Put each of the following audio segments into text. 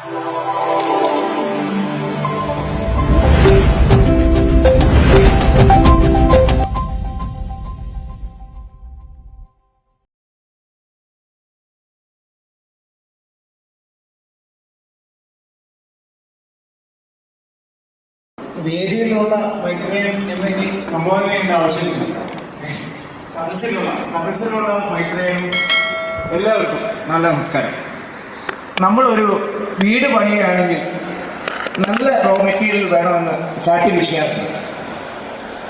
വേദിയിലുള്ള മൈത്രേയൻ എന്നൊക്കെ സംഭവം വേണ്ട ആവശ്യമില്ല. സദസ്സിലുള്ള മൈത്രേയനും എല്ലാവർക്കും നല്ല നമസ്കാരം. നമ്മളൊരു വീട് പണിയുകയാണെങ്കിൽ നല്ല റോ മെറ്റീരിയൽ വേണമെന്ന് ശാഠ്യം പിടിക്കാറുണ്ട്.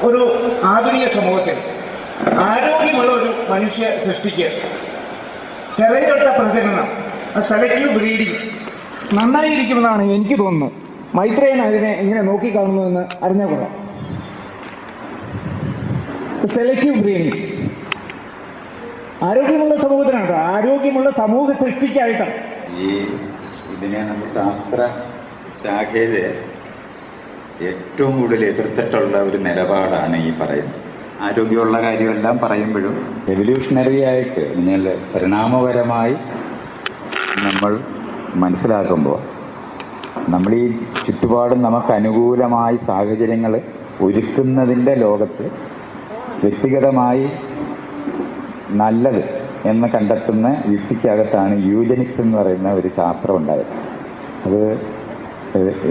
ഒരു ആധുനിക സമൂഹത്തിൽ ആരോഗ്യമുള്ള ഒരു മനുഷ്യ സൃഷ്ടിക്ക് തിരഞ്ഞെടുത്ത പ്രചരണം, സെലക്റ്റീവ് ബ്രീഡിങ് നന്നായിരിക്കുമെന്നാണ് എനിക്ക് തോന്നുന്നത്. മൈത്രേയൻ അതിനെ എങ്ങനെ നോക്കിക്കാണുന്നതെന്ന് അറിഞ്ഞാൽ കൊള്ളാം. സെലക്റ്റീവ് ബ്രീഡിങ് ആരോഗ്യമുള്ള സമൂഹത്തിനാണ്, ആരോഗ്യമുള്ള സമൂഹ സൃഷ്ടിക്കായിട്ടാണ്. ഇതിനെ നമ്മൾ ശാസ്ത്ര ശാഖയിൽ ഏറ്റവും കൂടുതൽ എതിർത്തിട്ടുള്ള ഒരു നിലപാടാണ് ഈ പറയുന്നത്. ആരോഗ്യമുള്ള കാര്യമെല്ലാം പറയുമ്പോഴും എവല്യൂഷണറി ആയിട്ട് നിങ്ങൾ പരിണാമപരമായി നമ്മൾ മനസ്സിലാക്കുമ്പോൾ നമ്മൾ ഈ ചുറ്റുപാടും നമുക്ക് അനുകൂലമായി സാഹചര്യങ്ങൾ ഒരുക്കുന്നതിൻ്റെ ലോകത്ത് വ്യക്തിഗതമായി നല്ലത് എന്ന് കണ്ടെത്തുന്ന യുക്തിക്കകത്താണ് യൂജനിക്സ് എന്ന് പറയുന്ന ഒരു ശാസ്ത്രം ഉണ്ടായത്. അത്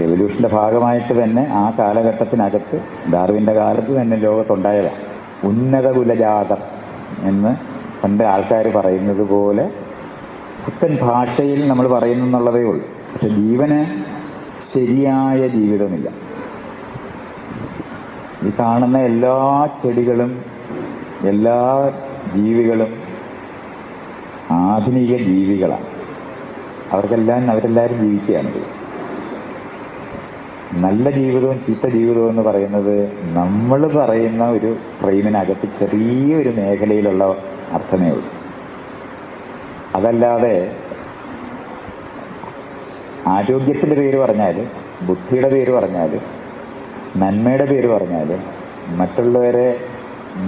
എവല്യൂഷൻ്റെ ഭാഗമായിട്ട് തന്നെ ആ കാലഘട്ടത്തിനകത്ത് ഡാർവിൻ്റെ കാലത്ത് തന്നെ ലോകത്തുണ്ടായതാണ്. ഉന്നത കുലജാതർ എന്ന് പണ്ട് ആൾക്കാർ പറയുന്നത് പോലെ പുത്തൻ ഭാഷയിൽ നമ്മൾ പറയുന്നെന്നുള്ളതേ ഉള്ളൂ. പക്ഷെ ജീവന് ശരിയായ ജീവിതമില്ല. ഈ കാണുന്ന എല്ലാ ചെടികളും എല്ലാ ജീവികളും ആധുനിക ജീവികളാണ്. അവരെല്ലാവരും ജീവിക്കുകയാണിത്. നല്ല ജീവിതവും ചീത്ത ജീവിതവും എന്ന് പറയുന്നത് നമ്മൾ പറയുന്ന ഒരു ഫ്രെയിമിനകത്ത് ചെറിയൊരു മേഖലയിലുള്ള അർത്ഥമേ ഉള്ളൂ. അതല്ലാതെ ആരോഗ്യത്തിൻ്റെ പേര് പറഞ്ഞാൽ, ബുദ്ധിയുടെ പേര് പറഞ്ഞാൽ, നന്മയുടെ പേര് പറഞ്ഞാൽ മറ്റുള്ളവരെ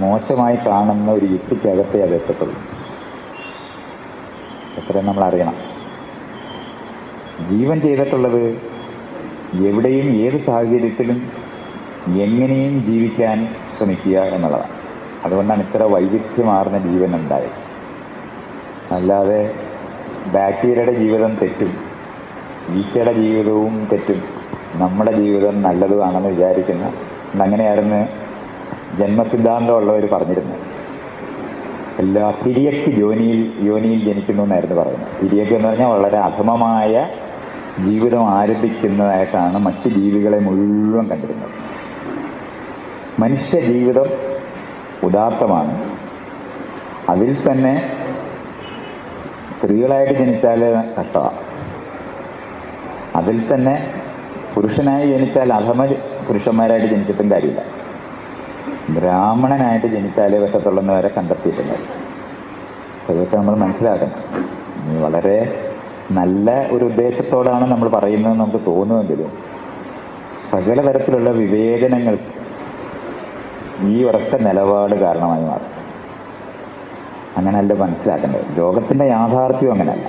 മോശമായി കാണുന്ന ഒരു യുക്തിക്കകത്തേ അത് എത്തത്തുള്ളൂ. എത്രയും നമ്മൾ അറിയണം. ജീവൻ ചെയ്തിട്ടുള്ളത് എവിടെയും ഏത് സാഹചര്യത്തിലും എങ്ങനെയും ജീവിക്കാൻ ശ്രമിക്കുക എന്നുള്ളതാണ്. അതുകൊണ്ടാണ് ഇത്ര വൈവിധ്യമാർന്ന ജീവൻ ഉണ്ടായത്. അല്ലാതെ ബാക്ടീരിയയുടെ ജീവിതം തെറ്റും, ഈച്ചയുടെ ജീവിതവും തെറ്റും, നമ്മുടെ ജീവിതം നല്ലതുമാണെന്ന് വിചാരിക്കുന്ന അങ്ങനെയായിരുന്നു ജന്മസിദ്ധാന്തമുള്ളവർ പറഞ്ഞിരുന്നത്. എല്ലാ തിരിയക്ക് യോനിയിൽ ജനിക്കുന്നു എന്നായിരുന്നു പറയുന്നത്. തിരിയക്ക് എന്ന് പറഞ്ഞാൽ വളരെ അധമമായ ജീവിതം ആരംഭിക്കുന്നതായിട്ടാണ് മറ്റ് ജീവികളെ മുഴുവൻ കണ്ടിരുന്നത്. മനുഷ്യ ജീവിതം ഉദാത്തമാണ്. അതിൽ തന്നെ സ്ത്രീകളായിട്ട് ജനിച്ചാൽ കഷ്ടമാണ്. അതിൽ തന്നെ പുരുഷനായി ജനിച്ചാൽ അധമ പുരുഷന്മാരായിട്ട് ജനിച്ചിട്ടും കാര്യമില്ല. ബ്രാഹ്മണനായിട്ട് ജനിച്ചാലേ പറ്റത്തുള്ളെന്ന് വരെ കണ്ടെത്തിയിട്ടുണ്ട്. അതൊക്കെ നമ്മൾ മനസ്സിലാക്കണം. വളരെ നല്ല ഒരു ഉദ്ദേശത്തോടാണ് നമ്മൾ പറയുന്നതെന്ന് നമുക്ക് തോന്നുമെങ്കിലും സകല തരത്തിലുള്ള വിവേചനങ്ങൾക്ക് ഈ ഒരൊറ്റ നിലപാട് കാരണമായി മാറും. അങ്ങനെയല്ല മനസ്സിലാക്കേണ്ടത്. ലോകത്തിൻ്റെ യാഥാർത്ഥ്യം അങ്ങനെയല്ല.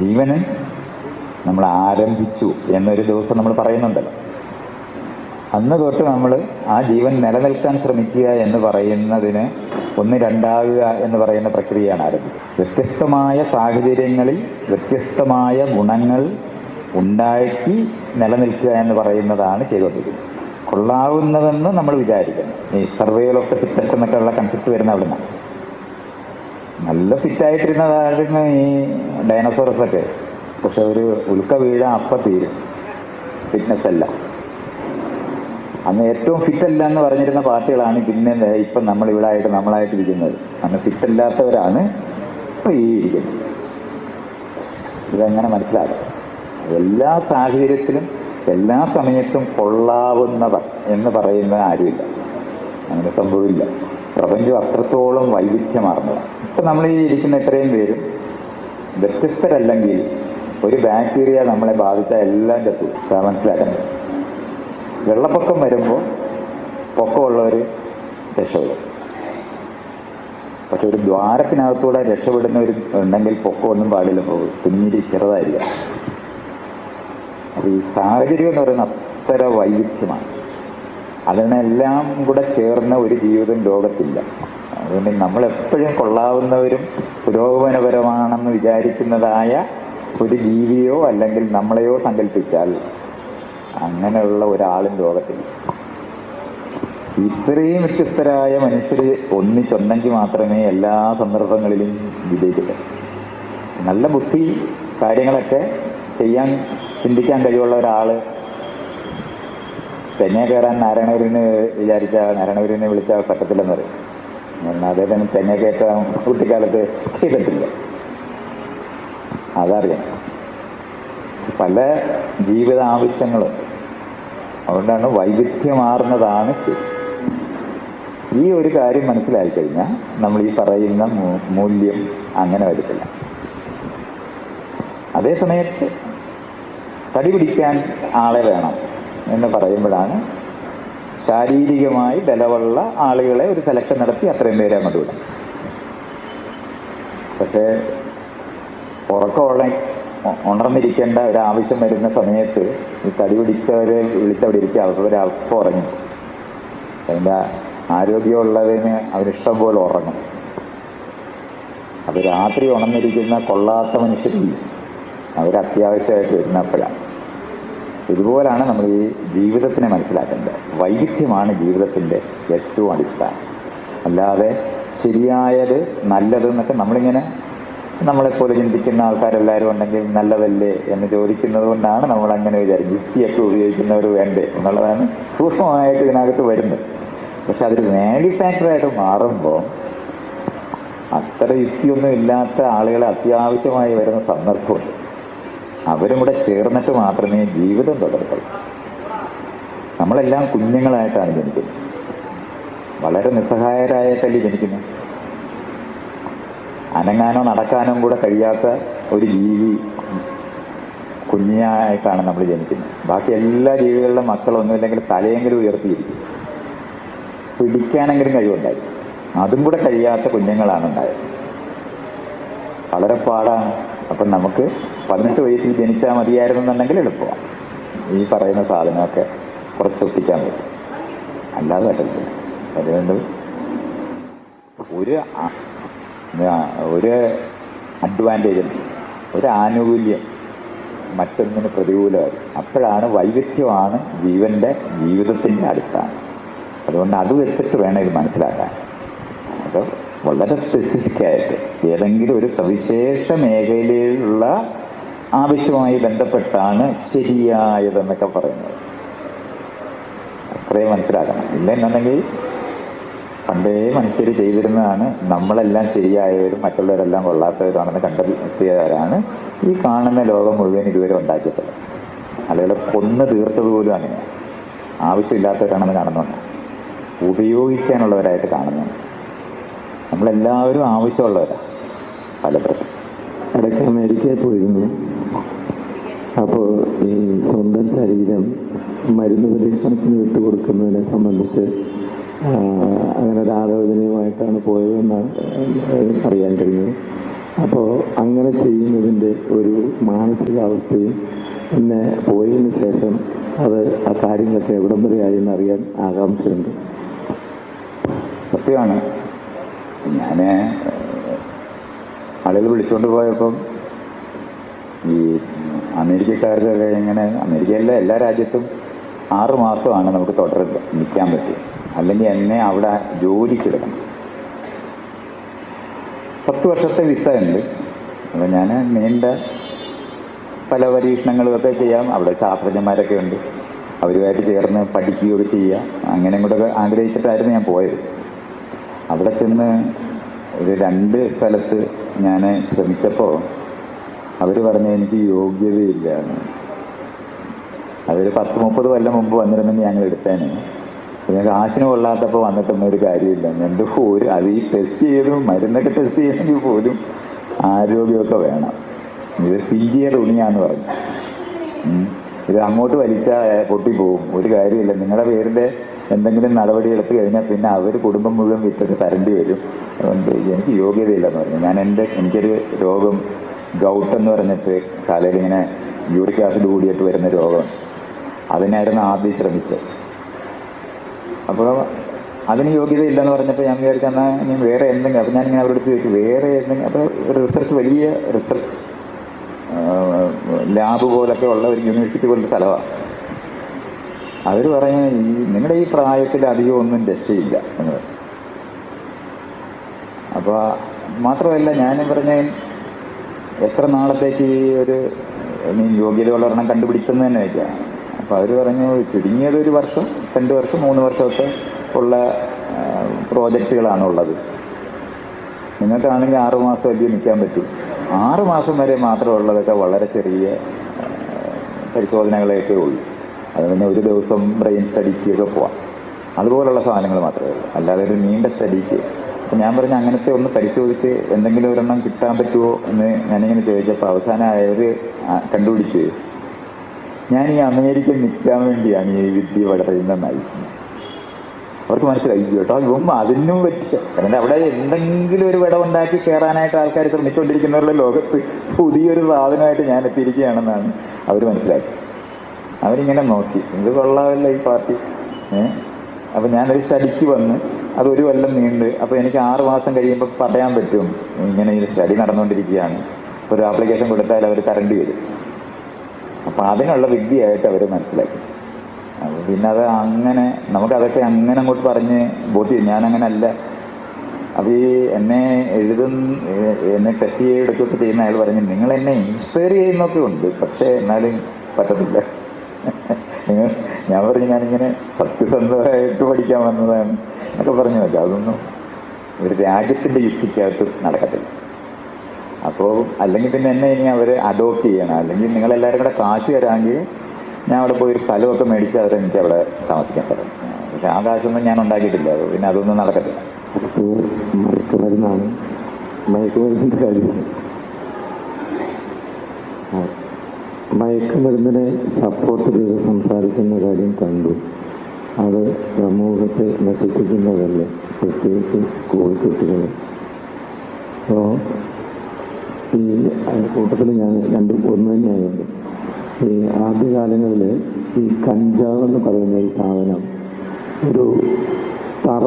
ജീവന് നമ്മൾ ആരംഭിച്ചു എന്നൊരു ദിവസം നമ്മൾ പറയുന്നുണ്ടല്ലോ. അന്ന് തൊട്ട് നമ്മൾ ആ ജീവൻ നിലനിൽക്കാൻ ശ്രമിക്കുക എന്ന് പറയുന്നതിന് ഒന്ന് രണ്ടാകുക എന്ന് പറയുന്ന പ്രക്രിയയാണ് ആരംഭിച്ചത്. വ്യത്യസ്തമായ സാഹചര്യങ്ങളിൽ വ്യത്യസ്തമായ ഗുണങ്ങൾ ഉണ്ടാക്കി നിലനിൽക്കുക എന്ന് പറയുന്നതാണ് ചെയ്തുകൊണ്ടിരിക്കുന്നത്. കൊള്ളാവുന്നതെന്ന് നമ്മൾ വിചാരിക്കുന്നു. ഈ സർവൈവൽ ഓഫ് ദ ഫിറ്റസ്റ്റ് എന്നൊക്കെയുള്ള കൺസെപ്റ്റ് വരുന്ന അവിടെ നിന്നാണ്. നല്ല ഫിറ്റായിട്ടിരുന്നതായിരുന്നു ഈ ഡൈനോസോറസൊക്കെ. പക്ഷെ ഒരു ഉൽക്ക വീഴ അപ്പം തീരും. ഫിറ്റ്നസ് അല്ല. അന്ന് ഏറ്റവും ഫിറ്റല്ല എന്ന് പറഞ്ഞിരുന്ന പാർട്ടികളാണ് പിന്നെ ഇപ്പം നമ്മളായിട്ടിരിക്കുന്നത്. അന്ന് ഫിറ്റല്ലാത്തവരാണ് ഇപ്പോൾ ഈ ഇരിക്കുന്നത്. ഇതെങ്ങനെ മനസ്സിലാക്കാം? എല്ലാ സാഹചര്യത്തിലും എല്ലാ സമയത്തും കൊള്ളാവുന്നവർ എന്ന് പറയുന്ന ആരുമില്ല. അങ്ങനെ സംഭവമില്ല. പ്രപഞ്ചം അത്രത്തോളം വൈവിധ്യമാർന്നതാണ്. ഇപ്പം നമ്മൾ ഈ ഇരിക്കുന്ന ഇത്രയും പേരും വ്യത്യസ്തരല്ലെങ്കിൽ ഒരു ബാക്ടീരിയ നമ്മളെ ബാധിച്ചാൽ എല്ലാം ചത്തു. മനസ്സിലാക്കണം. വെള്ളപ്പൊക്കം വരുമ്പോൾ പൊക്കമുള്ളവർ രക്ഷപ്പെടും. പക്ഷെ ഒരു ദ്വാരത്തിനകത്തൂടെ രക്ഷപ്പെടുന്നവർ ഉണ്ടെങ്കിൽ പൊക്കമൊന്നും പാടില്ല. കുഞ്ഞിരി ചെറുതായിരിക്കാം. ഈ സാഹചര്യം എന്ന് പറയുന്ന അത്ര വൈവിധ്യമാണ്. അതിനെല്ലാം കൂടെ ചേർന്ന ഒരു ജീവിതം ലോകത്തില്ല. അതുകൊണ്ട് നമ്മളെപ്പോഴും കൊള്ളാവുന്നവരും പുരോഗമനപരമാണെന്ന് വിചാരിക്കുന്നതായ ഒരു ജീവിയോ അല്ലെങ്കിൽ നമ്മളെയോ സങ്കല്പിച്ചാൽ അങ്ങനെയുള്ള ഒരാളും ലോകത്തില്ല. ഇത്രയും വ്യത്യസ്തരായ മനുഷ്യർ ഒന്നിച്ചൊന്നെങ്കിൽ മാത്രമേ എല്ലാ സന്ദർഭങ്ങളിലും വിജയിക്കട്ടെ. നല്ല ബുദ്ധി കാര്യങ്ങളൊക്കെ ചിന്തിക്കാൻ കഴിവുള്ള ഒരാൾ തെങ്ങേ കയറാൻ നാരായണഗുരുവിനെ നാരായണഗുരുവിനെ വിളിച്ചാൽ പറ്റത്തില്ലെന്ന് പറയും. എന്നാൽ അദ്ദേഹത്തിന് തെങ്ങ കയറ്റാൻ കുട്ടിക്കാലത്ത് ചെയ്തിട്ടില്ല. അതറിയാം. പല ജീവിത ആവശ്യങ്ങളും, അതുകൊണ്ടാണ് വൈവിധ്യമാർന്നതാണ് ശരി. ഈ ഒരു കാര്യം മനസ്സിലായി കഴിഞ്ഞാൽ നമ്മൾ ഈ പറയുന്ന മൂല്യം അങ്ങനെ വരത്തില്ല. അതേസമയത്ത് തടി പിടിക്കാൻ ആളെ വേണം എന്ന് പറയുമ്പോഴാണ് ശാരീരികമായി ബലമുള്ള ആളുകളെ ഒരു സെലക്ഷൻ നടത്തി അത്രയും പേരെ അങ്ങോട്ട് വിടാം. പക്ഷേ ഉണർന്നിരിക്കേണ്ട ഒരാവശ്യം വരുന്ന സമയത്ത് ഈ തടി പിടിച്ചവരെ വിളിച്ചവിടെ ഇരിക്കുക, അവരപ്പം ഉറങ്ങും. അതിൻ്റെ ആരോഗ്യമുള്ളതിന് അവരിഷ്ടം പോലെ ഉറങ്ങും. അത് രാത്രി ഉണർന്നിരിക്കുന്ന കൊള്ളാത്ത മനുഷ്യരില്ല, അവരത്യാവശ്യമായിട്ട് വരുന്നപ്പോഴാണ്. ഇതുപോലാണ് നമ്മൾ ഈ ജീവിതത്തിനെ മനസ്സിലാക്കേണ്ടത്. വൈവിധ്യമാണ് ജീവിതത്തിൻ്റെ ഏറ്റവും അടിസ്ഥാനം. അല്ലാതെ ശരിയായത് നല്ലതെന്നൊക്കെ നമ്മളിങ്ങനെ നമ്മളെപ്പോലെ ചിന്തിക്കുന്ന ആൾക്കാരെല്ലാവരും ഉണ്ടെങ്കിൽ നല്ലതല്ലേ എന്ന് ചോദിക്കുന്നത് കൊണ്ടാണ് നമ്മളങ്ങനെ വിചാരിക്കും. യുക്തിയൊക്കെ ഉപയോഗിക്കുന്നവർ വേണ്ടേ എന്നുള്ളതാണ് സൂക്ഷ്മമായിട്ട് ഇതിനകത്ത് വരുന്നത്. പക്ഷെ അതൊരു വാല്യൂ ഫാക്ടറായിട്ട് മാറുമ്പോൾ അത്ര യുക്തിയൊന്നും ഇല്ലാത്ത ആളുകളെ അത്യാവശ്യമായി വരുന്ന സന്ദർഭമുണ്ട്. അവരും കൂടെ ചേർന്നിട്ട് മാത്രമേ ജീവിതം തുടരത്തുള്ളൂ. നമ്മളെല്ലാം കുഞ്ഞുങ്ങളായിട്ടാണ് ജനിക്കുന്നത്. വളരെ നിസ്സഹായരായിട്ടല്ലേ ജനിക്കുന്നത്. അനങ്ങാനോ നടക്കാനോ കൂടെ കഴിയാത്ത ഒരു ജീവി കുഞ്ഞായിട്ടാണ് നമ്മൾ ജനിക്കുന്നത്. ബാക്കി എല്ലാ ജീവികളുടെ മക്കളൊന്നുമില്ലെങ്കിൽ തലയെങ്കിലും ഉയർത്തിയിരിക്കും, പിടിക്കാനെങ്കിലും കഴിവുണ്ടായി. അതും കൂടെ കഴിയാത്ത കുഞ്ഞുങ്ങളാണ് ഉണ്ടായത്. വളരെ പാടാണ്. അപ്പം നമുക്ക് 18 വയസ്സിൽ ജനിച്ചാൽ മതിയായിരുന്നെന്നുണ്ടെങ്കിൽ എളുപ്പമാണ്. ഈ പറയുന്ന സാധനമൊക്കെ കുറച്ചൊപ്പിക്കാൻ പറ്റും, അല്ലാതെ പറ്റില്ല. അതുകൊണ്ട് ഒരു അഡ്വാൻറ്റേജ്, ഒരു ആനുകൂല്യം മറ്റൊന്നിന് പ്രതികൂലമായി. അപ്പോഴാണ് വൈവിധ്യമാണ് ജീവിതത്തിൻ്റെ അടിസ്ഥാനം. അതുകൊണ്ട് അത് വെച്ചിട്ട് വേണം ഇത് മനസ്സിലാക്കാൻ. അത് വളരെ സ്പെസിഫിക്കായിട്ട് ഏതെങ്കിലും ഒരു സവിശേഷ മേഖലയിലുള്ള ആവശ്യവുമായി ബന്ധപ്പെട്ടാണ് ശരിയായതെന്നൊക്കെ പറയുന്നത്. അത്രയും മനസ്സിലാക്കണം. ഇല്ലെന്നുണ്ടെങ്കിൽ പണ്ടേ മനുഷ്യർ ചെയ്തിരുന്നതാണ് നമ്മളെല്ലാം ശരിയായവരും മറ്റുള്ളവരെല്ലാം കൊള്ളാത്തവരാണെന്ന് കണ്ടെത്തിയവരാണ് ഈ കാണുന്ന ലോകം മുഴുവൻ ഇതുവരെ ഉണ്ടാക്കിയിട്ടുള്ളത്. ആളുകളെ കൊന്നു തീർത്തത് പോലും അങ്ങനെയാണ്. ആവശ്യമില്ലാത്തവരാണെന്ന് കാണുന്നുണ്ട്, ഉപയോഗിക്കാനുള്ളവരായിട്ട് കാണുന്നുണ്ട്. നമ്മളെല്ലാവരും ആവശ്യമുള്ളവരാണ് പലപ്പോഴും. ഇടയ്ക്ക് അമേരിക്കയിൽ പോയിരുന്നു. അപ്പോൾ ഈ സ്വന്തം ശരീരം മരുന്ന് പരീക്ഷണത്തിന് വിട്ടുകൊടുക്കുന്നതിനെ സംബന്ധിച്ച് അങ്ങനെ ഒരു ആലോചനയുമായിട്ടാണ് പോയതെന്നാണ് അറിയാൻ കഴിഞ്ഞത്. അപ്പോൾ അങ്ങനെ ചെയ്യുന്നതിൻ്റെ ഒരു മാനസികാവസ്ഥയും പിന്നെ പോയതിന് ശേഷം ആ കാര്യങ്ങളൊക്കെ എവിടം വരെയായി എന്നറിയാൻ ആകാംക്ഷയുണ്ട്. സത്യമാണ്. ഞാൻ ആളുകൾ വിളിച്ചുകൊണ്ട് പോയപ്പം ഈ അമേരിക്കക്കാർക്കൊക്കെ ഇങ്ങനെ, അമേരിക്കയിലെ എല്ലാ രാജ്യത്തും 6 മാസമാണ് നമുക്ക് തുടർന്ന് നിൽക്കാൻ പറ്റും. അല്ലെങ്കിൽ എന്നെ അവിടെ ജോലിക്കെടുക്കണം. 10 വർഷത്തെ വിസ ഉണ്ട്. അപ്പോൾ ഞാൻ നീണ്ട പല പരീക്ഷണങ്ങളുമൊക്കെ ചെയ്യാം. അവിടെ ശാസ്ത്രജ്ഞന്മാരൊക്കെ ഉണ്ട്, അവരുമായിട്ട് ചേർന്ന് പഠിക്കുകയൊക്കെ ചെയ്യുക. അങ്ങനെ കൂടെ ആഗ്രഹിച്ചിട്ടായിരുന്നു ഞാൻ പോയത്. അവിടെ ചെന്ന് ഒരു 2 സ്ഥലത്ത് ഞാൻ ശ്രമിച്ചപ്പോൾ അവർ പറഞ്ഞ് എനിക്ക് യോഗ്യതയില്ല. അതൊരു 10-30 കൊല്ലം മുമ്പ് വന്നിരുന്നെങ്കിൽ ഞങ്ങൾ എടുത്തേനെ. ഞാൻ കാശിന് കൊള്ളാത്തപ്പോൾ വന്നിട്ടൊന്നും ഒരു കാര്യമില്ല. എൻ്റെ അത് ഈ ടെസ്റ്റ് ചെയ്തും മരുന്നൊക്കെ ടെസ്റ്റ് ചെയ്യണമെങ്കിൽ പോലും ആരോഗ്യമൊക്കെ വേണം. ഇത് PG തുണിയാന്ന് പറഞ്ഞു. ഇത് അങ്ങോട്ട് വലിച്ചാൽ പൊട്ടിപ്പോവും, ഒരു കാര്യമില്ല. നിങ്ങളുടെ പേരിൻ്റെ എന്തെങ്കിലും നടപടി എടുത്തു കഴിഞ്ഞാൽ പിന്നെ അവർ കുടുംബം മുഴുവൻ വിറ്റിട്ട് തരേണ്ടി വരും. അതുകൊണ്ട് എനിക്ക് യോഗ്യതയില്ലെന്ന് പറഞ്ഞു. എനിക്കൊരു രോഗം ഗൗട്ട് എന്ന് പറഞ്ഞിട്ട് കാലയിൽ ഇങ്ങനെ യൂറിക് ആസിഡ് കൂടിയിട്ട് വരുന്ന രോഗം. അതിനായിരുന്നു ആദ്യം ശ്രമിച്ചത്. അപ്പോൾ അതിന് യോഗ്യത ഇല്ലെന്ന് പറഞ്ഞപ്പോൾ ഞാൻ വിചാരിച്ചു എന്നാൽ ഇനി വേറെ എന്തെങ്കിലും. അപ്പോൾ ഞാനിങ്ങനെ അവരോട് ചോദിച്ചു വേറെ എന്തെങ്കിലും. അപ്പോൾ റിസർച്ച്, വലിയ റിസർച്ച് ലാബ് പോലൊക്കെ ഉള്ള ഒരു യൂണിവേഴ്സിറ്റി പോലൊരു സ്ഥലമാണ്. അവർ പറഞ്ഞ് നിങ്ങളുടെ ഈ പ്രായത്തിൽ അധികം ഒന്നും രക്ഷയില്ല എന്ന് പറഞ്ഞു. അപ്പോൾ മാത്രമല്ല ഞാനും പറഞ്ഞ് എത്ര നാളത്തേക്ക് ഈ ഒരു യോഗ്യതയുള്ള ഒരെണ്ണം കണ്ടുപിടിച്ചെന്ന് തന്നെ വയ്ക്കാം. അപ്പോൾ അവർ പറഞ്ഞു ചുരുങ്ങിയത് 1 വർഷം, 2 വർഷം, 3 വർഷമൊക്കെ ഉള്ള പ്രോജക്റ്റുകളാണുള്ളത്. നിങ്ങൾക്കാണെങ്കിൽ 6 മാസം വലിയ നിൽക്കാൻ പറ്റും. 6 മാസം വരെ മാത്രമുള്ളതൊക്കെ വളരെ ചെറിയ പരിശോധനകളൊക്കെ ഉള്ളൂ. അത് പിന്നെ ഒരു ദിവസം ബ്രെയിൻ സ്റ്റഡിക്കൊക്കെ പോവാം. അതുപോലുള്ള സാധനങ്ങൾ മാത്രമേ ഉള്ളൂ, അല്ലാതെ ഒരു നീണ്ട സ്റ്റഡിക്ക്. അപ്പം ഞാൻ പറഞ്ഞ അങ്ങനത്തെ ഒന്ന് പരിശോധിച്ച് എന്തെങ്കിലും ഒരെണ്ണം കിട്ടാൻ പറ്റുമോ എന്ന് ഞാനിങ്ങനെ ചോദിച്ചപ്പോൾ അവസാനം അവർ കണ്ടുപിടിച്ച് ഞാൻ ഈ അമേരിക്കയിൽ നിൽക്കാൻ വേണ്ടിയാണ് ഈ വിദ്യ വളരുന്നതെന്നായി. അവർക്ക് മനസ്സിലായി കേട്ടോ, ഇവം അതിനും പറ്റിയ. കാരണം അവിടെ എന്തെങ്കിലും ഒരു വിടവുണ്ടാക്കി കയറാനായിട്ട് ആൾക്കാർ ശ്രമിച്ചുകൊണ്ടിരിക്കുന്നവരുടെ ലോകത്ത് പുതിയൊരു സാധനമായിട്ട് ഞാൻ എത്തിയിരിക്കുകയാണെന്നാണ് അവർ മനസ്സിലാക്കി. അവരിങ്ങനെ നോക്കി, ഇത് കൊള്ളാമല്ല ഈ പാർട്ടി. അപ്പം ഞാനൊരു സ്റ്റഡിക്ക് വന്ന് അത് 1 കൊല്ലം നീണ്ട്. അപ്പോൾ എനിക്ക് 6 മാസം കഴിയുമ്പോൾ പറയാൻ പറ്റും ഇങ്ങനെ ഈ സ്റ്റഡി നടന്നുകൊണ്ടിരിക്കുകയാണ്. ഇപ്പോൾ ഒരു ആപ്ലിക്കേഷൻ കൊടുത്താൽ അവർ കറണ്ട് വരും. അപ്പോൾ അതിനുള്ള വിദ്യയായിട്ട് അവർ മനസ്സിലാക്കി. അപ്പോൾ പിന്നെ അത് അങ്ങനെ നമുക്കതൊക്കെ അങ്ങനെ അങ്ങോട്ട് പറഞ്ഞ് ബോധ്യം. ഞാനങ്ങനെ അല്ല. അപ്പോൾ ഈ എന്നെ ടെസ്റ്റ് ചെയ്തെടുക്കുകയൊക്കെ ചെയ്യുന്ന അയാൾ പറഞ്ഞു നിങ്ങൾ എന്നെ ഇൻസ്പയർ ചെയ്യുന്നൊക്കെ ഉണ്ട്, പക്ഷേ എന്നാലും പറ്റത്തില്ല. ഞാൻ പറഞ്ഞു ഞാനിങ്ങനെ സത്യസന്ധമായിട്ട് പഠിക്കാൻ വന്നതാണ് എന്നൊക്കെ പറഞ്ഞു വെച്ചാൽ അതൊന്നും ഒരു രാജ്യത്തിൻ്റെ യുക്തിക്കകത്ത് നടക്കത്തില്ല. അപ്പോൾ അല്ലെങ്കിൽ പിന്നെ എന്നെ ഇനി അവർ അഡോപ്റ്റ് ചെയ്യണം, അല്ലെങ്കിൽ നിങ്ങളെല്ലാവരും കൂടെ കാശ് തരാമെങ്കിൽ ഞാൻ അവിടെ പോയി ഒരു സ്ഥലമൊക്കെ മേടിച്ച് എനിക്ക് അവിടെ താമസിക്കാൻ സ്ഥലം. പക്ഷെ ആ കാശൊന്നും ഞാൻ ഉണ്ടാക്കിയിട്ടില്ല. പിന്നെ അതൊന്നും നടക്കത്തില്ല. മയക്കുമരുന്നാണ്, മയക്കുമരുന്നിൻ്റെ കാര്യം. മയക്കുമരുന്നിനെ സപ്പോർട്ട് ചെയ്ത് സംസാരിക്കുന്ന കാര്യം കണ്ടു. അത് സമൂഹത്തെ നശിപ്പിക്കുന്നതല്ലേ, പ്രത്യേകിച്ച് സ്കൂൾ കുട്ടികൾ. അപ്പോൾ ഈ കൂട്ടത്തിൽ ഞാൻ ഒന്ന് തന്നെയായുണ്ട്. ഈ ആദ്യകാലങ്ങളിൽ ഈ കഞ്ചാവ് എന്ന് പറയുന്ന ഈ സാധനം ഒരു തറ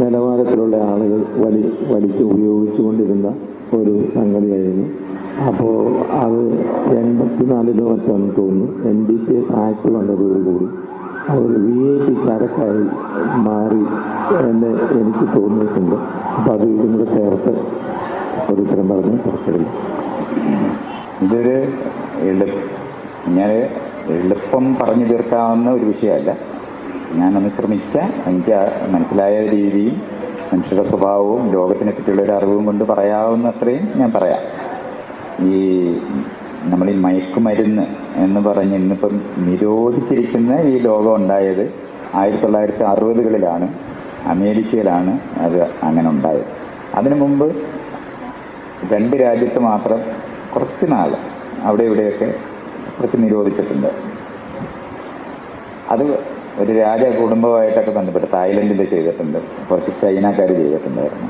നിലവാരത്തിലുള്ള ആളുകൾ വലിച്ച് ഉപയോഗിച്ചുകൊണ്ടിരുന്ന ഒരു സംഗതിയായിരുന്നു. അപ്പോൾ അത് 84 മറ്റാണെന്ന് തോന്നുന്നു NDPS ആക്ട് വന്നതോടുകൂടി അതൊരു VIP ചരക്കായി മാറി എന്ന് എനിക്ക് തോന്നിയിട്ടുണ്ട്. അപ്പോൾ അത് ഇതും കൂടെ ചേർത്ത് ഒരു ഉത്തരം പറഞ്ഞ് പുറപ്പെടില്ല. ഇതൊരു ഞാൻ എളുപ്പം പറഞ്ഞു തീർക്കാവുന്ന ഒരു വിഷയമല്ല. ഞാനൊന്ന് ശ്രമിക്കാം. എനിക്ക് മനസ്സിലായ രീതിയും മനുഷ്യരുടെ സ്വഭാവവും ലോകത്തിനെ പറ്റിയുള്ള ഒരു അറിവും കൊണ്ട് പറയാവുന്നത്രയും ഞാൻ പറയാം. ഈ നമ്മൾ ഈ മയക്കുമരുന്ന് എന്ന് പറഞ്ഞ് ഇന്നിപ്പം നിരോധിച്ചിരിക്കുന്ന ഈ ലോകം ഉണ്ടായത് 1960കളിലാണ്. അമേരിക്കയിലാണ് അത് അങ്ങനെ ഉണ്ടായത്. അതിനു മുമ്പ് 2 രാജ്യത്ത് മാത്രം കുറച്ച് നാൾ അവിടെ ഇവിടെയൊക്കെ കുറച്ച് നിരോധിച്ചിട്ടുണ്ട്. അത് ഒരു രാജ കുടുംബമായിട്ടൊക്കെ ബന്ധപ്പെട്ട് തായ്ലൻഡിൽ ചെയ്തിട്ടുണ്ട്, കുറച്ച് ചൈനക്കാർ ചെയ്തിട്ടുണ്ടായിരുന്നു.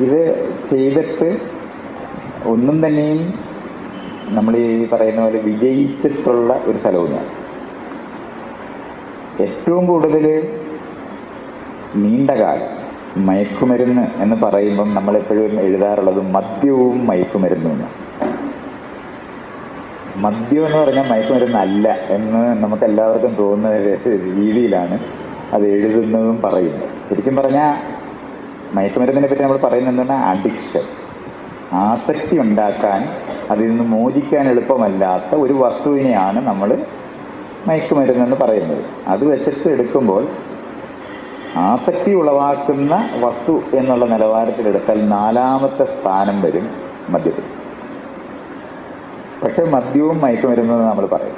ഇത് ചെയ്തിട്ട് ഒന്നും തന്നെയും നമ്മൾ ഈ പറയുന്ന പോലെ വിജയിച്ചിട്ടുള്ള ഒരു സ്ഥലവുമില്ല. ഏറ്റവും കൂടുതൽ നീണ്ടകാലം മയക്കുമരുന്ന് എന്ന് പറയുമ്പം നമ്മളെപ്പോഴും എഴുതാറുള്ളത് മദ്യവും മയക്കുമരുന്നുമാണ്. മദ്യം എന്ന് പറഞ്ഞാൽ മയക്കുമരുന്നല്ല എന്ന് നമുക്കെല്ലാവർക്കും തോന്നുന്ന രീതിയിലാണ് അത് എഴുതുന്നതും പറയുന്നത്. ശരിക്കും പറഞ്ഞാൽ മയക്കുമരുന്നിനെ പറ്റി നമ്മൾ പറയുന്നത് എന്താണ്? അഡിക്ഷൻ, ആസക്തി ഉണ്ടാക്കാൻ, അതിൽ നിന്ന് മോചിക്കാൻ എളുപ്പമല്ലാത്ത ഒരു വസ്തുവിനെയാണ് നമ്മൾ മയക്കുമരുന്നെന്ന് പറയുന്നത്. അത് വെച്ചിട്ട് എടുക്കുമ്പോൾ ആസക്തി ഉളവാക്കുന്ന വസ്തു എന്നുള്ള നിലവാരത്തിലെടുത്താൽ 4ാമത്തെ സ്ഥാനം വരും മദ്യത്തിൽ. പക്ഷെ മദ്യവും മയക്കുമരുന്നെന്ന് നമ്മൾ പറയും.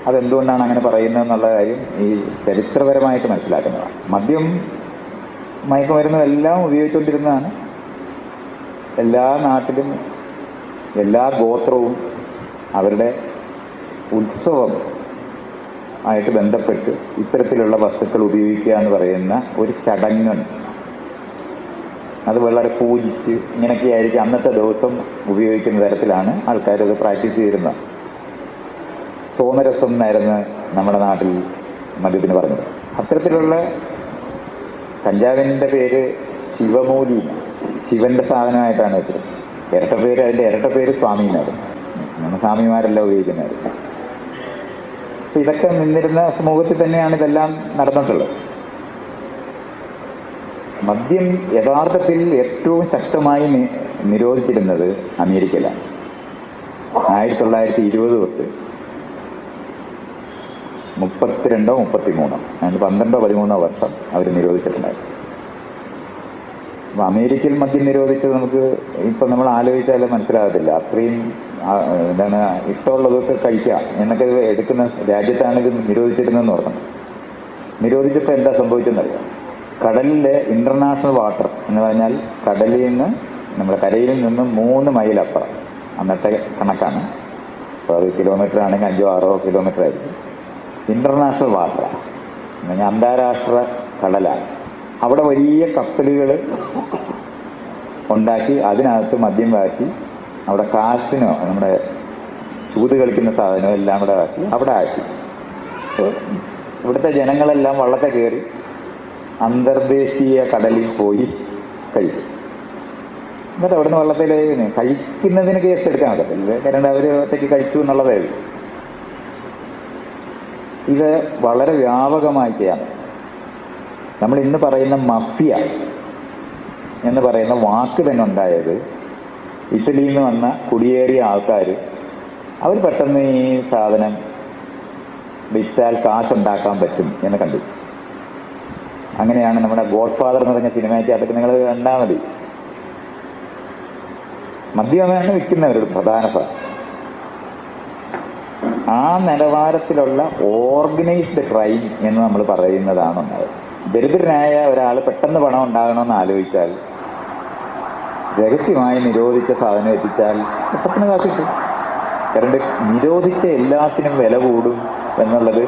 അതെന്തുകൊണ്ടാണ് അങ്ങനെ പറയുന്നതെന്നുള്ള കാര്യം ഈ ചരിത്രപരമായിട്ട് മനസ്സിലാക്കുന്നതാണ്. മദ്യം മയക്കുമരുന്നും എല്ലാം ഉപയോഗിച്ചുകൊണ്ടിരുന്നതാണ്. എല്ലാ നാട്ടിലും എല്ലാ ഗോത്രവും അവരുടെ ഉത്സവം ആയിട്ട് ബന്ധപ്പെട്ട് ഇത്തരത്തിലുള്ള വസ്തുക്കൾ ഉപയോഗിക്കുക എന്ന് പറയുന്ന ഒരു ചടങ്ങുണ്ട്. അത് വളരെ പൂജിച്ച് ഇങ്ങനെയൊക്കെ ആയിരിക്കും അന്നത്തെ ദിവസം ഉപയോഗിക്കുന്ന തരത്തിലാണ് ആൾക്കാരത് പ്രാക്ടീസ് ചെയ്തിരുന്നത്. സോമരസം എന്നായിരുന്നു നമ്മുടെ നാട്ടിൽ മദ്യത്തിന് പറഞ്ഞത്. അത്തരത്തിലുള്ള കഞ്ചാവിൻ്റെ പേര് ശിവമൂലി, ശിവന്റെ സാധനമായിട്ടാണ് വെച്ചത്. അതിൻ്റെ ഇരട്ട പേര് സ്വാമി എന്നായിരുന്നു. നമ്മൾ സ്വാമിമാരെല്ലാം ഉപയോഗിക്കുന്നതായിരുന്നു. അപ്പം ഇതൊക്കെ നിന്നിരുന്ന സമൂഹത്തിൽ തന്നെയാണ് ഇതെല്ലാം നടന്നിട്ടുള്ളത്. മദ്യം യഥാർത്ഥത്തിൽ ഏറ്റവും ശക്തമായി നിരോധിച്ചിരുന്നത് അമേരിക്കയിലാണ്. 1920 തൊട്ട് 32 33 അതിന് 12-13 വർഷം അവർ നിരോധിച്ചിട്ടുണ്ടായിരുന്നു. അപ്പോൾ അമേരിക്കയിൽ മദ്യം നിരോധിച്ചത് നമുക്ക് ഇപ്പം നമ്മൾ ആലോചിച്ചാൽ മനസ്സിലാകത്തില്ല. അത്രയും എന്താണ് ഇഷ്ടമുള്ളതൊക്കെ കഴിക്കാം എന്നൊക്കെ എടുക്കുന്ന രാജ്യത്താണ് ഇത് നിരോധിച്ചിരുന്നതെന്ന് ഓർക്കണം. നിരോധിച്ചപ്പോൾ എന്താ സംഭവിച്ചെന്നറിയാം. കടലിലെ ഇൻ്റർനാഷണൽ വാട്ടർ എന്ന് പറഞ്ഞാൽ കടലിൽ നിന്ന് നമ്മുടെ കരയിൽ നിന്ന് 3 മൈൽ അപ്പുറം, അന്നത്തെ കണക്കാണ്. അപ്പോൾ അത് കിലോമീറ്റർ ആണെങ്കിൽ 5-6 കിലോമീറ്റർ ആയിരിക്കും. ഇൻ്റർനാഷണൽ വാട്ടറാണ് എന്ന് പറഞ്ഞാൽ അന്താരാഷ്ട്ര കടലാണ്. അവിടെ വലിയ കപ്പലുകൾ ഉണ്ടാക്കി അതിനകത്ത് മദ്യം വാറ്റി അവിടെ കാശിനോ നമ്മുടെ ചൂത് കളിക്കുന്ന സാധനമോ എല്ലാം കൂടെ ആക്കി അവിടെ ആക്കി. ഇവിടുത്തെ ജനങ്ങളെല്ലാം വള്ളത്തെ കയറി അന്തർദേശീയ കടലിൽ പോയി കഴിക്കും. എന്നിട്ട് അവിടുന്ന് വള്ളത്തിൽ കഴിക്കുന്നതിന് കേസ് എടുക്കാൻ പറ്റത്തില്ല, കാരണം അവർ ഒറ്റയ്ക്ക് കഴിച്ചു എന്നുള്ളതേ ഉള്ളൂ. ഇത് വളരെ വ്യാപകമായി ചെയ്യാൻ. നമ്മൾ ഇന്ന് പറയുന്ന മഫിയ എന്ന് പറയുന്ന വാക്ക് തന്നെ ഉണ്ടായത് ഇറ്റലിയിൽ നിന്ന് വന്ന കുടിയേറിയ ആൾക്കാർ അവർ പെട്ടെന്ന് ഈ സാധനം വിറ്റാൽ കാശുണ്ടാക്കാൻ പറ്റും എന്ന് കണ്ടു. അങ്ങനെയാണ് നമ്മുടെ ഗോഡ് ഫാദർ എന്ന് പറഞ്ഞ സിനിമയ്ക്കകത്തൊക്കെ നിങ്ങൾ കണ്ടാൽ മതി. മദ്യമാണ് വിൽക്കുന്നവരുടെ പ്രധാന സാധനം. ആ നിലവാരത്തിലുള്ള ഓർഗനൈസ്ഡ് ക്രൈം എന്ന് നമ്മൾ പറയുന്നതാണ് ഉണ്ടായത്. ദരിദ്രനായ ഒരാൾ പെട്ടെന്ന് പണം ഉണ്ടാകണമെന്ന് ആലോചിച്ചാൽ രഹസ്യമായി നിരോധിച്ച സാധനം എത്തിച്ചാൽ പെട്ടെന്ന് കാശ് കിട്ടും. കാരണം നിരോധിച്ച എല്ലാത്തിനും വില കൂടും എന്നുള്ളത്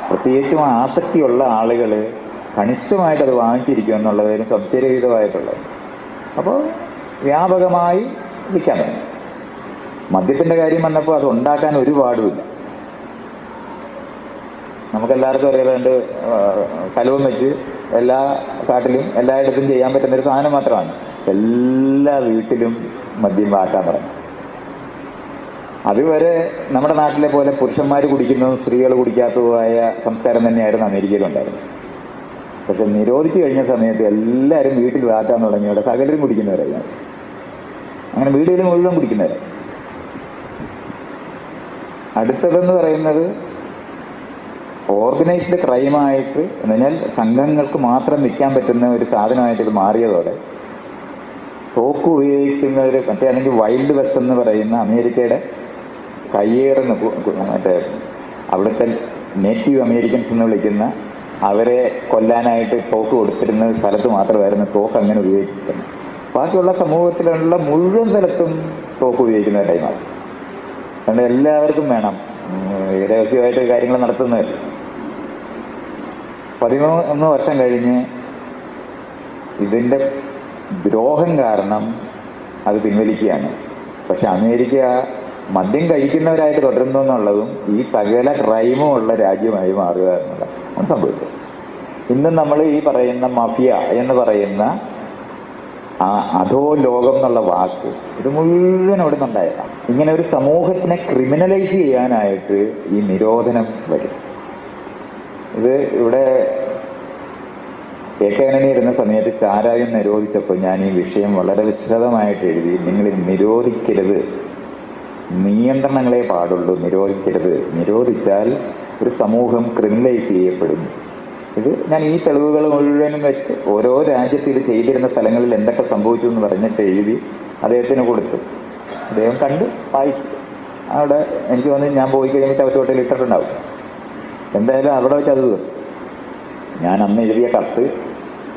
പ്രത്യേകിച്ചും ആസക്തിയുള്ള ആളുകൾ കണിശമായിട്ടത് വാങ്ങിച്ചിരിക്കും എന്നുള്ളതിന് സംശയരഹിതമായിട്ടുള്ളത്. അപ്പോൾ വ്യാപകമായി വിൽക്കാൻ തുടങ്ങി. മദ്യത്തിൻ്റെ കാര്യം വന്നപ്പോൾ അത് ഉണ്ടാക്കാൻ ഒരു പാടുമില്ല. നമുക്കെല്ലാവർക്കും അറിയാണ്ട് കലവും വെച്ച് എല്ലാ കാട്ടിലും എല്ലായിടത്തും ചെയ്യാൻ പറ്റുന്നൊരു സാധനം മാത്രമാണ്. എല്ലാ വീട്ടിലും മദ്യം വാട്ടാൻ തുടങ്ങി. അതുവരെ നമ്മുടെ നാട്ടിലെ പോലെ പുരുഷന്മാർ കുടിക്കുന്നതും സ്ത്രീകൾ കുടിക്കാത്തതുമായ സംസ്കാരം തന്നെയായിരുന്നു അമേരിക്കയിലുണ്ടായിരുന്നത്. പക്ഷെ നിരോധിച്ചു കഴിഞ്ഞ സമയത്ത് എല്ലാവരും വീട്ടിൽ വാറ്റാൻ തുടങ്ങിയോടെ സകലരും കുടിക്കുന്നവരായിരുന്നു. അങ്ങനെ വീടുകളിൽ മുഴുവൻ കുടിക്കുന്നവരായി. അടുത്തതെന്ന് പറയുന്നത് ഓർഗനൈസ്ഡ് ക്രൈമായിട്ട് എന്ന് പറഞ്ഞാൽ സംഘങ്ങൾക്ക് മാത്രം വിൽക്കാൻ പറ്റുന്ന ഒരു സാധനമായിട്ട് ഇത് മാറിയതോടെ തോക്ക് ഉപയോഗിക്കുന്നവർ മറ്റേ അല്ലെങ്കിൽ വൈൽഡ് വെസ്റ്റ് എന്ന് പറയുന്ന അമേരിക്കയുടെ കയ്യേറുന്ന മറ്റേ അവിടുത്തെ നേറ്റീവ് അമേരിക്കൻസ് എന്ന് വിളിക്കുന്ന അവരെ കൊല്ലാനായിട്ട് തോക്ക് കൊടുത്തിരുന്ന സ്ഥലത്ത് മാത്രമായിരുന്നു തോക്ക് അങ്ങനെ ഉപയോഗിക്കുന്നത്. ബാക്കിയുള്ള സമൂഹത്തിലുള്ള മുഴുവൻ സ്ഥലത്തും തോക്ക് ഉപയോഗിക്കുന്ന ടൈമാണ്. കാരണം എല്ലാവർക്കും വേണം, രഹസ്യമായിട്ട് കാര്യങ്ങൾ നടത്തുന്നതല്ല. 13 വർഷം കഴിഞ്ഞ് ഇതിൻ്റെ ദ്രോഹം കാരണം അത് പിൻവലിക്കുകയാണ്. പക്ഷെ അമേരിക്ക മദ്യം കഴിക്കുന്നവരായിട്ട് തുടരുന്നു എന്നുള്ളതും ഈ സകല ക്രൈമും ഉള്ള രാജ്യമായി മാറുക എന്നുള്ളതാണ് സംഭവിച്ചത്. ഇന്നും നമ്മൾ ഈ പറയുന്ന മഫിയ എന്ന് പറയുന്ന ആ അധോ ലോകം എന്നുള്ള വാക്ക് ഇത് മുഴുവൻ അവിടെ നിന്നുണ്ടായതാണ്. ഇങ്ങനെ ഒരു സമൂഹത്തിനെ ക്രിമിനലൈസ് ചെയ്യാനായിട്ട് ഈ നിരോധനം വരും. ഇത് ഇവിടെ കെ ആന്റണി ഇരുന്ന സമയത്ത് ചാരായം നിരോധിച്ചപ്പോൾ ഞാൻ ഈ വിഷയം വളരെ വിശദമായിട്ട് എഴുതി. നിങ്ങൾ നിരോധിക്കരുത്, നിയന്ത്രണങ്ങളെ പാടുള്ളൂ, നിരോധിക്കരുത്. നിരോധിച്ചാൽ ഒരു സമൂഹം ക്രിമിനലൈസ് ചെയ്യപ്പെടും. ഇത് ഞാൻ ഈ തെളിവുകൾ മുഴുവനും വെച്ച് ഓരോ രാജ്യത്ത് ഇത് ചെയ്തിരുന്ന സ്ഥലങ്ങളിൽ എന്തൊക്കെ സംഭവിച്ചു എന്ന് പറഞ്ഞിട്ട് എഴുതി അദ്ദേഹത്തിന് കൊടുത്തു. അദ്ദേഹം കണ്ട് വായിച്ചു. അവിടെ എനിക്ക് തോന്നുന്നു ഞാൻ പോയി കഴിയുമ്പോൾ ചവറ്റുകൊട്ടയിൽ ഇട്ടിട്ടുണ്ടാവും. എന്തായാലും അവിടെ വെച്ച് അത് ഞാൻ അന്ന് എഴുതിയ കത്ത്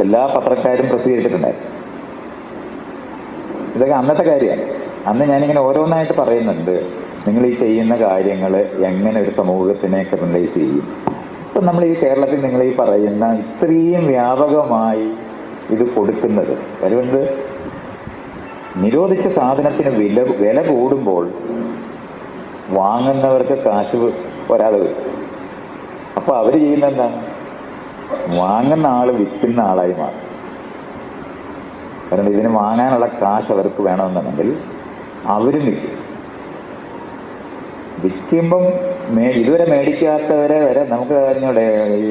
എല്ലാ പത്രക്കാരും പ്രസിദ്ധീകരിച്ചിട്ടുണ്ടായിരുന്നു. ഇതൊക്കെ അന്നത്തെ കാര്യമാണ്. അന്ന് ഞാനിങ്ങനെ ഓരോന്നായിട്ട് പറയുന്നുണ്ട്, നിങ്ങൾ ഈ ചെയ്യുന്ന കാര്യങ്ങൾ എങ്ങനെ ഒരു സമൂഹത്തിനെ ക്രിമിനലൈസ് ചെയ്യും. ഇപ്പം നമ്മൾ ഈ കേരളത്തിൽ നിങ്ങൾ ഈ പറയുന്ന ഇത്രയും വ്യാപകമായി ഇത് കൊടുക്കുന്നത്. അതുകൊണ്ട് നിരോധിച്ച സാധനത്തിന് വില കൂടുമ്പോൾ വാങ്ങുന്നവർക്ക് കാശ് വരാതെ വരും. അപ്പോൾ അവർ ചെയ്യുന്ന എന്താണ്? വാങ്ങുന്ന ആൾ വിൽക്കുന്ന ആളായി മാറും. കാരണം ഇതിന് വാങ്ങാനുള്ള കാശ് അവർക്ക് വേണമെന്നുണ്ടെങ്കിൽ അവരും വിൽക്കുമ്പം ഇതുവരെ മേടിക്കാത്തവരെ വരെ നമുക്ക് അറിഞ്ഞൂടെ, ഈ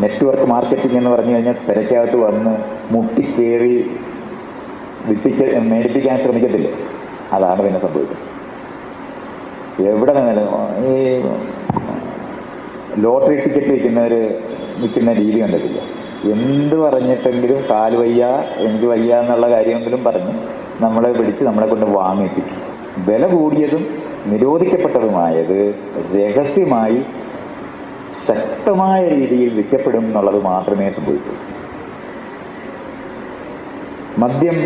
നെറ്റ്വർക്ക് മാർക്കറ്റിംഗ് എന്ന് പറഞ്ഞു കഴിഞ്ഞാൽ തിരക്കകത്ത് വന്ന് മുട്ടിക്കേറി മേടിപ്പിക്കാൻ ശ്രമിക്കത്തില്ലേ? അതാണ് പിന്നെ സംഭവിക്കുന്നത്. എവിടെ നിന്നാലും ഈ ലോട്ടറി ടിക്കറ്റ് വിൽക്കുന്ന രീതി കണ്ടിട്ടില്ല. എന്ത് പറഞ്ഞിട്ടെങ്കിലും കാല് വയ്യ, എനിക്ക് വയ്യ എന്നുള്ള കാര്യമെങ്കിലും പറഞ്ഞ് നമ്മളെ പിടിച്ച് നമ്മളെ കൊണ്ട് വാങ്ങിപ്പിക്കും. വില കൂടിയതും നിരോധിക്കപ്പെട്ടതുമായത് രഹസ്യമായി ശക്തമായ രീതിയിൽ വിൽക്കപ്പെടും എന്നുള്ളത് മാത്രമേ സംഭവിക്കൂ. മദ്യം,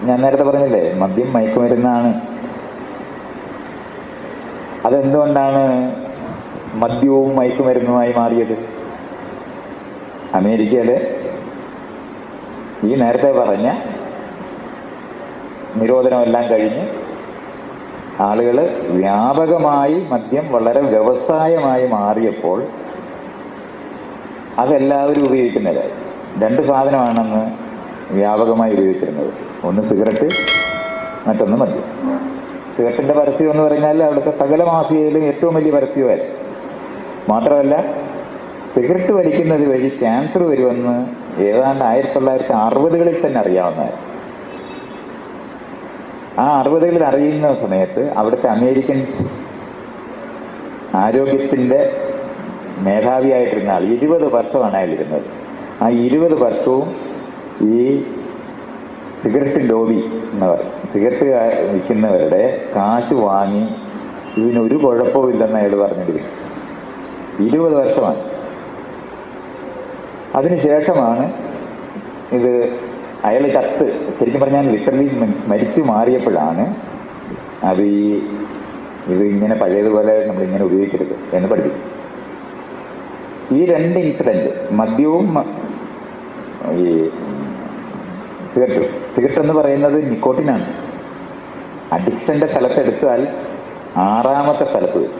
ഞാൻ നേരത്തെ പറഞ്ഞില്ലേ, മദ്യം മയക്കുമരുന്നാണ്. അതെന്തുകൊണ്ടാണ് മദ്യവും മയക്കുമരുന്നുമായി മാറിയത്? അമേരിക്കയിൽ ഈ നേരത്തെ പറഞ്ഞ നിരോധനമെല്ലാം കഴിഞ്ഞ് ആളുകൾ വ്യാപകമായി മദ്യം വളരെ വ്യവസായമായി മാറിയപ്പോൾ അതെല്ലാവരും ഉപയോഗിക്കുന്നതായി. രണ്ട് സാധനമാണെന്ന് വ്യാപകമായി ഉപയോഗിച്ചിരുന്നത്. ഒന്ന് സിഗരറ്റ്, മറ്റൊന്ന് മദ്യം. സിഗരറ്റിൻ്റെ പരസ്യം എന്ന് പറഞ്ഞാൽ അവിടുത്തെ സകല മാസികയിലും ഏറ്റവും വലിയ പരസ്യമായിരുന്നു. മാത്രമല്ല, സിഗരറ്റ് വലിക്കുന്നത് വഴി ക്യാൻസർ വരുമെന്ന് ഏതാണ്ട് 1960-കളിൽ തന്നെ അറിയാവുന്നതായിരുന്നു. ആ 60-കളിൽ അറിയുന്ന സമയത്ത് അവിടുത്തെ അമേരിക്കൻ ആരോഗ്യത്തിൻ്റെ മേധാവിയായിട്ടിരുന്ന ആൾ 20 വർഷമാണ് അയാളിരുന്നത്. ആ 20 വർഷവും ഈ സിഗരറ്റ് ലോബി എന്ന് പറയും, സിഗരറ്റ് വിൽക്കുന്നവരുടെ കാശ് വാങ്ങി ഇതിനൊരു കുഴപ്പവും ഇല്ലെന്ന് അയാൾ പറഞ്ഞിരിക്കുന്നു. 20 വർഷമാണ്. അതിനുശേഷമാണ് ഇത് അയാൾ ശരിക്കും പറഞ്ഞാൽ ലിറ്ററലി മരിച്ചു മാറിയപ്പോഴാണ് ഇത് ഇങ്ങനെ പഴയതുപോലെ നമ്മളിങ്ങനെ ഉപയോഗിക്കരുത് എന്ന് പഠിപ്പിക്കും. ഈ രണ്ട് ഇൻസിഡൻറ്റ്, മദ്യവും ഈ സിഗരറ്റ് എന്ന് പറയുന്നത് നിക്കോട്ടിനാണ്. അഡിക്ഷൻ്റെ സ്ഥലത്തെടുത്താൽ 6ാമത്തെ സ്ഥലത്ത് വരും.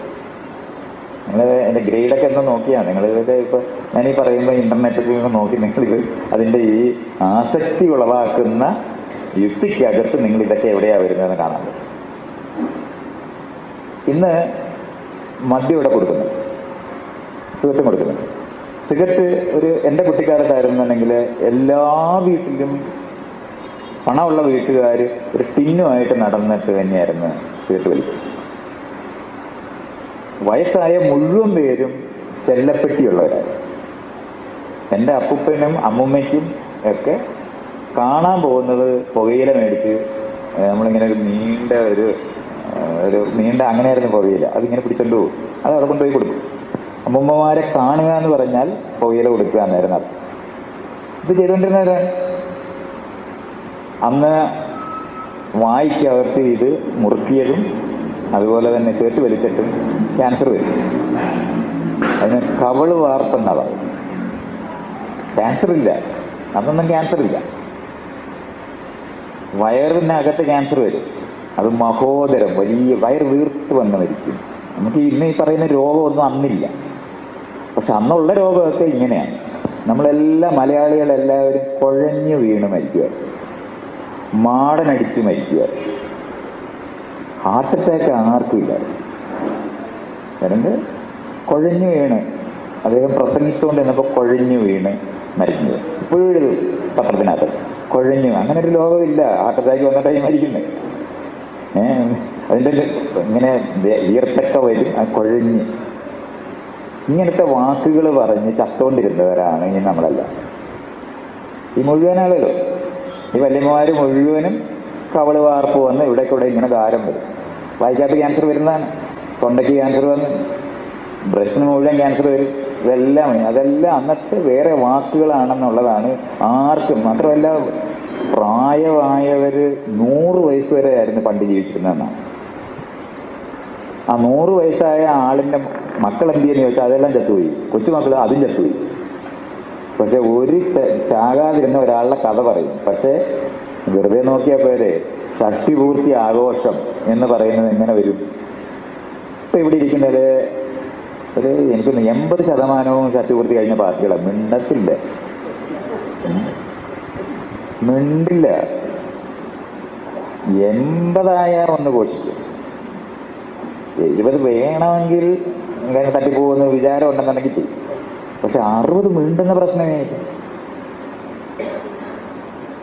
നിങ്ങൾ എൻ്റെ ഗ്രേഡൊക്കെ ഒന്ന് നോക്കിയാണ് നിങ്ങളിത് ഇപ്പോൾ ഞാനീ പറയുമ്പോൾ ഇൻ്റർനെറ്റിൽ നോക്കി നിങ്ങളിത് അതിൻ്റെ ഈ ആസക്തി ഉളവാക്കുന്ന യുക്തിക്കകത്ത് നിങ്ങളിതൊക്കെ എവിടെയാണ് വരുന്നതെന്ന് കാണാൻ പറ്റും. ഇന്ന് മദ്യം ഇവിടെ കൊടുക്കുന്നു, സിഗരറ്റും കൊടുക്കുന്നു. സിഗരറ്റ് എൻ്റെ കുട്ടിക്കാലത്തായിരുന്നുണ്ടെങ്കിൽ എല്ലാ വീട്ടിലും പണമുള്ള വീട്ടുകാർ ഒരു ടിന്നുമായിട്ട് നടന്നിട്ട് തന്നെയായിരുന്നു സിഗരറ്റ് വലിക്കുന്നത്. വയസ്സായ മുഴുവൻ പേരും ചെല്ലപ്പെട്ടിയുള്ളവരായിരുന്നു. എൻ്റെ അപ്പൂപ്പനും അമ്മൂമ്മയ്ക്കും ഒക്കെ കാണാൻ പോകുന്നത് പുകയില മേടിച്ച് നമ്മളിങ്ങനെ ഒരു നീണ്ട അങ്ങനെയായിരുന്നു പുകയില, അതിങ്ങനെ പിടിച്ചോണ്ട് പോകും, അത് അവിടെ കൊണ്ടുപോയി കൊടുക്കും. അമ്മൂമ്മമാരെ കാണുക എന്ന് പറഞ്ഞാൽ പുകയില കൊടുക്കുക എന്നായിരുന്നു അത്. ഇത് ചെയ്തുകൊണ്ടിരുന്നവരാണ്. അന്ന് വായിക്കകത്ത് ഇത് മുറുക്കിയതും അതുപോലെ തന്നെ സിഗരറ്റ് വലിച്ചിട്ടും ക്യാൻസർ വരും. അതിന് കവള് വാർപ്പെന്നാ പറയും. ക്യാൻസർ ഇല്ല, അതൊന്നും ക്യാൻസർ ഇല്ല. വയറിനകത്ത് ക്യാൻസർ വരും. അത് മഹോദരം, വലിയ വയറ് വീർത്ത് വന്ന് മരിക്കും. നമുക്ക് ഇന്ന് ഈ പറയുന്ന രോഗമൊന്നും അന്നില്ല. പക്ഷെ അന്നുള്ള രോഗമൊക്കെ ഇങ്ങനെയാണ്. മലയാളികളെല്ലാവരും കുഴഞ്ഞു വീണ് മരിക്കുക, മാടനടിച്ച് മരിക്കുക. ഹാർട്ട് അറ്റാക്ക് ആർക്കും ഇല്ല. അതുകൊണ്ട് കുഴഞ്ഞു വീണ് അദ്ദേഹം പ്രസംഗിച്ചുകൊണ്ട് എന്നപ്പോൾ കുഴഞ്ഞു വീണ് മരിക്കുന്നത്. ഇപ്പോഴും എഴുതും പത്രത്തിനകത്ത്, കുഴഞ്ഞു. അങ്ങനെ ഒരു ലോകമില്ല ഹാർട്ട് അറ്റാക്ക് വന്നിട്ടായി മരിക്കുന്നത്. അതിൻ്റെ ഇങ്ങനെ വിയർത്തൊക്കെ വരും, ആ കുഴഞ്ഞ്. ഇങ്ങനത്തെ വാക്കുകൾ പറഞ്ഞ് ചത്തുകൊണ്ടിരുന്നവരാണ് ഈ നമ്മളെല്ലാം. ഈ മുഴുവൻ ആളുകൾ, ഈ വല്യമ്മമാർ മുഴുവനും കവള് വാർപ്പ് വന്ന് ഇവിടെ ഇങ്ങനെ ധാരം വരും. വായിക്കാത്ത ക്യാൻസർ വരുന്നതാണ്. തൊണ്ടയ്ക്ക് ക്യാൻസർ വന്ന്, ബ്രസ്റ്റിന് മുഴുവൻ ക്യാൻസർ വരും. അതെല്ലാം അന്നത്തെ വേറെ വാക്കുകളാണെന്നുള്ളതാണ് ആർക്കും. മാത്രമല്ല, പ്രായമായവർ 100 വയസ്സ് വരെ ആയിരുന്നു പണ്ട് ജീവിച്ചിരുന്നതെന്നാണ്. ആ 100 വയസ്സായ ആളിൻ്റെ മക്കൾ എന്ത് ചെയ്യുന്നു ചോദിച്ചാൽ അതെല്ലാം ചത്തുപോയി. കൊച്ചുമക്കൾ അതും ചത്തുപോയി. പക്ഷെ ഒരു ചാകാതിരുന്ന ഒരാളുടെ കഥ പറയും. പക്ഷേ വെറുതെ നോക്കിയാൽ പോരെ, ഷഷ്ടിപൂർത്തി ആഘോഷം എന്ന് പറയുന്നത് എങ്ങനെ വരും? ഇപ്പം ഇവിടെ ഇരിക്കുന്നത് എനിക്ക് 80% ഷഷ്ടിപൂർത്തി കഴിഞ്ഞ പാർട്ടികളാണ്. മിണ്ടില്ല. 80 ഒന്ന് ഘോഷിക്കും. 70 വേണമെങ്കിൽ ഇങ്ങനെ തട്ടിപ്പോകുന്ന വിചാരം ഉണ്ടെന്നുണ്ടെങ്കിൽ ചെയ്യും. പക്ഷെ 60 മിണ്ടുന്ന പ്രശ്നമേ.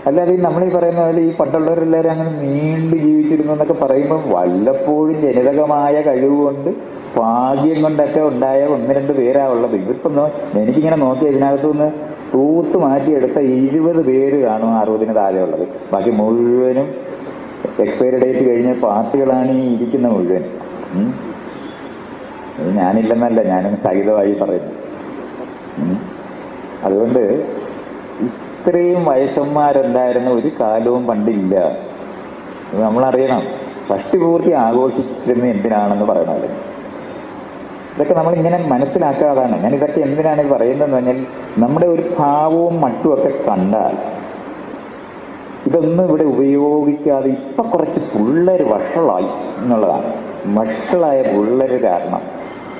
അല്ലാതെ നമ്മളീ പറയുന്ന പോലെ ഈ പണ്ടുള്ളവരെല്ലാവരും അങ്ങനെ നീണ്ടു ജീവിച്ചിരുന്നു എന്നൊക്കെ പറയുമ്പോൾ വല്ലപ്പോഴും ജനിതകമായ കഴിവുകൊണ്ട് ഭാഗ്യം കൊണ്ടൊക്കെ ഉണ്ടായ 1-2 പേരാ ഉള്ളത്. ഇവരിപ്പം എനിക്കിങ്ങനെ നോക്കി ഇതിനകത്തുനിന്ന് തൂത്ത് മാറ്റിയെടുത്ത 70 പേര് കാണും 60-ന് താഴെ ഉള്ളത്. ബാക്കി മുഴുവനും എക്സ്പയറി ഡേറ്റ് കഴിഞ്ഞ പാർട്ടികളാണ് ഈ ഇരിക്കുന്ന മുഴുവൻ. ഞാനില്ലെന്നല്ല, ഞാനും സഹിതമായി പറയുന്നു. അതുകൊണ്ട് ഇത്രയും വയസ്സന്മാരുണ്ടായിരുന്ന ഒരു കാലവും പണ്ടില്ല. നമ്മളറിയണം, ഷഷ്ടിപൂർത്തി ആഘോഷിച്ചിരുന്ന എന്തിനാണെന്ന് പറയണമല്ലോ. ഇതൊക്കെ നമ്മളിങ്ങനെ മനസ്സിലാക്കാതാണ്. ഞാൻ ഇതൊക്കെ എന്തിനാണ് പറയുന്നതെന്ന് പറഞ്ഞാൽ, നമ്മുടെ ഒരു ഭാവവും മട്ടുമൊക്കെ കണ്ടാൽ ഇതൊന്നും ഇവിടെ ഉപയോഗിക്കാതെ ഇപ്പം കുറച്ച് പിള്ളേർ വഷളായി എന്നുള്ളതാണ്. വഷളായ പിള്ളേർ കാരണം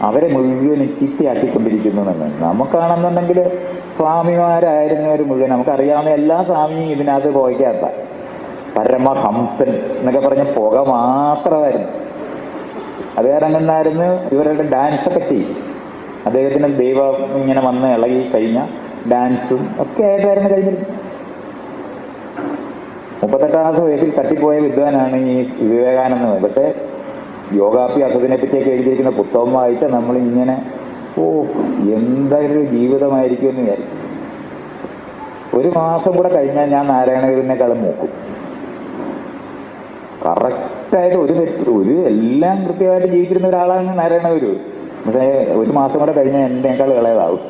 അവരെ മുഴുവനും ചീത്തയാക്കിക്കൊണ്ടിരിക്കുന്നു എന്ന്. നമുക്കാണെന്നുണ്ടെങ്കിൽ സ്വാമിമാരായിരുന്നവർ മുഴുവൻ നമുക്കറിയാവുന്ന എല്ലാ സ്വാമിയും ഇതിനകത്ത് പോയിക്കാത്ത പരമഹംസൻ എന്നൊക്കെ പറഞ്ഞ പുക മാത്രമായിരുന്നു. അത് ഇറങ്ങുന്നായിരുന്നു. ഇവരുടെ ഡാൻസൊക്കെ ചെയ്യും. അദ്ദേഹത്തിന് ദൈവം ഇങ്ങനെ വന്ന് ഇളകി കഴിഞ്ഞ ഡാൻസും ഒക്കെ ആയിട്ടായിരുന്നു കഴിഞ്ഞിരുന്നത്. 38ാമത്തെ വയസ്സിൽ തട്ടിപ്പോയ വിദ്വാനാണ് ഈ വിവേകാനന്ദൻ. പക്ഷേ യോഗാഭ്യാസത്തിനെ പറ്റിയൊക്കെ എഴുതിയിരിക്കുന്ന പുസ്തകം വായിച്ചാൽ നമ്മളിങ്ങനെ എന്തൊരു ജീവിതമായിരിക്കും എന്ന് വിചാരിക്കും. 1 മാസം കൂടെ കഴിഞ്ഞാൽ ഞാൻ നാരായണഗുരുവിനേക്കാളും മൂക്കും. കറക്റ്റായിട്ട് ഒരു എല്ലാം കൃത്യമായിട്ട് ജീവിച്ചിരുന്ന ഒരാളാണ് നാരായണഗുരു. പക്ഷേ 1 മാസം കൂടെ കഴിഞ്ഞാൽ എന്നേക്കാൾ ഇളയതാവും.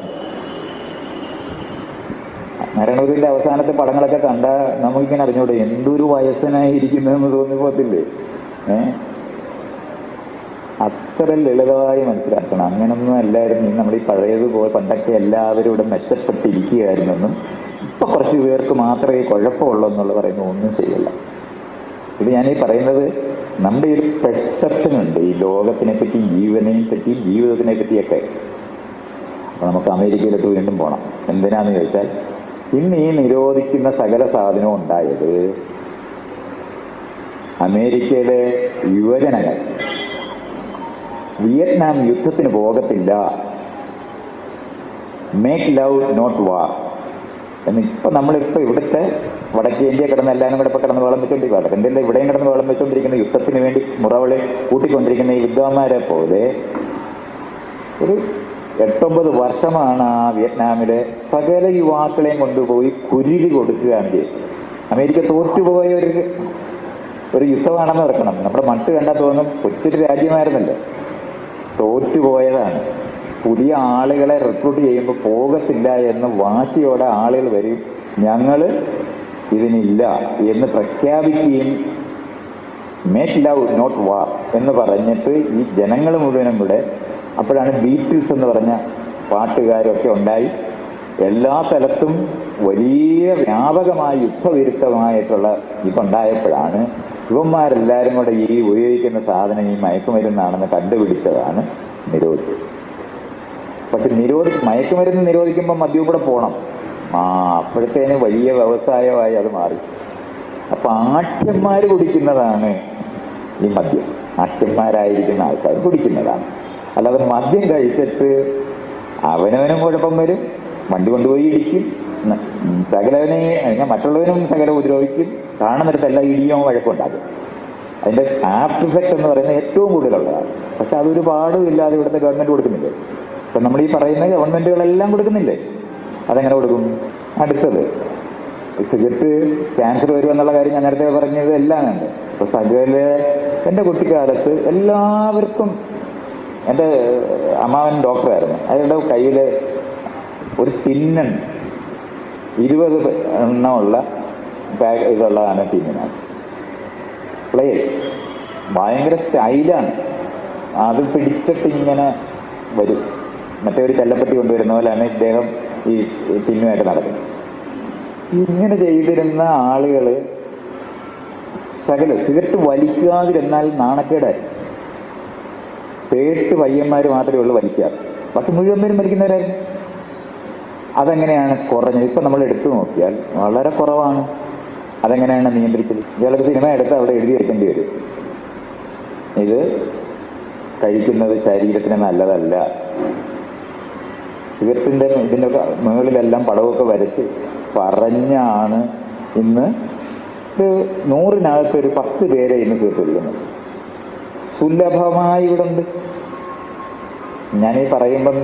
നാരായണഗുരുവിൻ്റെ അവസാനത്തെ പടങ്ങളൊക്കെ കണ്ടാൽ നമുക്കിങ്ങനെ അറിഞ്ഞൂടെ എന്തൊരു വയസ്സനായിരിക്കുന്നതെന്ന് തോന്നിപ്പോത്തില്ലേ? അത്ര ലളിതമായി മനസ്സിലാക്കണം. അങ്ങനൊന്നും അല്ലായിരുന്നു നമ്മൾ ഈ പഴയതുപോലെ. പണ്ടൊക്കെ എല്ലാവരും ഇവിടെ മെച്ചപ്പെട്ടിരിക്കുകയായിരുന്നെന്നും ഇപ്പം കുറച്ച് പേർക്ക് മാത്രമേ കുഴപ്പമുള്ളൂ എന്നുള്ള പറയുന്നത് ഒന്നും ശരിയല്ല. ഇത് ഞാനീ പറയുന്നത് നമ്മുടെ ഒരു പെർസെപ്ഷൻ ഉണ്ട് ഈ ലോകത്തിനെ പറ്റി, ജീവനെയും പറ്റി, ജീവിതത്തിനെ പറ്റിയൊക്കെ. അപ്പോൾ നമുക്ക് അമേരിക്കയിലോട്ട് വീണ്ടും പോകണം. എന്തിനാന്ന് ചോദിച്ചാൽ, ഇന്ന് ഈ നിരോധിക്കുന്ന സകല സാധനവും ഉണ്ടായത് അമേരിക്കയിലെ യുവജനങ്ങൾ വിയറ്റ്നാം യുദ്ധത്തിന് പോകത്തില്ല, മേക്ക് ലവ് നോട്ട് വാർ എന്ന് ഇപ്പം നമ്മളിപ്പോൾ ഇവിടുത്തെ വടക്കേ ഇന്ത്യ കിടന്ന് എല്ലാവരും കൂടെ ഇപ്പോൾ കിടന്ന് വെള്ളം വെച്ചുകൊണ്ടിരിക്കുക. വടക്കൻ്റെ ഇവിടെയും കിടന്ന് വെള്ളം വെച്ചുകൊണ്ടിരിക്കുന്ന യുദ്ധത്തിന് വേണ്ടി മുറവിളി കൂട്ടിക്കൊണ്ടിരിക്കുന്ന ഈ വിദ്വാന്മാരെ പോലെ ഒരു 8-9 വർഷമാണ് ആ വിയറ്റ്നാമിലെ സകല യുവാക്കളെയും കൊണ്ടുപോയി കുരുതി കൊടുക്കുകയാണ് ചെയ്തത്. അമേരിക്ക തോറ്റുപോയ ഒരു യുദ്ധമാണെന്ന് ഓർക്കണം. നമ്മുടെ മട്ട് കണ്ടാൽ തോന്നും കൊച്ചൊരു രാജ്യമായിരുന്നല്ലോ. തോറ്റുപോയതാണ്. പുതിയ ആളുകളെ റിക്രൂട്ട് ചെയ്യുമ്പോൾ പോകത്തില്ല എന്ന് വാശിയോടെ ആളുകൾ വരും. ഞങ്ങൾ ഇതിനില്ല എന്ന് പ്രഖ്യാപിക്കുകയും മേക്ക് ലവ് നോട്ട് വാർ എന്ന് പറഞ്ഞിട്ട് ഈ ജനങ്ങൾ മുഴുവനും കൂടെ, അപ്പോഴാണ് ബീറ്റിൽസ് എന്ന് പറഞ്ഞ പാട്ടുകാരൊക്കെ ഉണ്ടായി. എല്ലാ സ്ഥലത്തും വലിയ വ്യാപകമായ യുദ്ധവിരുദ്ധമായിട്ടുള്ള ഇതുണ്ടായപ്പോഴാണ് ഇവന്മാരെല്ലാവരും കൂടെ ഈ ഉപയോഗിക്കുന്ന സാധനം ഈ മയക്കുമരുന്നാണെന്ന് കണ്ടുപിടിച്ചതാണ് നിരോധിച്ചത്. പക്ഷെ മയക്കുമരുന്ന് നിരോധിക്കുമ്പോൾ മദ്യവും കൂടെ പോകണം. അപ്പോഴത്തേന് വലിയ വ്യവസായമായി അത് മാറി. അപ്പം ആഠ്യന്മാർ കുടിക്കുന്നതാണ് ഈ മദ്യം. ആഠ്യന്മാരായിരിക്കുന്ന ആൾക്കാർ കുടിക്കുന്നതാണ്. അല്ലാതെ മദ്യം കഴിച്ചിട്ട് അവനവനും കുഴപ്പം വരും, വണ്ടി കൊണ്ടുപോയി ഇടിക്കും, സകലവനെ മറ്റുള്ളവനും സകല ഉപദ്രവിക്കും, കാണുന്നിടത്തെല്ലാം ഇടിയും വഴക്കുണ്ടാകും. അതിൻ്റെ ആഫ്റ്റർ ഇഫക്റ്റ് എന്ന് പറയുന്നത് ഏറ്റവും കൂടുതലുള്ളതാണ്. പക്ഷെ അതൊരു പാടും ഇല്ലാതെ ഇവിടുത്തെ ഗവൺമെൻറ് കൊടുക്കുന്നില്ലേ? ഇപ്പം നമ്മൾ ഈ പറയുന്ന ഗവൺമെൻറ്റുകളെല്ലാം കൊടുക്കുന്നില്ലേ? അതെങ്ങനെ കൊടുക്കും? അടുത്തത് സിഗരറ്റ് ക്യാൻസർ വരുമെന്നുള്ള കാര്യം ഞാൻ നേരത്തെ പറഞ്ഞത് എല്ലാം ഉണ്ട്. ഇപ്പോൾ സകല് എൻ്റെ കുട്ടിക്കാലത്ത് എല്ലാവർക്കും, എൻ്റെ അമ്മാവൻ ഡോക്ടറായിരുന്നു, അയാളുടെ കയ്യിൽ ഒരു ടിന്നൻ 20 എണ്ണമുള്ള ഇതുള്ളതാണ് ടിന്നിനാണ്. പ്ലേയേഴ്സ് ഭയങ്കര സ്റ്റൈലാണ്. അത് പിടിച്ചിട്ട് ഇങ്ങനെ വരും. മറ്റേ ഒരു ചെല്ലപ്പെട്ടി കൊണ്ടുവരുന്ന പോലെയാണ് ഇദ്ദേഹം ഈ പിന്നുമായിട്ട് നടക്കുന്നത്. ഇങ്ങനെ ചെയ്തിരുന്ന ആളുകൾ സിഗരറ്റ് വലിക്കാതിരുന്നാൽ നാണക്കേടായി. പേട്ട് പയ്യന്മാർ മാത്രമേ ഉള്ളൂ വലിക്കാറ്, ബാക്കി മുഴുവൻ പേരും വലിക്കുന്നവരായിരുന്നു. അതെങ്ങനെയാണ് കുറഞ്ഞത്? ഇപ്പം നമ്മൾ എടുത്തു നോക്കിയാൽ വളരെ കുറവാണ്. അതെങ്ങനെയാണ് നിയന്ത്രിച്ചത്? ഇയാളൊരു സിനിമ എടുത്ത് അവിടെ എഴുതി വെക്കേണ്ടി വരും, ഇത് കഴിക്കുന്നത് ശരീരത്തിന് നല്ലതല്ല. സിഗരറ്റിൻ്റെ ഇതിൻ്റെ മുകളിലെല്ലാം പടമൊക്കെ വരച്ച് പറഞ്ഞാണ് ഇന്ന് ഒരു 100-നകത്ത് ഒരു 10 പേരെ ഇന്ന് സിഗരറ്റ് വലിക്കുന്നത്. സുലഭമായി ഇവിടെ ഉണ്ട്. ഞാനീ പറയുമ്പം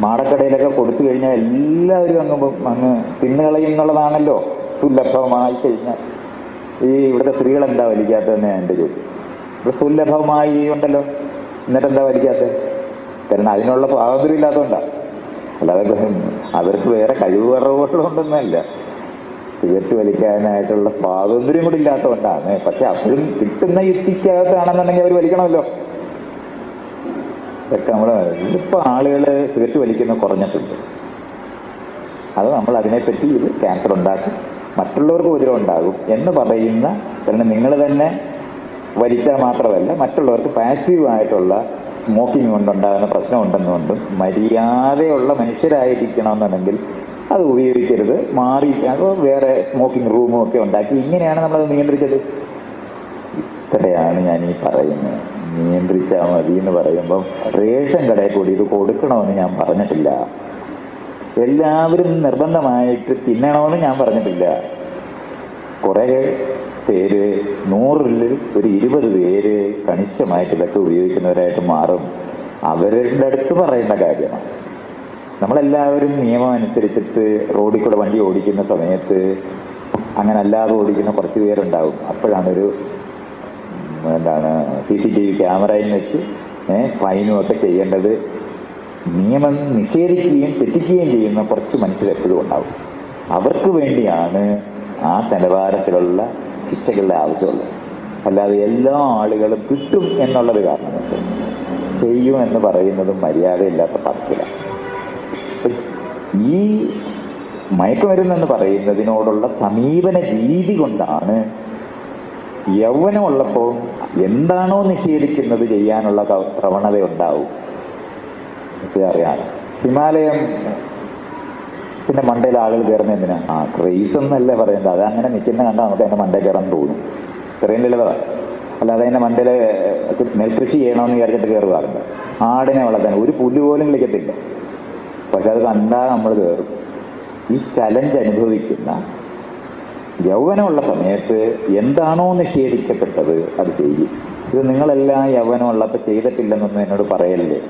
മാടക്കടയിലൊക്കെ കൊടുത്തു കഴിഞ്ഞാൽ എല്ലാവരും അങ്ങ് തിന്നുകളയും എന്നുള്ളതാണല്ലോ സുലഭമായി കഴിഞ്ഞാൽ. ഈ ഇവിടുത്തെ സ്ത്രീകളെന്താ വലിക്കാത്തതെന്ന് എൻ്റെ ചോദ്യം. ഇവിടെ സുലഭമായി ഉണ്ടല്ലോ, എന്നിട്ടെന്താ വലിക്കാത്തത്? കാരണം അതിനുള്ള സ്വാതന്ത്ര്യം ഇല്ലാത്തതുകൊണ്ടാണ്. അല്ലാതെ അവർക്ക് വേറെ കഴിവുറവുകളുണ്ടെന്നല്ല, സിഗരറ്റ് വലിക്കാനായിട്ടുള്ള സ്വാതന്ത്ര്യം കൂടി ഇല്ലാത്തതുകൊണ്ടാണ്. പക്ഷെ അപ്പോഴും കിട്ടുന്ന യുക്തിക്കകത്താണെന്നുണ്ടെങ്കിൽ അവർ വലിക്കണമല്ലോ. ഇതൊക്കെ നമ്മൾ ഇപ്പം ആളുകൾ സിഗരറ്റ് വലിക്കുന്നത് കുറഞ്ഞിട്ടുണ്ട്. അത് നമ്മൾ അതിനെപ്പറ്റി ഇത് ക്യാൻസർ ഉണ്ടാക്കും, മറ്റുള്ളവർക്ക് ഉപദ്രവം ഉണ്ടാകും എന്ന് പറയുന്ന, കാരണം നിങ്ങൾ തന്നെ വലിച്ചാൽ മാത്രമല്ല മറ്റുള്ളവർക്ക് പാസീവായിട്ടുള്ള സ്മോക്കിംഗ് കൊണ്ടുണ്ടാകുന്ന പ്രശ്നമുണ്ടെന്നുകൊണ്ടും മര്യാദയുള്ള മനുഷ്യരായിരിക്കണമെന്നുണ്ടെങ്കിൽ അത് ഉപയോഗിക്കരുത്, മാറി വേറെ സ്മോക്കിംഗ് റൂമും ഒക്കെ ഉണ്ടാക്കി ഇങ്ങനെയാണ് നമ്മളത് നിയന്ത്രിച്ചത്. ഇത്രയാണ് ഞാൻ ഈ പറയുന്നത്. നിയന്ത്രിച്ചാൽ മതി എന്ന് പറയുമ്പം റേഷൻ കടയിൽ കൂടി ഇത് കൊടുക്കണമെന്ന് ഞാൻ പറഞ്ഞിട്ടില്ല. എല്ലാവരും നിർബന്ധമായിട്ട് തിന്നണമെന്ന് ഞാൻ പറഞ്ഞിട്ടില്ല. കുറേ പേര് 100-ൽ ഒരു 20 പേര് കണിശമായിട്ട് ഇതൊക്കെ ഉപയോഗിക്കുന്നവരായിട്ട് മാറും. അവരുടെ അടുത്ത് പറയേണ്ട കാര്യമാണ്. നമ്മളെല്ലാവരും നിയമം അനുസരിച്ചിട്ട് റോഡിൽ കൂടെ വണ്ടി ഓടിക്കുന്ന സമയത്ത് അങ്ങനെ അല്ലാതെ ഓടിക്കുന്ന കുറച്ച് പേരുണ്ടാവും. അപ്പോഴാണ് CCTV ക്യാമറയിൽ വെച്ച് ഫൈനും ഒക്കെ ചെയ്യേണ്ടത്. നിയമം നിഷേധിക്കുകയും തെറ്റിക്കുകയും ചെയ്യുന്ന കുറച്ച് മനുഷ്യർ എപ്പോഴും ഉണ്ടാവും. അവർക്ക് വേണ്ടിയാണ് ആ നിലവാരത്തിലുള്ള ശിക്ഷകളുടെ ആവശ്യമുള്ളത്. അല്ലാതെ എല്ലാ ആളുകളും കിട്ടും എന്നുള്ളത് കാരണം കൊണ്ട് ചെയ്യും എന്ന് പറയുന്നതും മര്യാദയില്ലാത്ത പറച്ചിലാണ്. ഈ മയക്കുമരുന്നെന്ന് പറയുന്നതിനോടുള്ള സമീപന രീതി കൊണ്ടാണ് യൗവനമുള്ളപ്പോൾ എന്താണോ നിഷേധിക്കുന്നത് ചെയ്യാനുള്ള പ്രവണത ഉണ്ടാവും. ഇത് അറിയാം. ഹിമാലയം പിന്നെ മണ്ടയിൽ ആളുകൾ കയറുന്ന എന്തിനാ? ക്രേസ് എന്നല്ലേ പറയേണ്ടത്. അത് അങ്ങനെ നിൽക്കുന്ന കണ്ടാൽ നമുക്ക് അതിൻ്റെ മണ്ടയിൽ കയറാൻ തോന്നും. ഇത്രയും ലളിതമാണ്. അല്ലാതെ അതിൻ്റെ മണ്ടയിൽ നെൽകൃഷി ചെയ്യണമെന്ന് വിചാരിച്ചിട്ട് കയറുകാറുണ്ട്. ആടിനെ വളർത്താൻ ഒരു പുല്ല് പോലും കളിക്കത്തില്ല, പക്ഷെ അത് കണ്ടാൽ നമ്മൾ കയറും. ഈ ചലഞ്ച് അനുഭവിക്കുന്ന യൗവനമുള്ള സമയത്ത് എന്താണോ നിഷേധിക്കപ്പെട്ടത് അത് ചെയ്യും. ഇത് നിങ്ങളെല്ലാം യൗവനമുള്ളപ്പോൾ ചെയ്തിട്ടില്ലെന്നൊന്നും എന്നോട് പറയല്ലേ.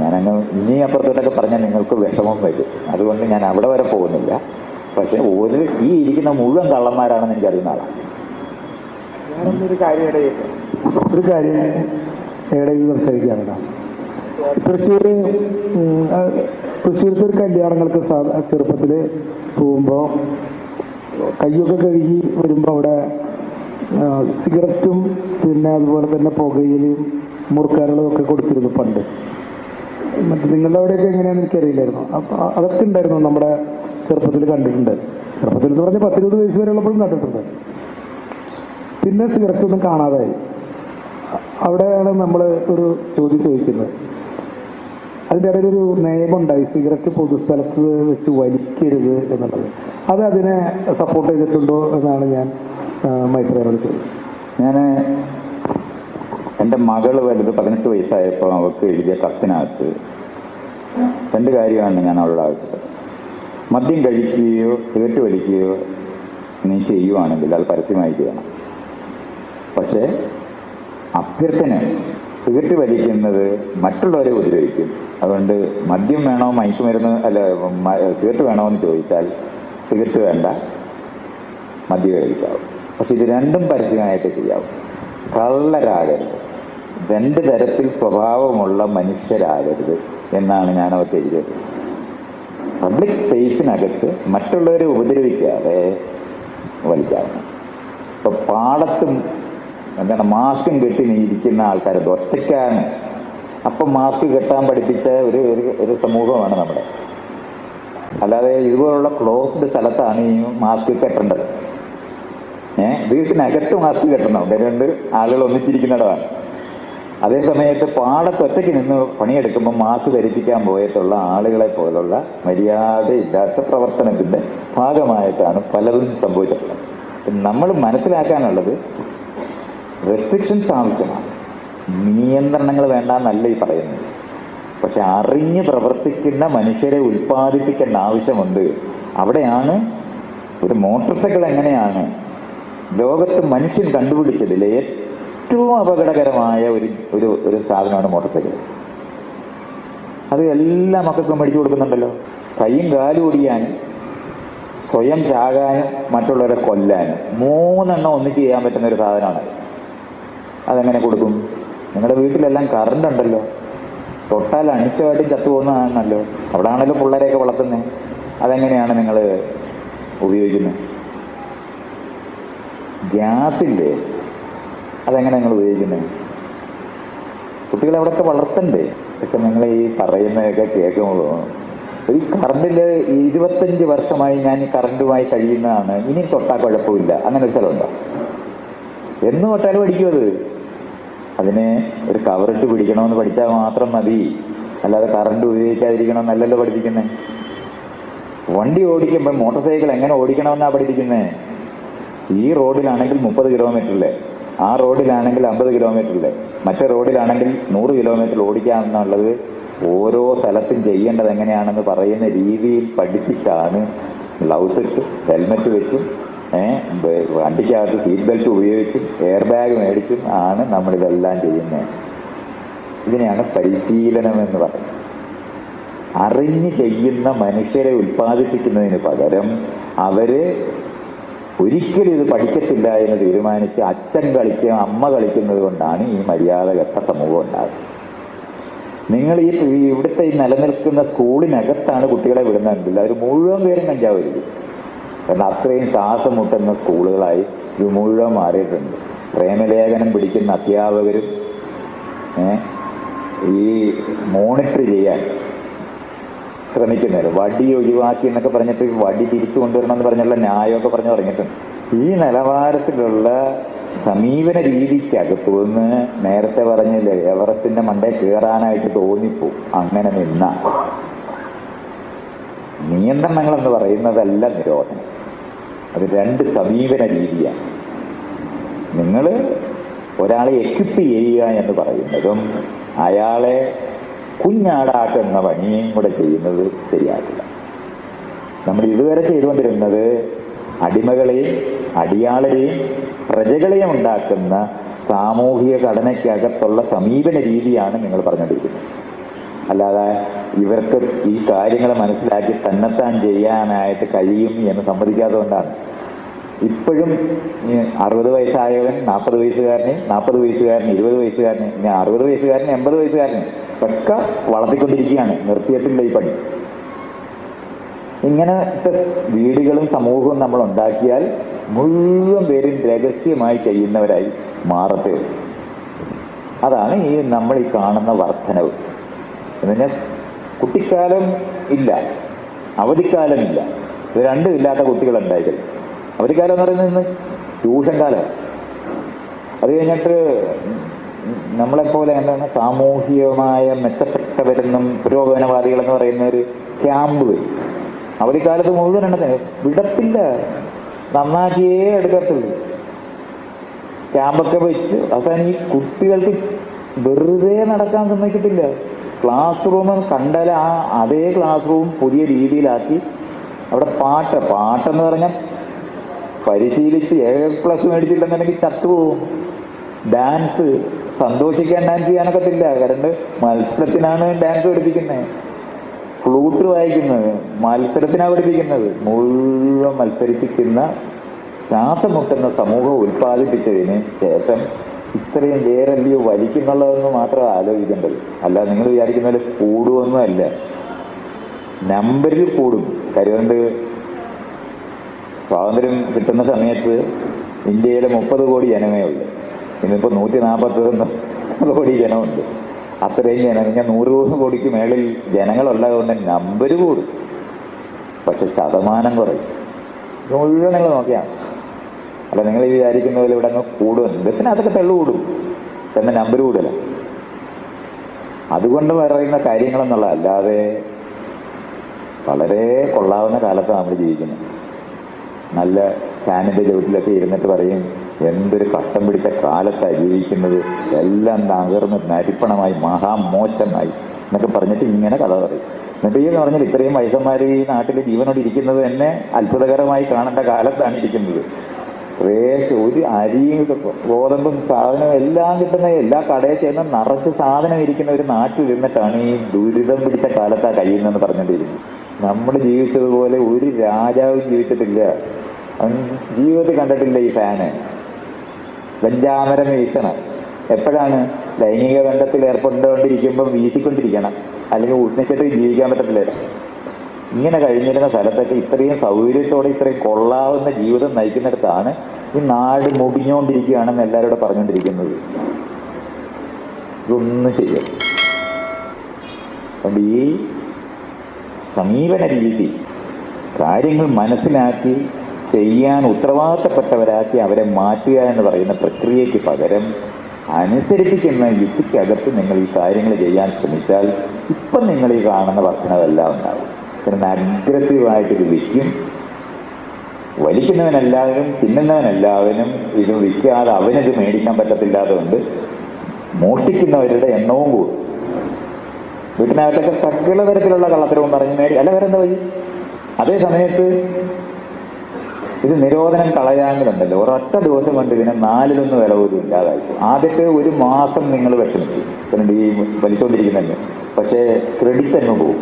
ഞാനങ്ങ് ഇനി അപ്പുറത്തോട്ടൊക്കെ പറഞ്ഞാൽ നിങ്ങൾക്ക് വിഷമം വരും. അതുകൊണ്ട് ഞാൻ അവിടെ വരെ പോകുന്നില്ല. പക്ഷെ ഈ ഇരിക്കുന്ന മുഴുവൻ കള്ളന്മാരാണെന്ന് എനിക്കറിയുന്ന ആളാണ്. ഞാനൊന്നൊരു കാര്യം ഇടയിൽ സംസാരിക്കാനാണ്. തൃശ്ശൂരത്തെ ഒരു കല്യാണങ്ങൾക്ക് ചെറുപ്പത്തിൽ പോകുമ്പോൾ കയ്യൊക്കെ കഴുകി വരുമ്പോൾ അവിടെ സിഗരറ്റും പിന്നെ അതുപോലെ തന്നെ പുകയിലും മുറുക്കാനുകളും ഒക്കെ കൊടുത്തിരുന്നു പണ്ട്. മറ്റേ നിങ്ങളുടെ അവിടെയൊക്കെ എങ്ങനെയാണെന്ന് എനിക്കറിയില്ലായിരുന്നു. അപ്പം അതൊക്കെ ഉണ്ടായിരുന്നു, നമ്മുടെ ചെറുപ്പത്തിൽ കണ്ടിട്ടുണ്ട്. ചെറുപ്പത്തിൽ എന്ന് പറഞ്ഞാൽ 10-20 വയസ്സ് വരെ ഉള്ളപ്പോഴും കണ്ടിട്ടുണ്ട്. പിന്നെ സിഗരറ്റൊന്നും കാണാതായി. അവിടെയാണ് നമ്മൾ ഒരു ചോദ്യം ചോദിക്കുന്നത്. അതിൻ്റെ ഇടയിലൊരു നിയമമുണ്ടായി, സിഗരറ്റ് പൊതുസ്ഥലത്ത് വെച്ച് വലിക്കരുത് എന്നുള്ളത്. അതിനെ സപ്പോർട്ട് ചെയ്തിട്ടുണ്ടോ എന്നാണ് ഞാൻ മൈത്രേനോട് ചോദിച്ചത്. ഞാൻ എൻ്റെ മകൾ വലുത് 18 വയസ്സായപ്പോൾ അവൾക്ക് എഴുതിയ കത്തിനകത്ത് 2 കാര്യമാണ് ഞാൻ അവളോട് ആവശ്യപ്പെട്ടത്. മദ്യം കഴിക്കുകയോ സിഗരറ്റ് വലിക്കുകയോ നീ ചെയ്യുവാണെങ്കിൽ അത് പരസ്യമായി ചെയ്യണം. പക്ഷേ അഭ്യർത്ഥന, സിഗരറ്റ് വലിക്കുന്നത് മറ്റുള്ളവരെ ഉപദ്രവിക്കും. അതുകൊണ്ട് മദ്യം വേണോ മയക്കുമരുന്ന് സിഗരറ്റ് വേണോ എന്ന് ചോദിച്ചാൽ സിഗരറ്റ് വേണ്ട, മദ്യം കഴിക്കാവും. പക്ഷെ ഇത് രണ്ടും പരസ്യമായിട്ട് ചെയ്യാവും. കള്ളരാകരുത്, 2 തരത്തിൽ സ്വഭാവമുള്ള മനുഷ്യരാകരുത് എന്നാണ് ഞാൻ അവർക്ക് എഴുതിയത്. പബ്ലിക് സ്പേസിനകത്ത് മറ്റുള്ളവരെ ഉപദ്രവിക്കാതെ വലിക്കാവുന്നു. ഇപ്പം പാടത്തും മാസ്കും കെട്ടി ഇരിക്കുന്ന ആൾക്കാരുണ്ട്, ഒറ്റയ്ക്കാണ്. അപ്പം മാസ്ക് കെട്ടാൻ പഠിപ്പിച്ച ഒരു സമൂഹമാണ് നമ്മുടെ. അല്ലാതെ ഇതുപോലുള്ള ക്ലോസ്ഡ് സ്ഥലത്താണ് ഈ മാസ്ക് കെട്ടേണ്ടത്. വീട്ടിനകത്ത് മാസ്ക് കെട്ടണം, രണ്ട് ആളുകൾ ഒന്നിച്ചിരിക്കുന്നിടമാണ്. അതേ സമയത്ത് പാടത്തൊറ്റയ്ക്ക് നിന്ന് പണിയെടുക്കുമ്പോൾ മാസ്ക് ധരിപ്പിക്കാൻ പോയിട്ടുള്ള ആളുകളെ പോലുള്ള മര്യാദയില്ലാത്ത പ്രവർത്തനത്തിൻ്റെ ഭാഗമായിട്ടാണ് പലതും സംഭവിച്ചിട്ടുള്ളത്. നമ്മൾ മനസ്സിലാക്കാനുള്ളത് റെസ്ട്രിക്ഷൻസ് ആവശ്യമാണ്, നിയന്ത്രണങ്ങൾ വേണ്ടെന്നല്ല ഈ പറയുന്നത്. പക്ഷെ അറിഞ്ഞ് പ്രവർത്തിക്കുന്ന മനുഷ്യരെ ഉൽപ്പാദിപ്പിക്കേണ്ട ആവശ്യമുണ്ട്. അവിടെയാണ് ഒരു മോട്ടോർ സൈക്കിൾ എങ്ങനെയാണ് ലോകത്ത് മനുഷ്യൻ കണ്ടുപിടിച്ചതിലെ ഏറ്റവും അപകടകരമായ ഒരു സാധനമാണ് മോട്ടോർ സൈക്കിൾ. അത് എല്ലാ മക്കൾക്കും മേടിച്ചു കൊടുക്കുന്നുണ്ടല്ലോ. കൈയും കാലും ഓടിയാനും സ്വയം ചാകാനും മറ്റുള്ളവരെ കൊല്ലാനും 3 എണ്ണം ഒന്നിച്ച് ചെയ്യാൻ പറ്റുന്ന ഒരു സാധനമാണ്. അതെങ്ങനെ കൊടുക്കും? നിങ്ങളുടെ വീട്ടിലെല്ലാം കറണ്ട് ഉണ്ടല്ലോ, തൊട്ടാൽ അനിശ്ചയമായിട്ടും ചത്തുപോകുന്നതാണല്ലോ. അവിടെ ആണല്ലോ പിള്ളേരെയൊക്കെ വളർത്തുന്നത്. അതെങ്ങനെയാണ് നിങ്ങൾ ഉപയോഗിക്കുന്നത്? ഗ്യാസില്ലേ, അതെങ്ങനെ നിങ്ങൾ ഉപയോഗിക്കുന്നത്? കുട്ടികളെ അവിടെയൊക്കെ വളർത്തണ്ടേ? ഇതൊക്കെ നിങ്ങൾ ഈ പറയുന്നതൊക്കെ കേൾക്കുമ്പോൾ ഈ കറണ്ടിൽ 25 വർഷമായി ഞാൻ ഈ കറണ്ടുമായി കഴിയുന്നതാണ്, ഇനി തൊട്ടാൽ കുഴപ്പമില്ല, അങ്ങനെ ഒരു സ്ഥലമുണ്ടോ? എന്ന് തൊട്ടാലും പഠിക്കും അത്. അതിനെ ഒരു കവറിട്ട് പിടിക്കണമെന്ന് പഠിച്ചാൽ മാത്രം മതി, അല്ലാതെ കറണ്ട് ഉപയോഗിക്കാതിരിക്കണമെന്നല്ലല്ലോ പഠിപ്പിക്കുന്നത്. വണ്ടി ഓടിക്കുമ്പോൾ മോട്ടോർ സൈക്കിൾ എങ്ങനെ ഓടിക്കണമെന്നാണ് പഠിപ്പിക്കുന്നത്. ഈ റോഡിലാണെങ്കിൽ 30 കിലോമീറ്ററിലെ, ആ റോഡിലാണെങ്കിൽ 50 കിലോമീറ്ററിലെ, മറ്റേ റോഡിലാണെങ്കിൽ 100 കിലോമീറ്റർ ഓടിക്കാമെന്നുള്ളത് ഓരോ സ്ഥലത്തും ചെയ്യേണ്ടത് എങ്ങനെയാണെന്ന് പറയുന്ന രീതിയിൽ പഠിപ്പിച്ചാണ് ഗ്ലൗസ് ഇട്ടും ഹെൽമെറ്റ് വെച്ചും വണ്ടിക്കകത്ത് സീറ്റ് ബെൽറ്റ് ഉപയോഗിച്ചും എയർ ബാഗ് മേടിച്ചും ആണ് നമ്മളിതെല്ലാം ചെയ്യുന്നത്. ഇതിനെയാണ് പരിശീലനം എന്ന് പറയുന്നത്. അറിഞ്ഞ് ചെയ്യുന്ന മനുഷ്യരെ ഉൽപ്പാദിപ്പിക്കുന്നതിന് പകരം അവര് ഒരിക്കലും ഇത് പഠിക്കത്തില്ല എന്ന് തീരുമാനിച്ച് അച്ഛൻ കളിക്കുക അമ്മ കളിക്കുന്നത് കൊണ്ടാണ് ഈ മര്യാദഘട്ട സമൂഹം ഉണ്ടാകുന്നത്. നിങ്ങൾ ഇവിടുത്തെ ഈ നിലനിൽക്കുന്ന സ്കൂളിനകത്താണ് കുട്ടികളെ വിടുന്നതെങ്കിൽ അവർ മുഴുവൻ പേരും കഞ്ചാവ് കഴിക്കും. കാരണം അത്രയും ശ്വാസം മുട്ടുന്ന സ്കൂളുകളായി ഇത് മുഴുവൻ മാറിയിട്ടുണ്ട്. പ്രേമലേഖനം പിടിക്കുന്ന അധ്യാപകരും ഈ മോണിറ്റർ ചെയ്യാൻ ശ്രമിക്കുന്നത് വടി ഒഴിവാക്കി എന്നൊക്കെ പറഞ്ഞിട്ട് വടി തിരിച്ചു കൊണ്ടുവരണം എന്ന് പറഞ്ഞുള്ള ന്യായമൊക്കെ പറഞ്ഞു തുടങ്ങിയിട്ടുണ്ട്. ഈ നിലവാരത്തിലുള്ള സമീപന രീതിക്കകത്തു നിന്ന് നേരത്തെ പറഞ്ഞില്ലേ എവറസ്റ്റിന്റെ മണ്ടേ കയറാനായിട്ട് തോന്നിപ്പോ. അങ്ങനെ നിന്ന നിയന്ത്രണങ്ങൾ എന്ന് പറയുന്നതല്ല നിരോധനം, അത് 2 സമീപന രീതിയാണ്. നിങ്ങൾ ഒരാളെ എക്വിപ്പ് ചെയ്യുക എന്ന് പറയുന്നതും അയാളെ കുഞ്ഞാടാക്കുന്ന പണിയും കൂടെ ചെയ്യുന്നത് ശരിയാകില്ല. നമ്മൾ ഇതുവരെ ചെയ്തുകൊണ്ടിരുന്നത് അടിമകളെയും അടിയാളരെയും പ്രജകളെയും ഉണ്ടാക്കുന്ന സാമൂഹിക ഘടനയ്ക്കകത്തുള്ള സമീപന രീതിയാണ് നിങ്ങൾ പറഞ്ഞുകൊണ്ടിരിക്കുന്നത്. അല്ലാതെ ഇവർക്ക് ഈ കാര്യങ്ങൾ മനസ്സിലാക്കി തന്നെത്താൻ ചെയ്യാനായിട്ട് കഴിയും എന്ന് സമ്മതിക്കാത്തതുകൊണ്ടാണ് ഇപ്പോഴും 60 വയസ്സായവൻ 40 വയസ്സുകാരനെ, 40 വയസ്സുകാരന് 20 വയസ്സുകാരന്, ഇനി 60 വയസ്സുകാരന് 80 വയസ്സുകാരന് ഒക്കെ വളർത്തിക്കൊണ്ടിരിക്കുകയാണ്. നിർത്തിയിട്ടില്ല ഈ പണി. ഇങ്ങനത്തെ വീടുകളും സമൂഹവും നമ്മൾ ഉണ്ടാക്കിയാൽ മുഴുവൻ പേരും രഹസ്യമായി ചെയ്യുന്നവരായി മാറത്തേ ഉള്ളൂ. അതാണ് ഈ നമ്മൾ ഈ കാണുന്ന വർധനവ്. എന്ന് പറഞ്ഞാൽ കുട്ടിക്കാലം ഇല്ല, അവധിക്കാലമില്ല, ഇത് രണ്ടും ഇല്ലാത്ത കുട്ടികളുണ്ടായില്ല. അവധിക്കാലം എന്ന് പറയുന്നത് ഇന്ന് ട്യൂഷൻ കാലമാണ്. അത് കഴിഞ്ഞിട്ട് നമ്മളെപ്പോലെ എന്താണ് സാമൂഹികമായ മെച്ചപ്പെട്ടവരെന്നും പുരോഗമനവാദികളെന്ന് പറയുന്ന ഒരു ക്യാമ്പ് വരും. അവധിക്കാലത്ത് മുഴുവൻ എണ്ണത്തിന് വിടത്തില്ല, നന്നാക്കിയേ എടുക്കത്തുള്ളൂ. ക്യാമ്പൊക്കെ വെച്ച് അവസാനം ഈ കുട്ടികൾക്ക് വെറുതെ നടക്കാൻ സമ്മതിക്കത്തില്ല. ക്ലാസ് റൂം കണ്ടാൽ അതേ ക്ലാസ് റൂം പുതിയ രീതിയിലാക്കി അവിടെ പാട്ടെന്ന് പറഞ്ഞാൽ പരിശീലിച്ച് A+ മേടിച്ചില്ലെന്നുണ്ടെങ്കിൽ ചത്തുപോകും. ഡാൻസ് സന്തോഷിക്കാൻ ഡാൻസ് ചെയ്യാനൊക്കത്തില്ല, കാരണം മത്സരത്തിനാണ് ഡാൻസ് പഠിപ്പിക്കുന്നത്. ഫ്ലൂട്ട് വായിക്കുന്നത് മത്സരത്തിനാണ് പഠിപ്പിക്കുന്നത്. മുഴുവൻ മത്സരിപ്പിക്കുന്ന ശ്വാസം മുട്ടുന്ന സമൂഹം ഉൽപ്പാദിപ്പിച്ചതിന് ശേഷം ഇത്രയും വേറെല്ലയോ വലിക്കുന്നുള്ളതെന്ന് മാത്രം ആലോചിക്കേണ്ടത്. അല്ല നിങ്ങൾ വിചാരിക്കുന്നത് കൂടുമൊന്നും അല്ല, നമ്പറിൽ കൂടും. കരുവണ്ട് സ്വാതന്ത്ര്യം കിട്ടുന്ന സമയത്ത് ഇന്ത്യയിലെ 30 കോടി ജനമേ ഉള്ളൂ. ഇന്നിപ്പോൾ 141 കോടി ജനമുണ്ട്. അത്രയും ജനങ്ങൾ 100 കോടിക്ക് മേളിൽ ജനങ്ങളുള്ളത് കൊണ്ട് നമ്പർ കൂടും, പക്ഷെ ശതമാനം കുറയും. മുഴുവൻ നിങ്ങൾ നോക്കിയാണ്. അല്ല, നിങ്ങൾ വിചാരിക്കുന്ന പോലെ ഇവിടെ അങ്ങ് കൂടും, ബസ്സിനകത്തൊക്കെ തെള്ളു കൂടും, തന്നെ നമ്പർ കൂടില്ല. അതുകൊണ്ട് പറയുന്ന കാര്യങ്ങളെന്നുള്ള അല്ലാതെ വളരെ കൊള്ളാവുന്ന കാലത്താണ് നമ്മൾ ജീവിക്കുന്നത്. നല്ല ഫാനിൻ്റെ ചുവട്ടിലൊക്കെ ഇരുന്നിട്ട് പറയും എന്തൊരു കഷ്ടം പിടിച്ച കാലത്താണ് ജീവിക്കുന്നത്, എല്ലാം തകർന്ന് നരിപ്പണമായി മഹാമോശമായി എന്നൊക്കെ പറഞ്ഞിട്ട് ഇങ്ങനെ കഥ പറയും. എന്നിട്ട് ഈ പറഞ്ഞാൽ ഇത്രയും വയസ്സന്മാർ ഈ നാട്ടിൽ ജീവനോട് ഇരിക്കുന്നത് തന്നെ അത്ഭുതകരമായി കാണേണ്ട കാലത്താണ് ഇരിക്കുന്നത്. ഒരു അരിയും ഗോതമ്പും സാധനവും എല്ലാം കിട്ടുന്ന എല്ലാ കടയിൽ ചെന്ന് നിറച്ച് സാധനം ഇരിക്കുന്ന ഒരു നാട്ടിൽ ഇരുന്നിട്ടാണ് ഈ ദുരിതം പിടിച്ച കാലത്താ കഴിയുന്നതെന്ന് പറഞ്ഞുകൊണ്ടിരിക്കുന്നത്. നമ്മൾ ജീവിച്ചതുപോലെ ഒരു രാജാവും ജീവിച്ചിട്ടില്ല. ജീവിതത്തിൽ കണ്ടിട്ടില്ല ഈ ഫാന് വെഞ്ചാമരം വീശണം. എപ്പോഴാണ്? ലൈംഗിക ബന്ധത്തിൽ ഏർപ്പെട്ടുകൊണ്ടിരിക്കുമ്പം വീശിക്കൊണ്ടിരിക്കണം, അല്ലെങ്കിൽ ഉഷ്ണിച്ചിട്ട് ജീവിക്കാൻ പറ്റത്തില്ല. ഇങ്ങനെ കഴിഞ്ഞിരുന്ന സ്ഥലത്തൊക്കെ ഇത്രയും സൗകര്യത്തോടെ ഇത്രയും കൊള്ളാവുന്ന ജീവിതം നയിക്കുന്നിടത്താണ് ഈ നാട് മുടിഞ്ഞുകൊണ്ടിരിക്കുകയാണെന്ന് എല്ലാവരോടും പറഞ്ഞുകൊണ്ടിരിക്കുന്നത്. ഇതൊന്നും ശരിയല്ല. അതുകൊണ്ട് ഈ സമീപന രീതി കാര്യങ്ങൾ മനസ്സിലാക്കി ചെയ്യാൻ ഉത്തരവാദിത്തപ്പെട്ടവരാക്കി അവരെ മാറ്റുക എന്ന് പറയുന്ന പ്രക്രിയയ്ക്ക് പകരം അനുസരിപ്പിക്കുന്ന യുക്തിക്കകത്ത് നിങ്ങൾ ഈ കാര്യങ്ങൾ ചെയ്യാൻ ശ്രമിച്ചാൽ ഇപ്പം നിങ്ങൾ ഈ കാണുന്ന വർധനവെല്ലാം ഉണ്ടാവും. പിന്നെ അഗ്രസീവായിട്ട് ഇത് വിൽക്കും. വലിക്കുന്നവനെല്ലാവരും തിന്നുന്നവനെല്ലാവരും ഇത് വിൽക്കാതെ അവനത് മേടിക്കാൻ പറ്റത്തില്ലാത്തതുകൊണ്ട് മോഷ്ടിക്കുന്നവരുടെ എണ്ണവും കൂടും. വീട്ടിനകത്തൊക്കെ സകല തരത്തിലുള്ള കള്ളത്തരവും പറഞ്ഞ് അല്ല വേറെന്താ വഴി. അതേ സമയത്ത് ഇത് നിരോധനം കളയാമെന്നുണ്ടല്ലോ, ഒരൊറ്റ ദിവസം കൊണ്ട് ഇതിന് 4-1 വില പോലും ഇല്ലാതായി. ആദ്യത്തെ 1 മാസം നിങ്ങൾ വിഷമിക്കും, പിന്നെ ഈ വലിച്ചുകൊണ്ടിരിക്കുന്നല്ലോ. പക്ഷേ ക്രെഡിറ്റ് അങ്ങ് പോകും.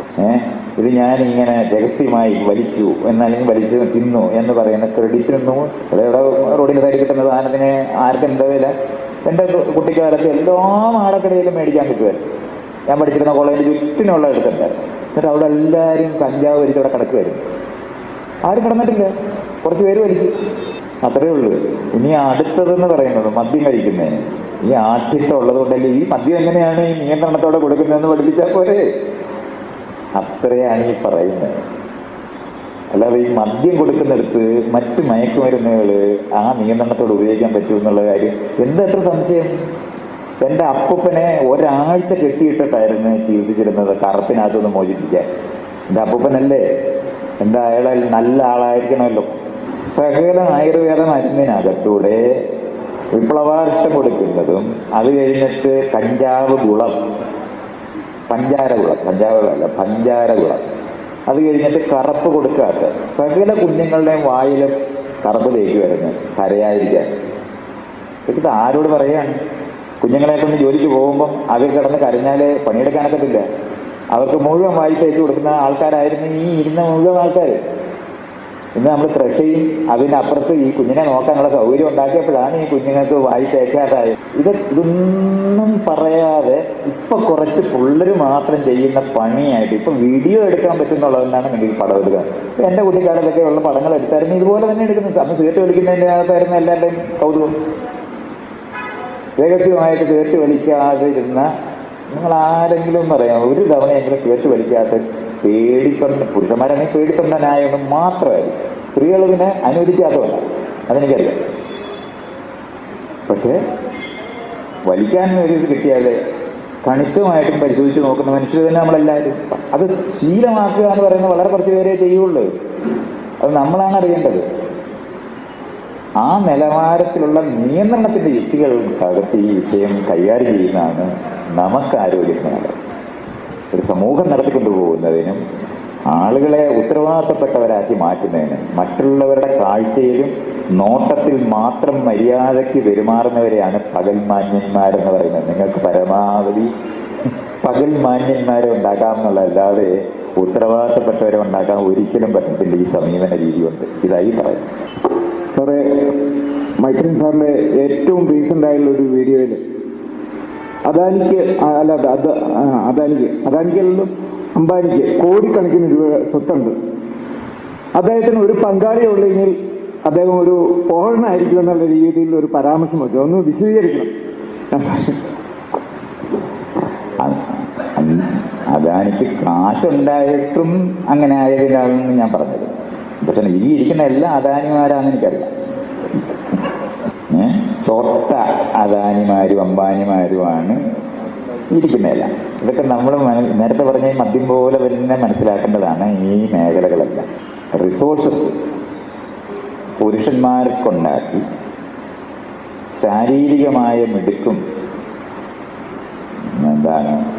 ഇത് ഞാനിങ്ങനെ രഹസ്യമായി വലിച്ചു എന്നല്ലെങ്കിൽ വലിച്ചു തിന്നു എന്ന് പറയുന്ന ക്രെഡിറ്റിനൊന്നും ഇവിടെ റോഡിൽ സൈഡിൽ കിട്ടുന്ന സാധനത്തിന് ആർക്കും എന്താ വില? എൻ്റെ കുട്ടിക്കാലത്ത് എല്ലാ മാടക്കടയിലും മേടിക്കാൻ കിട്ടുമായിരുന്നു. ഞാൻ പഠിച്ചിരുന്ന കോളേജിൽ ചുറ്റിനുള്ള എടുത്തിട്ടുണ്ടായിരുന്നു. എന്നിട്ട് അവിടെ എല്ലാവരും കഞ്ചാവ് വലിച്ച് അവിടെ കിടക്കുമായിരുന്നു. ആരും കിടന്നിട്ടില്ല, കുറച്ച് പേര് വലിച്ചു, അത്രയേ ഉള്ളൂ. ഇനി അടുത്തതെന്ന് പറയുന്നത് മദ്യം കഴിക്കുന്നതിന് ഈ ആഠ്യത്വം ഉള്ളത് കൊണ്ടല്ലേ ഈ മദ്യം എങ്ങനെയാണ് ഈ നിയന്ത്രണത്തോടെ കൊടുക്കുന്നതെന്ന് പഠിപ്പിച്ചാൽ പോരെ. അത്രയാണ് ഈ പറയുന്നത്. അല്ലാതെ ഈ മദ്യം കൊടുക്കുന്നിടത്ത് മറ്റ് മയക്കുമരുന്നുകൾ ആ നിയന്ത്രണത്തോട് ഉപയോഗിക്കാൻ പറ്റുമെന്നുള്ള കാര്യം എത്ര സംശയം. എൻ്റെ അപ്പൂപ്പനെ ഒരാഴ്ച കെട്ടിയിട്ടിട്ടായിരുന്നു ചികിത്സിച്ചിരുന്നത് കറുപ്പിനകത്തൊന്ന് മോചിപ്പിക്കാൻ. എൻ്റെ അപ്പൂപ്പനല്ലേ, എന്താ അയാളെ നല്ല ആളായിരിക്കണമല്ലോ. സകല ആയുർവേദ മരുന്നിനകത്തൂടെ വിപ്ലവാഷ്ടം കൊടുക്കുന്നതും അത് കഴിഞ്ഞിട്ട് കഞ്ചാവ് ഗുളം, പഞ്ചാരകുളം, അത് കഴിഞ്ഞിട്ട് കറുപ്പ് കൊടുക്കാത്ത സകല കുഞ്ഞുങ്ങളുടെയും വായിലും കറുപ്പ് തേക്ക് വരുന്നു കരയായിരിക്കാൻ. ഇത് ആരോട് പറയാണ്? കുഞ്ഞുങ്ങളെ കൊണ്ട് ജോലിക്ക് പോകുമ്പം അത് കിടന്ന് കരഞ്ഞാൽ പണിയെടുക്കാനൊക്കത്തില്ല. അവർക്ക് മുഴുവൻ വായി തേച്ച് കൊടുക്കുന്ന ആൾക്കാരായിരുന്നു ഈ ഇരുന്ന മുഴുവൻ ആൾക്കാർ. ഇന്ന് നമ്മൾ കൃഷിയും അതിനപ്പുറത്ത് ഈ കുഞ്ഞിനെ നോക്കാനുള്ള സൗകര്യം ഉണ്ടാക്കിയപ്പോഴാണ് ഈ കുഞ്ഞുങ്ങൾക്ക് വായി തേക്കാതായത്. ഇതൊന്നും പറയാതെ ഇപ്പം കുറച്ച് പിള്ളേർ മാത്രം ചെയ്യുന്ന പണിയായിട്ട് ഇപ്പം വീഡിയോ എടുക്കാൻ പറ്റുന്നുള്ളതെന്നാണ് എനിക്ക് പടം എടുക്കുക. ഇപ്പം എൻ്റെ കുട്ടിക്കാലത്തൊക്കെ ഉള്ള പടങ്ങൾ എടുത്തായിരുന്നു ഇതുപോലെ തന്നെ എടുക്കുന്നത്. അന്ന് സിഗരറ്റ് വലിക്കുന്നതിൻ്റെ അകത്തായിരുന്നു എല്ലാവരുടെയും കൗതുകം. രഹസ്യമായിട്ട് സിഗരറ്റ് വലിക്കാതെ ഇരുന്ന നിങ്ങൾ ആരെങ്കിലും പറയാം ഒരു തവണയെങ്കിലും സിഗരറ്റ് വലിക്കാത്ത പേടിത്തൊണ്ട പുരുഷന്മാരാണെങ്കിൽ പേടിത്തൊണ്ടനായതുകൊണ്ട് മാത്രമായിരുന്നു. സ്ത്രീകൾ ഇതിനെ അനുവദിക്കാത്തതുകൊണ്ട് അതെനിക്കറിയാം. പക്ഷേ വലിക്കാൻ ഒരു കിട്ടിയാൽ കണിശമായിട്ടും പരിശോധിച്ച് നോക്കുന്ന മനുഷ്യർ തന്നെ നമ്മളെല്ലാവരും. അത് ശീലമാക്കുക എന്ന് പറയുന്നത് വളരെ കുറച്ച് പേരെ ചെയ്യുള്ളൂ. അത് നമ്മളാണ് അറിയേണ്ടത്. ആ നിലവാരത്തിലുള്ള നിയന്ത്രണത്തിൻ്റെ യുക്തികൾക്കകത്ത് ഈ വിഷയം കൈകാര്യം ചെയ്യുന്നതാണ് നമുക്ക് ആരോഗ്യത്തിന്. ഒരു സമൂഹം നടത്തിക്കൊണ്ടുപോകുന്നതിനും ആളുകളെ ഉത്തരവാദിത്തപ്പെട്ടവരാക്കി മാറ്റുന്നതിനും മറ്റുള്ളവരുടെ കാഴ്ചയിലും നോട്ടത്തിൽ മാത്രം മര്യാദയ്ക്ക് പെരുമാറുന്നവരെയാണ് പകൽ മാന്യന്മാരെന്ന് പറയുന്നത്. നിങ്ങൾക്ക് പരമാവധി പകൽ മാന്യന്മാരെ ഉണ്ടാക്കാമെന്നുള്ളതല്ലാതെ ഉത്തരവാദിത്തപ്പെട്ടവരെ ഉണ്ടാക്കാൻ ഒരിക്കലും പറ്റത്തില്ല. ഈ സമീപന രീതി കൊണ്ട് ഇതായി പറയുന്നത്. സാറേ, മൈക്കിൻ സാറിൻ്റെ ഏറ്റവും റീസെൻ്റ് ആയുള്ള ഒരു വീഡിയോയിൽ അദാനിക്കല്ലോ അംബാനിക്ക് കോടിക്കണക്കിന് രൂപ സ്വത്തുണ്ട്. അദ്ദേഹത്തിന് ഒരു പങ്കാളിയെ ഉള്ളെങ്കിൽ അദ്ദേഹം ഒരു പോഴനായിരിക്കും എന്നുള്ള രീതിയിൽ ഒരു പരാമർശം വെച്ചു. ഒന്ന് വിശദീകരിക്കണം. അദാനിക്ക് കാശുണ്ടായിട്ടും അങ്ങനെ ആയതിനാണെന്ന് ഞാൻ പറഞ്ഞത്. പക്ഷെ ഈ ഇരിക്കുന്ന എല്ലാ അദാനിമാരാണെന്ന് എനിക്കറിയാം. ചോട്ട അദാനിമാരും അംബാനിമാരുമാണ് ഇരിക്കുന്നതല്ല. ഇതൊക്കെ നമ്മൾ നേരത്തെ പറഞ്ഞ മദ്യം പോലെ തന്നെ മനസ്സിലാക്കേണ്ടതാണ്. ഈ മേഖലകളെല്ലാം റിസോഴ്സസ് പുരുഷന്മാർക്കുണ്ടാക്കി ശാരീരികമായ മിടുക്കും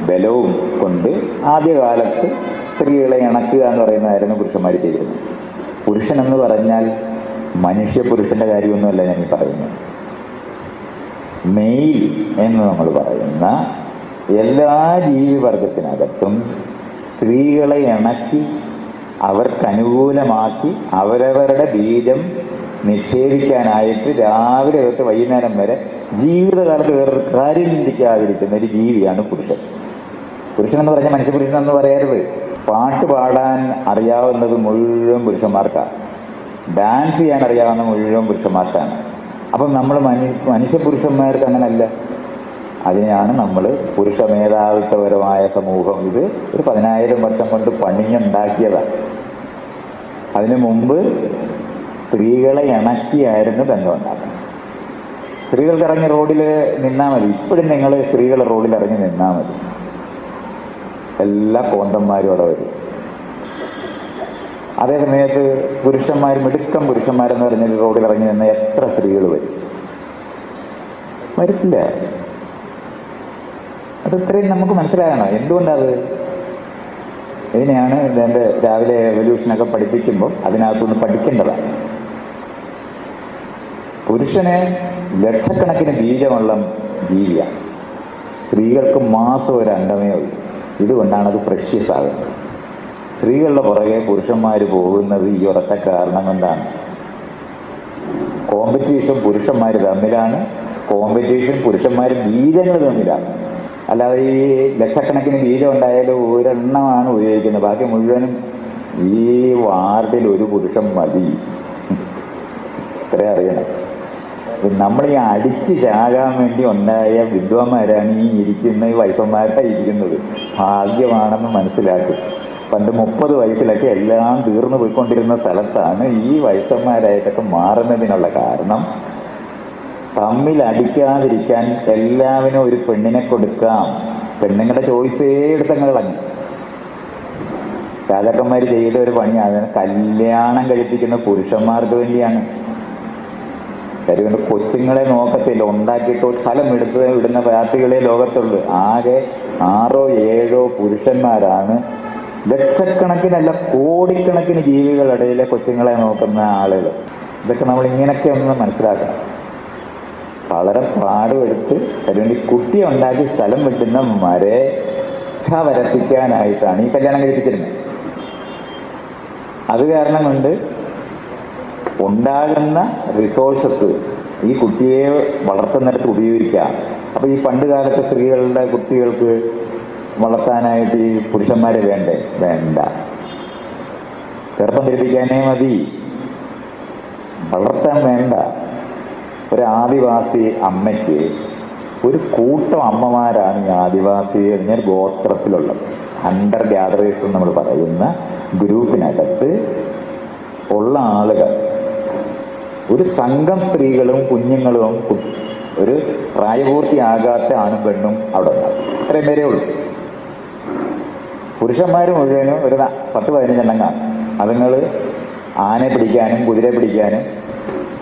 ബലവും കൊണ്ട് ആദ്യകാലത്ത് സ്ത്രീകളെ ഇണക്കുക എന്ന് പറയുന്നതായിരുന്നു പുരുഷന്മാർ ചെയ്തിരുന്നത്. പുരുഷൻ എന്ന് പറഞ്ഞാൽ മനുഷ്യ പുരുഷന്റെ കാര്യമൊന്നുമല്ല ഞാൻ ഈ പറയുന്നത്. മെയിൽ എന്ന് നമ്മൾ പറയുന്ന എല്ലാ ജീവിവർഗത്തിനകത്തും സ്ത്രീകളെ ഇണക്കി അവർക്കനുകൂലമാക്കി അവരവരുടെ ബീജം നിക്ഷേപിക്കാനായിട്ട് രാവിലെ തൊട്ട് വൈകുന്നേരം വരെ ജീവിതകാലത്ത് വേറൊരു കാര്യം ചിന്തിക്കാതിരിക്കുന്ന ഒരു ജീവിയാണ് പുരുഷൻ. പുരുഷൻ എന്ന് പറഞ്ഞാൽ മനുഷ്യപുരുഷൻ എന്ന് പറയരുത്. പാട്ട് പാടാൻ അറിയാവുന്നത് മുഴുവൻ പുരുഷന്മാർക്കാണ്. ഡാൻസ് ചെയ്യാൻ അറിയാവുന്ന മുഴുവൻ പുരുഷന്മാർക്കാണ്. അപ്പം നമ്മൾ മനുഷ്യപുരുഷന്മാർക്ക് അങ്ങനല്ല. അതിനെയാണ് നമ്മൾ പുരുഷ മേധാവിത്വപരമായ സമൂഹം. ഇത് ഒരു 10,000 വർഷം കൊണ്ട് പണിഞ്ഞുണ്ടാക്കിയതാണ്. അതിനു മുമ്പ് സ്ത്രീകളെ ഇണക്കിയായിരുന്നു ബന്ധമുണ്ടാക്കുന്നത്. സ്ത്രീകൾക്ക് ഇറങ്ങി റോഡിൽ നിന്നാൽ മതി. ഇപ്പോഴും നിങ്ങൾ സ്ത്രീകൾ റോഡിൽ ഇറങ്ങി നിന്നാൽ മതി, എല്ലാ കോന്തന്മാരും അവിടെ വരും. അതേ സമയത്ത് പുരുഷന്മാർ, മിടുക്കം പുരുഷന്മാരെന്ന് പറഞ്ഞാൽ റോഡിൽ ഇറങ്ങി നിന്ന് എത്ര സ്ത്രീകൾ വരും? വരത്തില്ല. അത് ഇത്രയും നമുക്ക് മനസ്സിലാകണം. എന്തുകൊണ്ടത്? ഇതിനെയാണ് എൻ്റെ രാവിലെ എവല്യൂഷനൊക്കെ പഠിപ്പിക്കുമ്പോൾ അതിനകത്തുനിന്ന് പഠിക്കേണ്ടതാണ്. പുരുഷന് ലക്ഷക്കണക്കിന് ബീജമുള്ള ജീവിയാണ്. സ്ത്രീകൾക്ക് മാസം ഒരു അണ്ടമേ ഉള്ളൂ. ഇതുകൊണ്ടാണ് അത് പ്രഷ്യസ് ആകുന്നത്. സ്ത്രീകളുടെ പുറകെ പുരുഷന്മാർ പോകുന്നത് ഈ ഒരൊറ്റ കാരണം കൊണ്ടാണ്. കോമ്പറ്റീഷൻ പുരുഷന്മാർ തമ്മിലാണ്. കോമ്പറ്റീഷൻ പുരുഷന്മാർ ബീജങ്ങൾ തമ്മിലാണ്. അല്ലാതെ ഈ ലക്ഷക്കണക്കിന് ബീജം ഉണ്ടായാലും ഒരെണ്ണമാണ് ഉപയോഗിക്കുന്നത്. ബാക്കി മുഴുവനും ഈ വാർഡിൽ ഒരു പുരുഷൻ മതി. ഇത്രയും അറിയണം. നമ്മൾ ഈ അടിച്ച് ചാകാൻ വേണ്ടി ഉണ്ടായ വിദ്വാന്മാരാണ് ഈ ഇരിക്കുന്ന ഈ വയസ്സന്മാരായി ഇരിക്കുന്നത്. ഭാഗ്യമാണെന്ന് മനസ്സിലാക്കും. പണ്ട് 30 വയസ്സിലൊക്കെ എല്ലാം തീർന്നു പോയിക്കൊണ്ടിരുന്ന സ്ഥലത്താണ് ഈ വയസ്സന്മാരായിട്ടൊക്കെ മാറുന്നതിനുള്ള കാരണം. തമ്മിൽ അടിക്കാതിരിക്കാൻ എല്ലാവരും ഒരു പെണ്ണിനെ കൊടുക്കാം. പെണ്ണുങ്ങളുടെ ചോയ്സേ എടുത്തങ്ങൾ കളഞ്ഞു. രാജാക്കന്മാർ ചെയ്ത ഒരു പണിയാണ് കല്യാണം കഴിപ്പിക്കുന്ന പുരുഷന്മാർക്ക് വേണ്ടിയാണ്. കാര്യം കൊച്ചുങ്ങളെ നോക്കത്തില്ല, ഉണ്ടാക്കിയിട്ട് സ്ഥലം എടുത്ത് വിടുന്ന പാർട്ടികളെ ലോകത്തുള്ളൂ. ആകെ 6 or 7 പുരുഷന്മാരാണ് ലക്ഷക്കണക്കിനല്ല കോടിക്കണക്കിന് ജീവികളുടെ കൊച്ചുങ്ങളെ നോക്കുന്ന ആളുകൾ. ഇതൊക്കെ നമ്മൾ ഇങ്ങനെയൊക്കെ ഒന്ന് മനസ്സിലാക്കണം. വളരെ പാടുപെടുത്ത് അതിനുവേണ്ടി കുട്ടിയെ ഉണ്ടാക്കി സ്ഥലം വിട്ടുന്ന രക്ഷ വരപ്പിക്കാനായിട്ടാണ് ഈ കല്യാണം കഴിപ്പിച്ചിരുന്നത്. അത് കാരണം കൊണ്ട് ഉണ്ടാകുന്ന റിസോഴ്സസ് ഈ കുട്ടിയെ വളർത്തുന്നിടത്ത് ഉപയോഗിക്കാം. അപ്പോൾ ഈ പണ്ട് കാലത്തെ സ്ത്രീകളുടെ കുട്ടികൾക്ക് വളർത്താനായിട്ട് ഈ പുരുഷന്മാരെ വേണ്ടേ? വേണ്ട. ഗർഭം ധരിപ്പിക്കാനേ മതി, വളർത്താൻ വേണ്ട. ഒരു ആദിവാസി അമ്മയ്ക്ക് ഒരു കൂട്ടം അമ്മമാരാണ് ഈ ആദിവാസി കഴിഞ്ഞാൽ ഗോത്രത്തിലുള്ളത്. ഹണ്ടർ ഗ്യാദറേഴ്സ് നമ്മൾ പറയുന്ന ഗ്രൂപ്പിനകത്ത് ഉള്ള ആളുകൾ, ഒരു സംഘം സ്ത്രീകളും കുഞ്ഞുങ്ങളും ഒരു പ്രായപൂർത്തിയാകാത്ത ആണും പെണ്ണും അവിടെ ഉണ്ടാകും. ഇത്രയും പേരേ ഉള്ളൂ. പുരുഷന്മാർ മുഴുവനും ഒരു 10-15 എണ്ണം കാണും. അതുങ്ങൾ ആനയെ പിടിക്കാനും കുതിരയെ പിടിക്കാനും,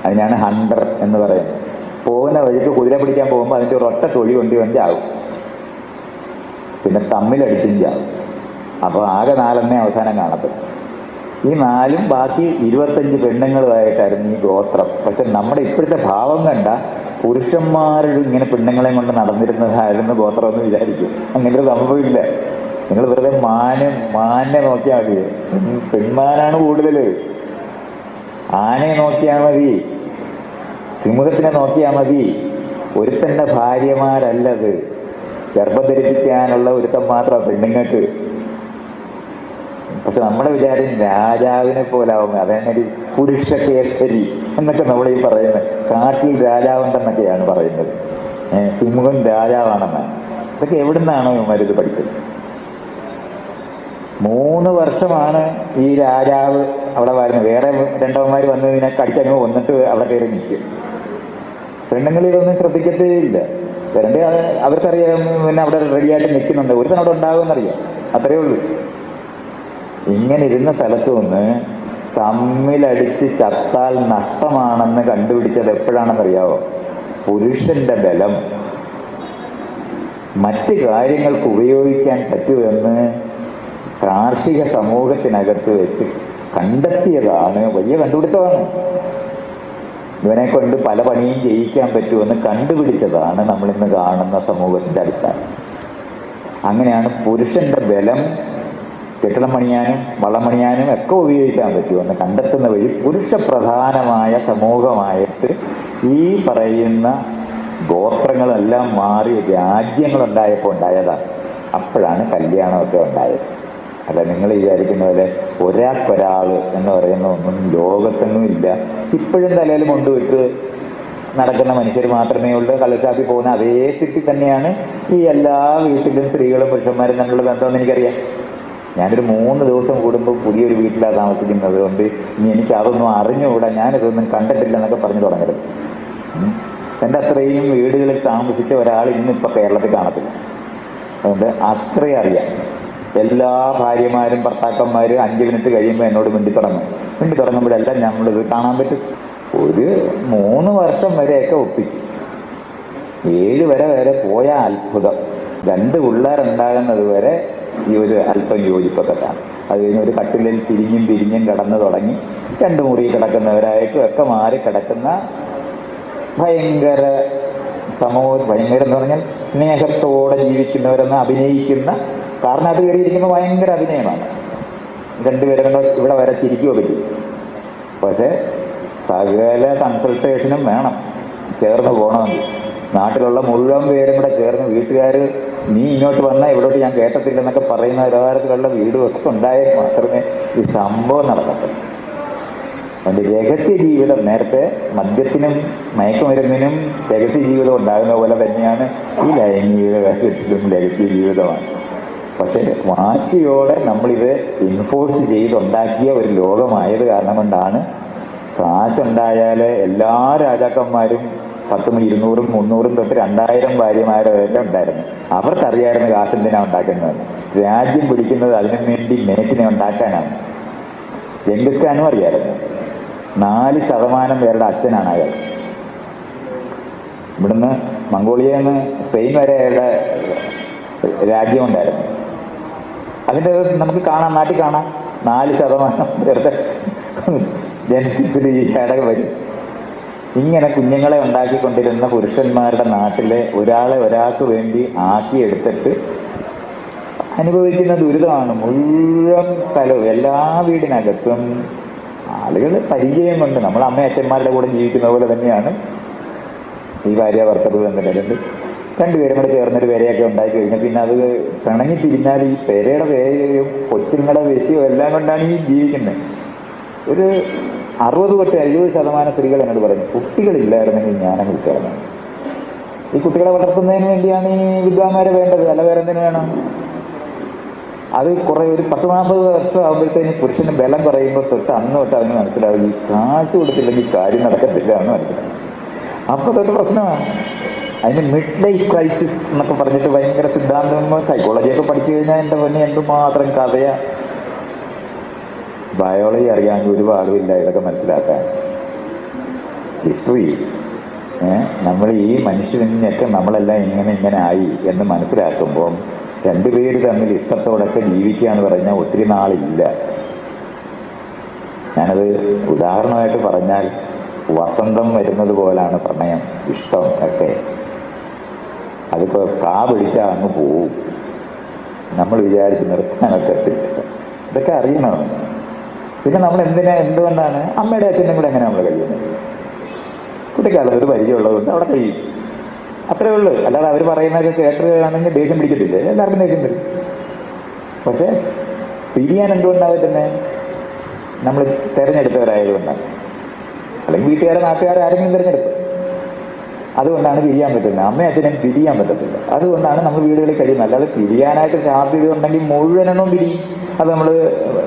അതിനാണ് ഹണ്ടർ എന്ന് പറയുന്നത്. പോകുന്ന വഴിക്ക് കുതിര പിടിക്കാൻ പോകുമ്പോൾ അതിൻ്റെ ഒരു ഒറ്റ തൊഴി കൊണ്ട് ആവും, പിന്നെ തമ്മിലടിച്ചും ചാവും. അപ്പോൾ ആകെ 4 അവസാനം കാണത്തുള്ളൂ. ഈ 4 ബാക്കി 25 പെണ്ണുങ്ങളുമായിട്ടായിരുന്നു ഈ ഗോത്രം. പക്ഷെ നമ്മുടെ ഇപ്പോഴത്തെ ഭാവം കണ്ട പുരുഷന്മാരുടെ ഇങ്ങനെ പെണ്ണുങ്ങളെ കൊണ്ട് നടന്നിരുന്നതായിരുന്നു ഗോത്രം എന്ന് വിചാരിക്കും. അങ്ങനെ ഒരു സംഭവമില്ല. നിങ്ങൾ വെറുതെ മാനെ നോക്കിയാൽ മതി. പെൺമാനാണ് കൂടുതൽ. ആനയെ നോക്കിയാൽ മതി, സിംഹത്തിനെ നോക്കിയാൽ മതി. ഒരുത്തൻ്റെ ഭാര്യമാരല്ലത്. ഗർഭം ധരിപ്പിക്കാനുള്ള ഒരുത്തൻ മാത്രം പെണ്ണുങ്ങൾക്ക്. പക്ഷെ നമ്മുടെ വിചാരം രാജാവിനെ പോലാവും. അതേമാതിരി പുരുഷ കേസരി എന്നൊക്കെ നമ്മൾ ഈ പറയുന്നത്. കാട്ടിൽ രാജാവുണ്ടെന്നൊക്കെയാണ് പറയുന്നത്. സിംഹം രാജാവാണെന്ന്. ഇതൊക്കെ എവിടുന്നാണോ ഇവന്മാരിത് പഠിച്ചത്? 3 വർഷമാണ് ഈ രാജാവ് അവിടെ വരുന്നത്. വേറെ രണ്ടവന്മാർ വന്ന് ഇതിനെ കടിച്ചങ്ങ് വന്നിട്ട് അവിടെ കയറി നിൽക്കും. പെണ്ണുങ്ങൾ ഇതൊന്നും ശ്രദ്ധിക്കത്തേ ഇല്ല. വരണ്ടേ അവർക്കറിയാം, പിന്നെ അവിടെ റെഡിയായിട്ട് നിൽക്കുന്നുണ്ട്, ഒരുത്തൻ അവിടെ ഉണ്ടാകുമെന്നറിയാം, അത്രയേ ഉള്ളൂ. ഇങ്ങനെ ഇരുന്ന സ്ഥലത്ത് നിന്ന് തമ്മിലടിച്ച് ചത്താൽ നഷ്ടമാണെന്ന് കണ്ടുപിടിച്ചത് എപ്പോഴാണെന്നറിയാവോ? പുരുഷന്റെ ബലം മറ്റ് കാര്യങ്ങൾക്ക് ഉപയോഗിക്കാൻ പറ്റുമെന്ന് കാർഷിക സമൂഹത്തിനകത്ത് വെച്ച് കണ്ടെത്തിയതാണ്. വലിയ കണ്ടുപിടുത്തമാണ്. ഇവനെ കൊണ്ട് പല പണിയും ചെയ്യിക്കാൻ പറ്റുമെന്ന് കണ്ടുപിടിച്ചതാണ് നമ്മളിന്ന് കാണുന്ന സമൂഹത്തിന്റെ അടിസ്ഥാനം. അങ്ങനെയാണ് പുരുഷന്റെ ബലം കെട്ടിടം പണിയാനും വള്ളം പണിയാനും ഒക്കെ ഉപയോഗിക്കാൻ പറ്റുമെന്ന് കണ്ടെത്തുന്ന വഴി പുരുഷപ്രധാനമായ സമൂഹമായിട്ട് ഈ പറയുന്ന ഗോത്രങ്ങളെല്ലാം മാറി രാജ്യങ്ങളുണ്ടായപ്പോൾ ഉണ്ടായതാണ്. അപ്പോഴാണ് കല്യാണമൊക്കെ ഉണ്ടായത്. അല്ല നിങ്ങൾ വിചാരിക്കുന്ന പോലെ ഒരാൾക്കൊരാൾ എന്ന് പറയുന്ന ഒന്നും ലോകത്തൊന്നും ഇല്ല. ഇപ്പോഴും തലയിൽ കൊണ്ടുവിട്ട് നടക്കുന്ന മനുഷ്യർ മാത്രമേ ഉള്ളൂ. കള്ളച്ചാപ്പി പോകുന്ന അതേ സ്ഥിതി തന്നെയാണ് ഈ എല്ലാ വീട്ടിലും സ്ത്രീകളും പുരുഷന്മാരും തമ്മിലുള്ള ബന്ധമെന്ന് എനിക്കറിയാം. ഞാനൊരു 3 ദിവസം കൂടുമ്പോൾ പുതിയൊരു വീട്ടിലാണ് താമസിക്കുന്നത് കൊണ്ട് ഇനി എനിക്ക് അതൊന്നും അറിഞ്ഞുകൂടാ, ഞാനിതൊന്നും കണ്ടിട്ടില്ല എന്നൊക്കെ പറഞ്ഞു തുടങ്ങരുത്. എൻ്റെ അത്രയും വീടുകളിൽ താമസിച്ച ഒരാൾ ഇന്നിപ്പോൾ കേരളത്തിൽ കാണത്തില്ല. അതുകൊണ്ട് അത്രയും അറിയാം. എല്ലാ ഭാര്യമാരും ഭർത്താക്കന്മാരും 5 മിനിറ്റ് കഴിയുമ്പോൾ എന്നോട് മിണ്ടി തുടങ്ങുമ്പോഴെല്ലാം നമ്മളിത് കാണാൻ പറ്റും. ഒരു 3 വർഷം വരെയൊക്കെ ഒപ്പിക്കും. 7 വരെ പോയ അത്ഭുതം. 2 പിള്ളേരുണ്ടാകുന്നത് വരെ ഈ ഒരു അല്പം യോജിപ്പൊക്കെ കാണും. അത് കഴിഞ്ഞ് ഒരു കട്ടിലിൽ പിരിഞ്ഞും കിടന്നു തുടങ്ങി 2 മുറി കിടക്കുന്നവരായിട്ടും ഒക്കെ മാറി കിടക്കുന്ന ഭയങ്കര ഭയങ്കര എന്ന് പറഞ്ഞാൽ സ്നേഹത്തോടെ ജീവിക്കുന്നവരെന്ന് അഭിനയിക്കുന്ന, കാരണം അത് കയറിയിരിക്കുമ്പോൾ ഭയങ്കര അഭിനയമാണ്. 2 പേരും ഇവിടെ വരെ ചിരിക്കുകയൊക്കെ ചെയ്യും. പക്ഷെ സകല കൺസൾട്ടേഷനും വേണം, ചേർന്ന് പോകണമെങ്കിൽ. നാട്ടിലുള്ള മുഴുവൻ പേരും കൂടെ ചേർന്ന് വീട്ടുകാർ നീ ഇങ്ങോട്ട് വന്നാൽ ഇവിടോട്ട് ഞാൻ കേട്ടത്തില്ലെന്നൊക്കെ പറയുന്ന ഒരാളത്തിലുള്ള വീടുമൊക്കെ ഉണ്ടായാൽ മാത്രമേ ഈ സംഭവം നടക്കത്തുള്ളൂ. അതുകൊണ്ട് രഹസ്യ ജീവിതം, നേരത്തെ മദ്യത്തിനും മയക്കുമരുന്നിനും രഹസ്യ ജീവിതം ഉണ്ടാകുന്ന പോലെ തന്നെയാണ് ഈ ലൈംഗിക കാര്യത്തിലും രഹസ്യ ജീവിതമാണ്. പക്ഷെ വാശിയോടെ നമ്മളിത് എൻഫോഴ്സ് ചെയ്തുണ്ടാക്കിയ ഒരു ലോകമായത് കാരണം കൊണ്ടാണ് കാശുണ്ടായാൽ എല്ലാ രാജാക്കന്മാരും 10, 200, 300 തൊട്ട് 2000 ഭാര്യമാരെല്ലാം ഉണ്ടായിരുന്നു. അവർക്കറിയായിരുന്നു കാശെന്തിനാ ഉണ്ടാക്കുന്നത്. രാജ്യം പിടിക്കുന്നത് അതിനു വേണ്ടി മേറ്റിനെ ഉണ്ടാക്കാനാണ്. ജംഗിസ് ഖാനും അറിയാമായിരുന്നു. 4% പേരുടെ അച്ഛനാണ് അയാൾ. ഇവിടുന്ന് മംഗോളിയയിൽ നിന്ന് സ്പെയിൻ വരെ അയാളുടെ രാജ്യമുണ്ടായിരുന്നു. അതിൻ്റെ നമുക്ക് കാണാം, നാട്ടിൽ കാണാം. 4% പേരുടെ ജനറ്റിക്സിൽ ഈ ഇടക വരും. ഇങ്ങനെ കുഞ്ഞുങ്ങളെ ഉണ്ടാക്കിക്കൊണ്ടിരുന്ന പുരുഷന്മാരുടെ നാട്ടിലെ ഒരാൾക്ക് വേണ്ടി ആക്കിയെടുത്തിട്ട് അനുഭവിക്കുന്ന ദുരിതമാണ് മുഴുവൻ സ്ഥലവും. എല്ലാ വീടിനകത്തും ആളുകൾ പരിചയം കൊണ്ട് നമ്മൾ അമ്മയച്ഛന്മാരുടെ കൂടെ ജീവിക്കുന്ന പോലെ തന്നെയാണ് ഈ ഭാര്യ ഭർത്തൃ ബന്ധങ്ങളുണ്ട്. 2 പേരും കൂടെ ചേർന്നൊരു പേരയൊക്കെ ഉണ്ടാക്കി കഴിഞ്ഞാൽ പിന്നെ അത് പിണങ്ങി പിരിഞ്ഞാൽ ഈ പേരയുടെ പേരയും കൊച്ചുങ്ങളുടെ വിഷയവും എല്ലാം കൊണ്ടാണ് ഈ ജീവിക്കുന്നത്. ഒരു 60 തൊട്ട് 70% സ്ത്രീകൾ എന്നോട് പറഞ്ഞു കുട്ടികളില്ലായിരുന്നെങ്കിൽ ഞാനങ്ങ് വിൽക്കായിരുന്നു. ഈ കുട്ടികളെ വളർത്തുന്നതിന് വേണ്ടിയാണ് ഈ വിദ്വാന്മാരെ വേണ്ടത്, അല്ല വേറെ എന്തിനു വേണം? അത് കുറേ ഒരു 10-40 വർഷം ആകുമ്പോഴത്തേന് പുരുഷന് ബലം കുറയുമ്പോൾ തൊട്ട് അന്ന് തൊട്ട് അവന് മനസ്സിലാവും ഈ കാശ് കൊടുത്തില്ലെങ്കിൽ കാര്യം നടക്കത്തില്ല എന്ന് മനസ്സിലാവും. അപ്പോൾ തൊട്ട് പ്രശ്നമാണ്. അതിന് മിഡ് ലൈഫ് ക്രൈസിസ് എന്നൊക്കെ പറഞ്ഞിട്ട് ഭയങ്കര സിദ്ധാന്തം, സൈക്കോളജിയൊക്കെ പഠിച്ചു കഴിഞ്ഞാൽ എൻ്റെ പൊന്നെ എന്തുമാത്രം കഥയാ. ബയോളജി അറിയാമെങ്കിൽ ഒരുപാടുമില്ല ഇതൊക്കെ മനസ്സിലാക്കാൻ. ഹിസ്റ്ററി നമ്മൾ ഈ മനുഷ്യനെയൊക്കെ നമ്മളെല്ലാം ഇങ്ങനെ ആയി എന്ന് മനസ്സിലാക്കുമ്പോൾ 2 പേര് തമ്മിൽ ഇഷ്ടത്തോടൊക്കെ ജീവിക്കുക എന്ന് പറഞ്ഞാൽ ഒത്തിരി നാളില്ല. ഞാനത് ഉദാഹരണമായിട്ട് പറഞ്ഞാൽ വസന്തം വരുന്നത് പോലാണ് പ്രണയം, ഇഷ്ടം ഒക്കെ. അതിപ്പോൾ കാ പിടിച്ചാൽ അങ്ങ് പോവും. നമ്മൾ വിചാരിച്ച് നിർത്താനൊക്കെ ഇതൊക്കെ അറിയണം. പിന്നെ നമ്മൾ എന്തുകൊണ്ടാണ് അമ്മയുടെ അച്ഛനും കൂടെ എങ്ങനെ നമ്മൾ കഴിയുന്നത്? കുട്ടിക്കാലത്ത് ഒരു പരിചയമുള്ളതുകൊണ്ട് അവിടെ കഴിയും, അത്രേ ഉള്ളൂ. അല്ലാതെ അവർ പറയുന്നതൊക്കെ കേട്ടുകയാണെങ്കിൽ ദേഷ്യം പിടിക്കത്തില്ലേ? എല്ലാവർക്കും ദേഷ്യം വരും. പക്ഷെ പിരിയാൻ എന്തുകൊണ്ടാവും തന്നെ നമ്മൾ തിരഞ്ഞെടുത്തവരായതുകൊണ്ടാണ്. അല്ലെങ്കിൽ വീട്ടുകാരെ നാട്ടുകാരെ ആരെങ്കിലും തിരഞ്ഞെടുത്തു. അതുകൊണ്ടാണ് പിരിയാൻ പറ്റുന്നത്. അമ്മയും അച്ഛനും പിരിയാൻ പറ്റത്തില്ല. അതുകൊണ്ടാണ് നമ്മൾ വീടുകളിൽ കഴിയുന്നത്. അല്ലാതെ പിരിയാനായിട്ട് സാധ്യത ഉണ്ടെങ്കിൽ മുഴുവനെണ്ണം പിരിയും. അത് നമ്മൾ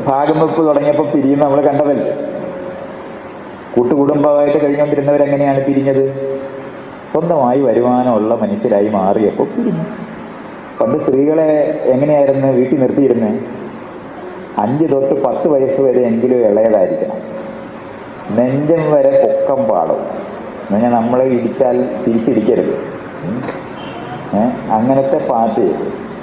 ഭാഗം വെപ്പ് തുടങ്ങിയപ്പോൾ പിരിയും നമ്മൾ കണ്ടതല്ലേ. കൂട്ടുകുടുംബമായിട്ട് കഴിഞ്ഞുകൊണ്ടിരുന്നവരെങ്ങനെയാണ് പിരിഞ്ഞത്? സ്വന്തമായി വരുമാനമുള്ള മനുഷ്യരായി മാറിയപ്പോൾ പിരിഞ്ഞു. പണ്ട് സ്ത്രീകളെ എങ്ങനെയായിരുന്നു വീട്ടിൽ നിർത്തിയിരുന്നത്? 5 തൊട്ട് 10 വയസ്സ് വരെ എങ്കിലും ഇളയതായിരിക്കണം. നെഞ്ചം വരെ പൊക്കം പാടും. എന്നുവെച്ചാൽ നമ്മളെ ഇടിച്ചാൽ തിരിച്ചിടിക്കരുത്. അങ്ങനത്തെ പാർട്ടി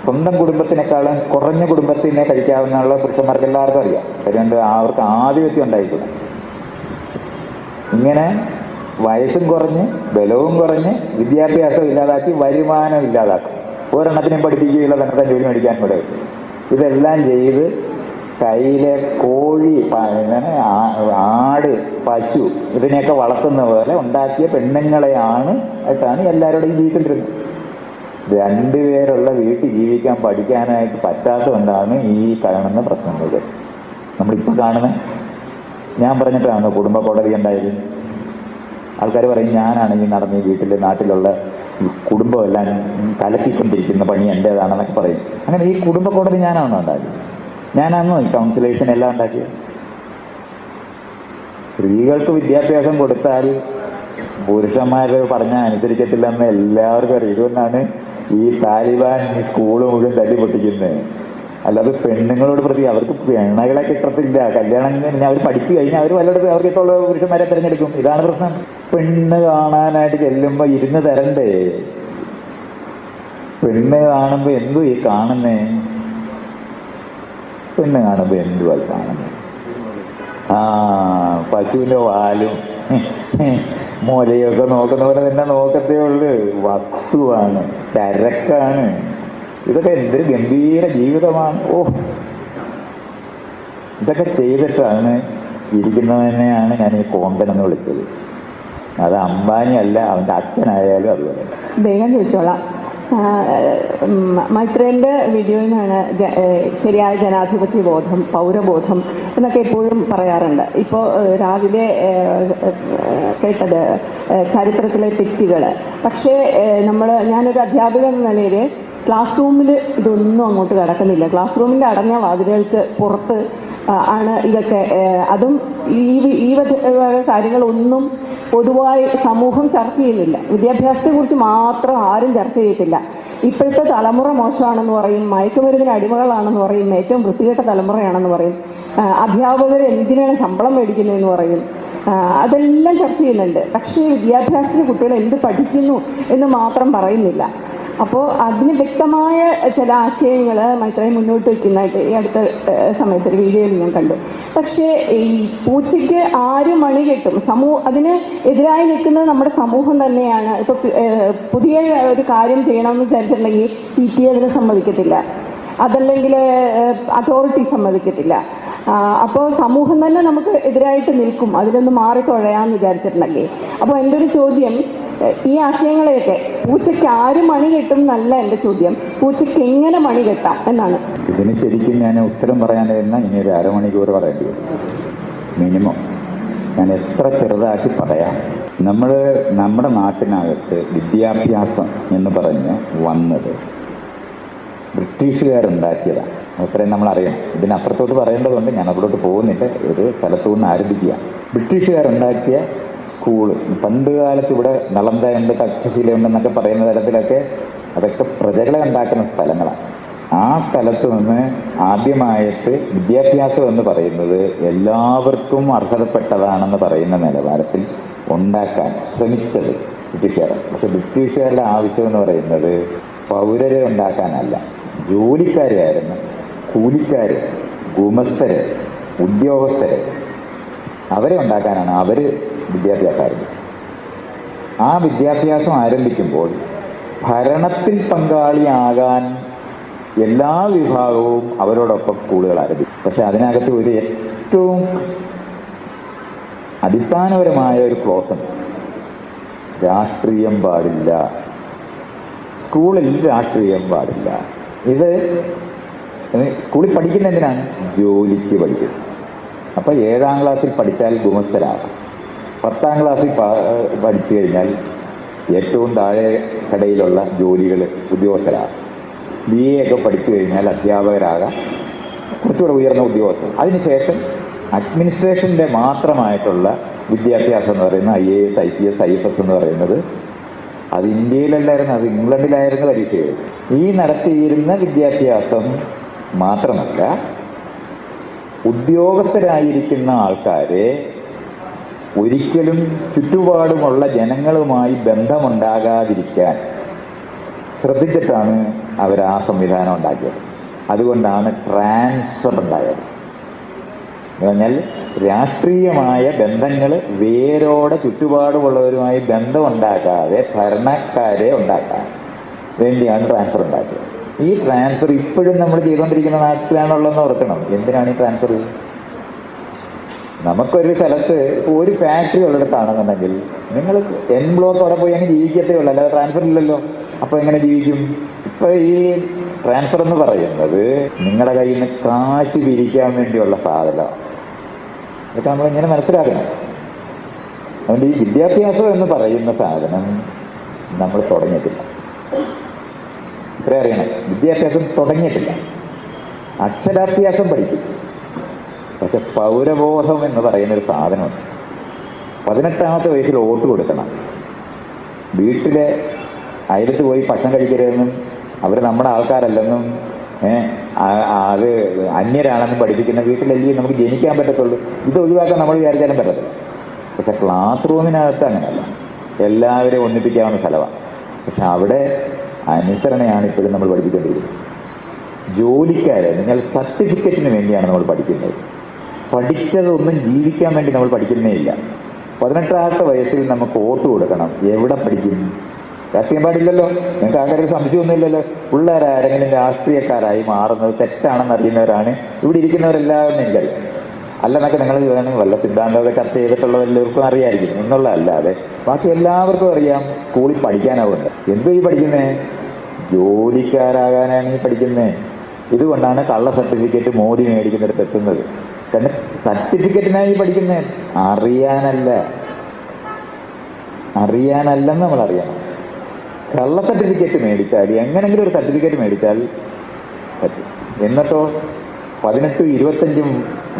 സ്വന്തം കുടുംബത്തിനേക്കാളും കുറഞ്ഞ കുടുംബത്തിനെ കഴിക്കാവുന്നുള്ള പുരുഷന്മാർക്ക് എല്ലാവർക്കും അറിയാം. അതുകൊണ്ട് അവർക്ക് ആധിപത്യം ഉണ്ടായിക്കൂടാ. ഇങ്ങനെ വയസ്സും കുറഞ്ഞ് ബലവും കുറഞ്ഞ് വിദ്യാഭ്യാസം ഇല്ലാതാക്കി വരുമാനം ഇല്ലാതാക്കും. ഒരെണ്ണത്തിനും പഠിപ്പിക്കുകയില്ല, തന്നെ ജോലി മേടിക്കാൻ കൂടെ. ഇതെല്ലാം ചെയ്ത് കയ്യിലെ കോഴി, ആട്, പശു ഇതിനെയൊക്കെ വളർത്തുന്ന പോലെ ഉണ്ടാക്കിയ പെണ്ണുങ്ങളെയാണ് ആയിട്ടാണ് എല്ലാവരുടെയും ജീവിക്കേണ്ടിരുന്നത്. 2 പേരുള്ള വീട്ടിൽ ജീവിക്കാൻ പഠിക്കാനായിട്ട് പറ്റാത്തതുകൊണ്ടാണ് ഈ കാണുന്ന പ്രശ്നങ്ങൾ നമ്മളിപ്പോൾ കാണുന്നത്. ഞാൻ പറഞ്ഞിട്ടാണ് കുടുംബ കോടതി ഉണ്ടായത്. ആൾക്കാർ പറയും ഞാനാണ് ഈ നടന്ന് ഈ വീട്ടിൽ നാട്ടിലുള്ള കുടുംബമെല്ലാം കലക്കിക്കൊണ്ടിരിക്കുന്ന പണി എൻ്റേതാണെന്നൊക്കെ പറയും. അങ്ങനെ ഈ കുടുംബ കോടതി ഞാനാണോ ഉണ്ടാക്കിയത്? ഞാനാണോ ഈ കൗൺസിലേഷൻ ഉണ്ടാക്കിയത്? സ്ത്രീകൾക്ക് വിദ്യാഭ്യാസം കൊടുത്താൽ പുരുഷന്മാർ പറഞ്ഞാൽ അനുസരിക്കത്തില്ലെന്ന് എല്ലാവർക്കും അറിയാം. ഇതുകൊണ്ടാണ് ഈ താലിബാൻ ഈ സ്കൂള് മുഴുവൻ തല്ലി പൊട്ടിക്കുന്നത്. അല്ലാതെ പെണ്ണുങ്ങളോട് പ്രതി അവർക്ക് പെണ്ണുകളെ കിട്ടത്തില്ല. കല്യാണം കഴിഞ്ഞാൽ അവർ പഠിച്ചു കഴിഞ്ഞാൽ അവർ വല്ലയിടത്ത് അവർക്ക് ഇഷ്ടമുള്ള പുരുഷന്മാരെ തിരഞ്ഞെടുക്കും. ഇതാണ് പ്രശ്നം. പെണ്ണ് കാണാനായിട്ട് ചെല്ലുമ്പോൾ ഇരുന്ന് തരണ്ടേ? പെണ്ണ് കാണുമ്പോൾ എന്തു ഈ കാണുന്നേ? പെണ്ണ് കാണുമ്പോൾ എന്തുവാ കാണുന്നത്? പശുവിൻ്റെ വാലും മുലയൊക്കെ നോക്കുന്ന പോലെ തന്നെ നോക്കത്തേ ഉള്ളു. വസ്തുവാണ്, ചരക്കാണ്. ഇതൊക്കെ എന്തൊരു ഗംഭീര ജീവിതമാണ്. ഇതൊക്കെ ചെയ്തിട്ടാണ് ഇരിക്കുന്നതന്നെയാണ് ഞാൻ ഈ കോങ്കൻ എന്ന് വിളിച്ചത്. അത് അംബാനി അല്ല, അവൻ്റെ അച്ഛനായാലും അതുപോലെ. വേഗം ചോദിച്ചോളാം. മൈത്രേൻ്റെ വീഡിയോയിൽ നിന്നാണ് ശരിയായ ജനാധിപത്യ ബോധം, പൗരബോധം എന്നൊക്കെ എപ്പോഴും പറയാറുണ്ട്. ഇപ്പോൾ രാവിലെ കേട്ടത് ചരിത്രത്തിലെ തെറ്റുകൾ. പക്ഷേ ഞാനൊരു അധ്യാപിക എന്ന നിലയിൽ ക്ലാസ് റൂമിൽ ഇതൊന്നും അങ്ങോട്ട് കിടക്കുന്നില്ല. ക്ലാസ് റൂമിൻ്റെ അടഞ്ഞ വാതിലുകൾക്ക് പുറത്ത് ആണ് ഇതൊക്കെ. അതും ഈ കാര്യങ്ങളൊന്നും പൊതുവായി സമൂഹം ചർച്ച ചെയ്യുന്നില്ല. വിദ്യാഭ്യാസത്തെക്കുറിച്ച് മാത്രം ആരും ചർച്ച ചെയ്യത്തില്ല. ഇപ്പോഴത്തെ തലമുറ മോശമാണെന്ന് പറയും, മയക്കുമരുന്നിന് അടിമകളാണെന്ന് പറയും, ഏറ്റവും വൃത്തികെട്ട തലമുറയാണെന്ന് പറയും, അധ്യാപകർ എന്തിനാണ് ശമ്പളം മേടിക്കുന്നതെന്ന് പറയും. അതെല്ലാം ചർച്ച ചെയ്യുന്നുണ്ട്. പക്ഷേ വിദ്യാഭ്യാസത്തിന് കുട്ടികൾ എന്ത് പഠിക്കുന്നു എന്ന് മാത്രം പറയുന്നില്ല. അപ്പോൾ അതിന് വ്യക്തമായ ചില ആശയങ്ങൾ മൈത്രേയി മുന്നോട്ട് വയ്ക്കുന്നതായിട്ട് ഈ അടുത്ത സമയത്ത് ഒരു വീഡിയോയിൽ ഞാൻ കണ്ടു. പക്ഷേ ഈ പൂച്ചയ്ക്ക് 6 മണി കെട്ടും. അതിന് എതിരായി നിൽക്കുന്നത് നമ്മുടെ സമൂഹം തന്നെയാണ്. ഇപ്പോൾ പുതിയ ഒരു കാര്യം ചെയ്യണമെന്ന് വിചാരിച്ചിട്ടുണ്ടെങ്കിൽ PTA അതിന് സമ്മതിക്കത്തില്ല, അതല്ലെങ്കിൽ അതോറിറ്റി സമ്മതിക്കത്തില്ല. അപ്പോൾ സമൂഹം തന്നെ നമുക്ക് എതിരായിട്ട് നിൽക്കും അതിലൊന്ന് മാറിക്കൊഴയാന്ന് വിചാരിച്ചിട്ടുണ്ടെങ്കിൽ. അപ്പോൾ എൻ്റെ ഒരു ചോദ്യം, ഈ ആശയങ്ങളെയൊക്കെ പൂച്ചയ്ക്ക് 6 മണി കെട്ടും എന്നല്ല എൻ്റെ ചോദ്യം, പൂച്ചയ്ക്ക് എങ്ങനെ മണി കെട്ടാം എന്നാണ്. ഇതിന് ശരിക്കും ഞാൻ ഉത്തരം പറയാനായിരുന്ന ഇനി ഒരു അരമണിക്കൂർ പറയേണ്ടി വരും മിനിമം. ഞാൻ എത്ര ചെറുതാക്കി പറയാം. നമ്മുടെ നാട്ടിനകത്ത് വിദ്യാഭ്യാസം എന്ന് പറഞ്ഞ് വന്നത് ബ്രിട്ടീഷുകാരുണ്ടാക്കിയതാണ്. അത്രയും നമ്മൾ അറിയണം. ഇതിനപ്പുറത്തോട്ട് പറയേണ്ടതുണ്ട്, ഞാൻ അവിടോട്ട് പോകുന്നില്ല. ഒരു സ്ഥലത്തു നിന്ന് ആരംഭിക്കുക. ബ്രിട്ടീഷുകാരുണ്ടാക്കിയ സ്കൂള് പണ്ട് കാലത്ത് ഇവിടെ നളന്ദയുണ്ട്, തക്ഷശിലയുണ്ടെന്നൊക്കെ പറയുന്ന തരത്തിലൊക്കെ അതൊക്കെ പ്രജകളെ ഉണ്ടാക്കുന്ന സ്ഥലങ്ങളാണ്. ആ സ്ഥലത്ത് നിന്ന് ആദ്യമായിട്ട് വിദ്യാഭ്യാസം എന്ന് പറയുന്നത് എല്ലാവർക്കും അർഹതപ്പെട്ടതാണെന്ന് പറയുന്ന നിലവാരത്തിൽ ഉണ്ടാക്കാൻ ശ്രമിച്ചത് ബ്രിട്ടീഷുകാരാണ്. പക്ഷെ ബ്രിട്ടീഷുകാരുടെ ആവശ്യം എന്ന് പറയുന്നത് പൗരരെ ഉണ്ടാക്കാനല്ല, ജോലിക്കാരെയായിരുന്നു. കൂലിക്കാര്, ഗുമസ്തര്, ഉദ്യോഗസ്ഥര് അവരെ ഉണ്ടാക്കാനാണ് അവർ വിദ്യാഭ്യാസം ആരംഭിക്കുന്നത്. ആ വിദ്യാഭ്യാസം ആരംഭിക്കുമ്പോൾ ഭരണത്തിൽ പങ്കാളിയാകാൻ എല്ലാ വിഭാഗവും അവരോടൊപ്പം സ്കൂളുകൾ ആരംഭിക്കും. പക്ഷെ അതിനകത്ത് ഒരു ഏറ്റവും അടിസ്ഥാനപരമായ ഒരു ക്ലോസ് ഉണ്ട്. രാഷ്ട്രീയം പാടില്ല, സ്കൂളിൽ രാഷ്ട്രീയം പാടില്ല. ഇത് സ്കൂളിൽ പഠിക്കുന്ന എന്തിനാണ്? ജോലിക്ക് പഠിക്കും. അപ്പോൾ 7ാം ക്ലാസ്സിൽ പഠിച്ചാൽ ഗുമസ്തരാകും. 10ാം ക്ലാസ്സിൽ പഠിച്ചു കഴിഞ്ഞാൽ ഏറ്റവും താഴെ കടയിലുള്ള ജോലികൾ ഉദ്യോഗസ്ഥരാണ്. BA ഒക്കെ പഠിച്ചു കഴിഞ്ഞാൽ അധ്യാപകരാകാം, കുറച്ചുകൂടെ ഉയർന്ന ഉദ്യോഗസ്ഥർ. അതിനുശേഷം അഡ്മിനിസ്ട്രേഷൻ്റെ മാത്രമായിട്ടുള്ള വിദ്യാഭ്യാസം എന്ന് പറയുന്നത് IAS, IPS, IFS എന്ന് പറയുന്നത് അത് ഇന്ത്യയിലല്ലായിരുന്നു, അത് ഇംഗ്ലണ്ടിലായിരുന്നു പരീക്ഷകൾ. ഈ നടത്തിയിരുന്ന വിദ്യാഭ്യാസം മാത്രമല്ല, ഉദ്യോഗസ്ഥരായിരിക്കുന്ന ആൾക്കാരെ ഒരിക്കലും ചുറ്റുപാടുമുള്ള ജനങ്ങളുമായി ബന്ധമുണ്ടാകാതിരിക്കാൻ ശ്രദ്ധിച്ചിട്ടാണ് അവർ ആ സംവിധാനം ഉണ്ടാക്കിയത്. അതുകൊണ്ടാണ് ട്രാൻസ്ഫർ ഉണ്ടായത്. എന്ന് പറഞ്ഞാൽ രാഷ്ട്രീയമായ ബന്ധങ്ങൾ വേരോടെ ചുറ്റുപാടുമുള്ളവരുമായി ബന്ധമുണ്ടാക്കാതെ ഭരണക്കാരെ ഉണ്ടാക്കാൻ വേണ്ടിയാണ് ട്രാൻസ്ഫർ ഉണ്ടാക്കിയത്. ഈ ട്രാൻസ്ഫർ ഇപ്പോഴും നമ്മൾ ചെയ്തുകൊണ്ടിരിക്കുന്ന നാട്ടിലാണുള്ളതെന്ന് ഓർക്കണം. എന്തിനാണ് ഈ ട്രാൻസ്ഫർ? നമുക്കൊരു സ്ഥലത്ത് ഒരു ഫാക്ടറി ഉള്ളിടത്താണെന്നുണ്ടെങ്കിൽ നിങ്ങൾ N ബ്ലോക്ക് അവിടെ പോയി അങ്ങ് ജീവിക്കത്തേ ഉള്ളൂ, അല്ലാതെ ട്രാൻസ്ഫർ ഇല്ലല്ലോ. അപ്പോൾ എങ്ങനെ ജീവിക്കും? ഇപ്പോൾ ഈ ട്രാൻസ്ഫർ എന്ന് പറയുന്നത് നിങ്ങളുടെ കയ്യിൽ നിന്ന് കാശ് പിരിക്കാൻ വേണ്ടിയുള്ള സാധനമാണ്. ഇതൊക്കെ നമ്മളിങ്ങനെ മനസ്സിലാക്കണം. അതുകൊണ്ട് ഈ വിദ്യാഭ്യാസം എന്ന് പറയുന്ന സാധനം നമ്മൾ തുടങ്ങിയിട്ടില്ല. ഇത്രയും അറിയണം, വിദ്യാഭ്യാസം തുടങ്ങിയിട്ടില്ല. അക്ഷരാഭ്യാസം പഠിക്കും, പക്ഷെ പൗരബോധം എന്ന് പറയുന്നൊരു സാധനമുണ്ട്. 18ാമത്തെ വയസ്സിൽ വോട്ട് കൊടുക്കണം. വീട്ടിലെ അയലത്ത് പോയി ഭക്ഷണം കഴിക്കരുതെന്നും അവർ നമ്മുടെ ആൾക്കാരല്ലെന്നും അത് അന്യരാണെന്നും പഠിപ്പിക്കുന്ന വീട്ടിലല്ലേ നമുക്ക് ജനിക്കാൻ പറ്റത്തുള്ളൂ. ഇത് ഒഴിവാക്കാൻ നമ്മൾ വിചാരിച്ചാലും പറ്റത്തില്ല. പക്ഷെ ക്ലാസ് റൂമിനകത്ത് അങ്ങനെയല്ല, എല്ലാവരെയും ഒന്നിപ്പിക്കാവുന്ന സ്ഥലമാണ്. പക്ഷെ അവിടെ അനുസരണയാണ് ഇപ്പോഴും നമ്മൾ പഠിപ്പിക്കേണ്ടിയിരിക്കുന്നത്. ജോലിക്കാരെ നിങ്ങൾ സർട്ടിഫിക്കറ്റിന് വേണ്ടിയാണ് നമ്മൾ പഠിക്കുന്നത്. പഠിച്ചതൊന്നും ജീവിക്കാൻ വേണ്ടി നമ്മൾ പഠിക്കുന്നേ ഇല്ല. 18ാമത്തെ വയസ്സിൽ നമുക്ക് വോട്ട് കൊടുക്കണം. എവിടെ പഠിക്കും? രാഷ്ട്രീയം പാടില്ലല്ലോ. നിങ്ങൾക്ക് ആൾക്കാർക്ക് സംശയമൊന്നുമില്ലല്ലോ. പിള്ളേരാരെങ്കിലും രാഷ്ട്രീയക്കാരായി മാറുന്നത് തെറ്റാണെന്ന് അറിയുന്നവരാണ് ഇവിടെ ഇരിക്കുന്നവരെല്ലാവരും എനിക്കറിയാം. അല്ലെന്നൊക്കെ നിങ്ങൾ വേണമെങ്കിൽ വല്ല സിദ്ധാന്തമൊക്കെ ചർച്ച ചെയ്തിട്ടുള്ളവരെല്ലാവർക്കും അറിയാമായിരിക്കും എന്നുള്ളതല്ലാതെ ബാക്കി എല്ലാവർക്കും അറിയാം സ്കൂളിൽ പഠിക്കാനാവുന്നത്. എന്തോ ഈ പഠിക്കുന്നേ? ജോലിക്കാരാകാനാണ് ഈ പഠിക്കുന്നത്. ഇതുകൊണ്ടാണ് കള്ള സർട്ടിഫിക്കറ്റ് മോദി മേടിക്കുന്നിടത്ത് എത്തുന്നത്. കാരണം സർട്ടിഫിക്കറ്റിനായി പഠിക്കുന്നത്, അറിയാനല്ലെന്ന് നമ്മൾ അറിയണം. കള്ള സർട്ടിഫിക്കറ്റ് മേടിച്ചാൽ, എങ്ങനെങ്കിലും ഒരു സർട്ടിഫിക്കറ്റ് മേടിച്ചാൽ പറ്റും. എന്നിട്ടോ 18-25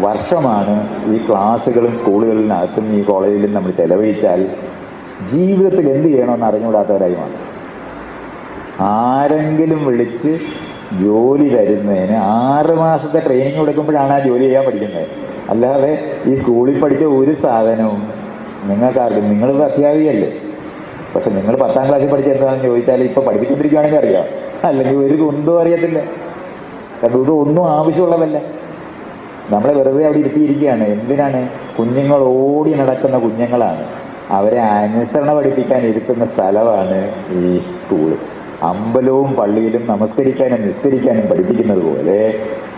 വർഷമാണ് ഈ ക്ലാസ്സുകളും സ്കൂളുകളിനകത്തും ഈ കോളേജിലും നമ്മൾ ചെലവഴിച്ചാൽ ജീവിതത്തിൽ എന്ത് ചെയ്യണമെന്ന് അറിഞ്ഞുകൂടാത്തവരായി മാറും. ആരെങ്കിലും വിളിച്ച് ജോലി തരുന്നതിന് 6 മാസത്തെ ട്രെയിനിങ് കൊടുക്കുമ്പോഴാണ് ആ ജോലി ചെയ്യാൻ പഠിക്കുന്നത്. അല്ലാതെ ഈ സ്കൂളിൽ പഠിച്ച ഒരു സാധനവും നിങ്ങൾക്കാർക്കും, നിങ്ങളിപ്പോൾ അത്യാവശ്യമല്ലേ, പക്ഷെ നിങ്ങൾ 10ാം ക്ലാസ്സിൽ പഠിച്ച എന്താണെന്ന് ചോദിച്ചാൽ ഇപ്പോൾ പഠിപ്പിച്ചുകൊണ്ടിരിക്കുകയാണെങ്കിൽ അറിയാം, അല്ലെങ്കിൽ ഒരു കുന്തവും അറിയത്തില്ല. കാരണം ഇതൊന്നും ആവശ്യമുള്ളതല്ല. നമ്മളെ വെറുതെ അവിടെ ഇരുത്തിയിരിക്കുകയാണ്. എന്തിനാണ്? കുഞ്ഞുങ്ങൾ ഓടി നടക്കുന്ന കുഞ്ഞുങ്ങളാണ്. അവരെ അനുസരണ പഠിപ്പിക്കാൻ ഇരുത്തുന്ന സ്ഥലമാണ് ഈ സ്കൂള്. അമ്പലവും പള്ളിയിലും നമസ്കരിക്കാനും നിസ്കരിക്കാനും പഠിപ്പിക്കുന്നത് പോലെ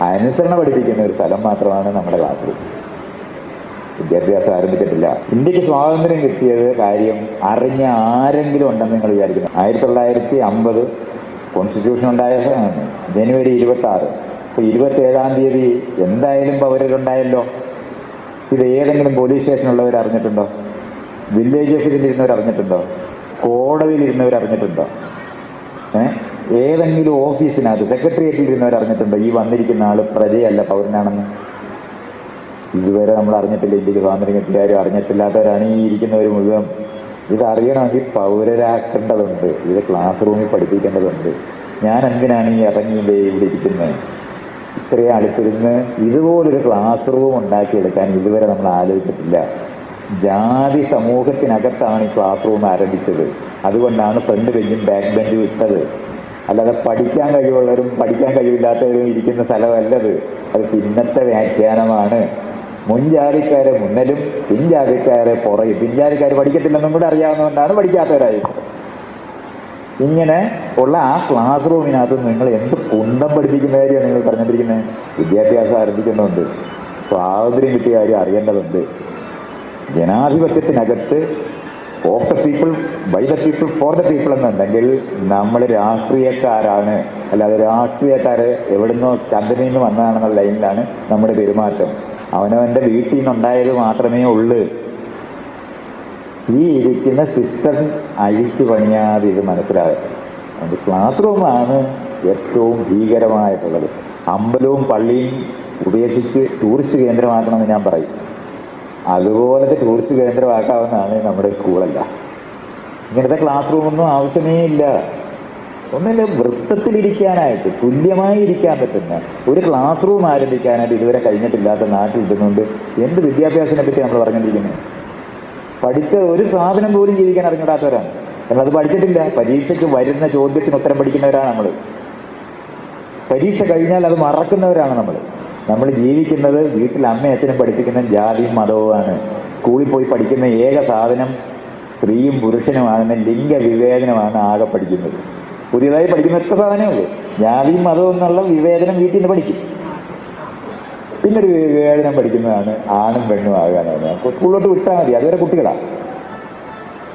അനുസരണ പഠിപ്പിക്കുന്ന ഒരു സ്ഥലം മാത്രമാണ് നമ്മുടെ ക്ലാസ് റൂം. വിദ്യാഭ്യാസം ആരംഭിച്ചിട്ടില്ല. ഇന്ത്യക്ക് സ്വാതന്ത്ര്യം കിട്ടിയത് കാര്യം അറിഞ്ഞ ആരെങ്കിലും ഉണ്ടെന്ന് നിങ്ങൾ വിചാരിക്കുന്നു? 1950 കോൺസ്റ്റിറ്റ്യൂഷൻ ഉണ്ടായ ജനുവരി 26. ഇപ്പോൾ 27-ാം തീയതി എന്തായാലും പൗരരുണ്ടായല്ലോ. ഇത് ഏതെങ്കിലും പോലീസ് സ്റ്റേഷനുള്ളവർ അറിഞ്ഞിട്ടുണ്ടോ? വില്ലേജ് ഓഫീസിൽ ഇരുന്നവർ അറിഞ്ഞിട്ടുണ്ടോ? കോടതിയിൽ ഇരുന്നവർ അറിഞ്ഞിട്ടുണ്ടോ? ഏതെങ്കിലും ഓഫീസിനകത്ത് സെക്രട്ടേറിയറ്റിൽ ഇരുന്നവർ അറിഞ്ഞിട്ടുണ്ടോ ഈ വന്നിരിക്കുന്ന ആൾ പ്രജയല്ല പൗരനാണെന്ന്? ഇതുവരെ നമ്മൾ അറിഞ്ഞിട്ടില്ല. ഇന്ത്യക്ക് സ്വാതന്ത്ര്യം കിട്ടിയാലും അറിഞ്ഞിട്ടില്ലാത്തവരാണ് ഈ ഇരിക്കുന്നവർ മുഴുവൻ. ഇതറിയണമെങ്കിൽ പൗരരാക്കേണ്ടതുണ്ട്. ഇത് ക്ലാസ് റൂമിൽ പഠിപ്പിക്കേണ്ടതുണ്ട്. ഞാൻ എന്തിനാണ് ഈ ഇറങ്ങിയില്ലേ ഇവിടെ ഇരിക്കുന്നത്? ഇത്രയും അടുത്തിരുന്ന് ഇതുപോലൊരു ക്ലാസ് റൂം ഉണ്ടാക്കിയെടുക്കാൻ ഇതുവരെ നമ്മൾ ആലോചിച്ചിട്ടില്ല. ജാതി സമൂഹത്തിനകത്താണ് ഈ ക്ലാസ് റൂം ആരംഭിച്ചത്. അതുകൊണ്ടാണ് ഫ്രണ്ട് ബെഞ്ചും ബാക്ക് ബെഞ്ചും ഇട്ടത്. അല്ലാതെ പഠിക്കാൻ കഴിവുള്ളവരും പഠിക്കാൻ കഴിവില്ലാത്തവരും ഇരിക്കുന്ന സ്ഥലമല്ലത്. അത് പിന്നത്തെ വ്യാഖ്യാനമാണ്. മുൻജാതിക്കാരെ മുന്നിലും പിൻജാതിക്കാരെ പുറയും. പിൻജാതിക്കാർ പഠിക്കത്തില്ലെന്നും കൂടെ അറിയാവുന്നതുകൊണ്ടാണ് പഠിക്കാത്തവരായി. ഇങ്ങനെ ഉള്ള ആ ക്ലാസ് റൂമിനകത്ത് നിങ്ങൾ എന്ത് കുന്തം പഠിപ്പിക്കുന്ന കാര്യമാണ് നിങ്ങൾ പറഞ്ഞിട്ടിരിക്കുന്നത്? വിദ്യാഭ്യാസം ആരംഭിക്കേണ്ടതുണ്ട്. സ്വാതന്ത്ര്യം കിട്ടിയ കാര്യം അറിയേണ്ടതുണ്ട്. ജനാധിപത്യത്തിനകത്ത് of the people, by the people, for the people എന്നുണ്ടെങ്കിൽ നമ്മൾ രാഷ്ട്രീയക്കാരാണ്. അല്ലാതെ രാഷ്ട്രീയക്കാര് എവിടുന്നോ ചന്ദ്രനിൽ നിന്ന് വന്നതാണെന്നുള്ള ലൈനിലാണ് നമ്മുടെ പെരുമാറ്റം. അവനവൻ്റെ വീട്ടിൽ നിന്നുണ്ടായത് മാത്രമേ ഉള്ളൂ. ഈ ഇരിക്കുന്ന സിസ്റ്റം അഴിച്ചു പണിയാതെ ഇത് മനസ്സിലാകും. അത് ക്ലാസ് റൂമാണ് ഏറ്റവും ഭീകരമായിട്ടുള്ളത്. അമ്പലവും പള്ളിയും ഉപേക്ഷിച്ച് ടൂറിസ്റ്റ് കേന്ദ്രമാക്കണമെന്ന് ഞാൻ പറയും. അതുപോലത്തെ ടൂറിസ്റ്റ് കേന്ദ്രമാക്കാവുന്നതാണ് നമ്മുടെ സ്കൂളല്ല. ഇങ്ങനത്തെ ക്ലാസ് റൂമൊന്നും ആവശ്യമേ ഇല്ല. ഒന്നല്ല, വൃത്തത്തിലിരിക്കാനായിട്ട് തുല്യമായി ഇരിക്കാൻ പറ്റുന്ന ഒരു ക്ലാസ് റൂം ആരംഭിക്കാനായിട്ട് ഇതുവരെ കഴിഞ്ഞിട്ടില്ലാത്ത നാട്ടിൽ ഇരുന്നുകൊണ്ട് എന്ത് വിദ്യാഭ്യാസത്തിനെ പറ്റി നമ്മൾ പറഞ്ഞുകൊണ്ടിരിക്കുന്നത്? പഠിച്ച ഒരു സാധനം പോലും ജീവിക്കാൻ അറിഞ്ഞിടാത്തവരാണ്. നമ്മളത് പഠിച്ചിട്ടില്ല. പരീക്ഷയ്ക്ക് വരുന്ന ചോദ്യത്തിന് ഉത്തരം പഠിക്കുന്നവരാണ് നമ്മൾ. പരീക്ഷ കഴിഞ്ഞാൽ അത് മറക്കുന്നവരാണ് നമ്മൾ ജീവിക്കുന്നത് വീട്ടിൽ അമ്മയും അച്ഛനും പഠിപ്പിക്കുന്ന ജാതിയും മതവുമാണ്. സ്കൂളിൽ പോയി പഠിക്കുന്ന ഏക സാധനം സ്ത്രീയും പുരുഷനുമാകുന്ന ലിംഗവിവേചനമാണ് ആകെ പഠിക്കുന്നത്. പുതിയതായി പഠിക്കുന്ന ഒറ്റ സാധനമേ ഉള്ളൂ. ജാതിയും മതവും എന്നുള്ള വിവേചനം വീട്ടിൽ നിന്ന് പഠിക്കും. പിന്നൊരു വിവേചനം പഠിക്കുന്നതാണ് ആണും പെണ്ണും ആകാനാണ്. സ്കൂളിലോട്ട് വിട്ടാൽ മതി, അതുവരെ കുട്ടികളാണ്.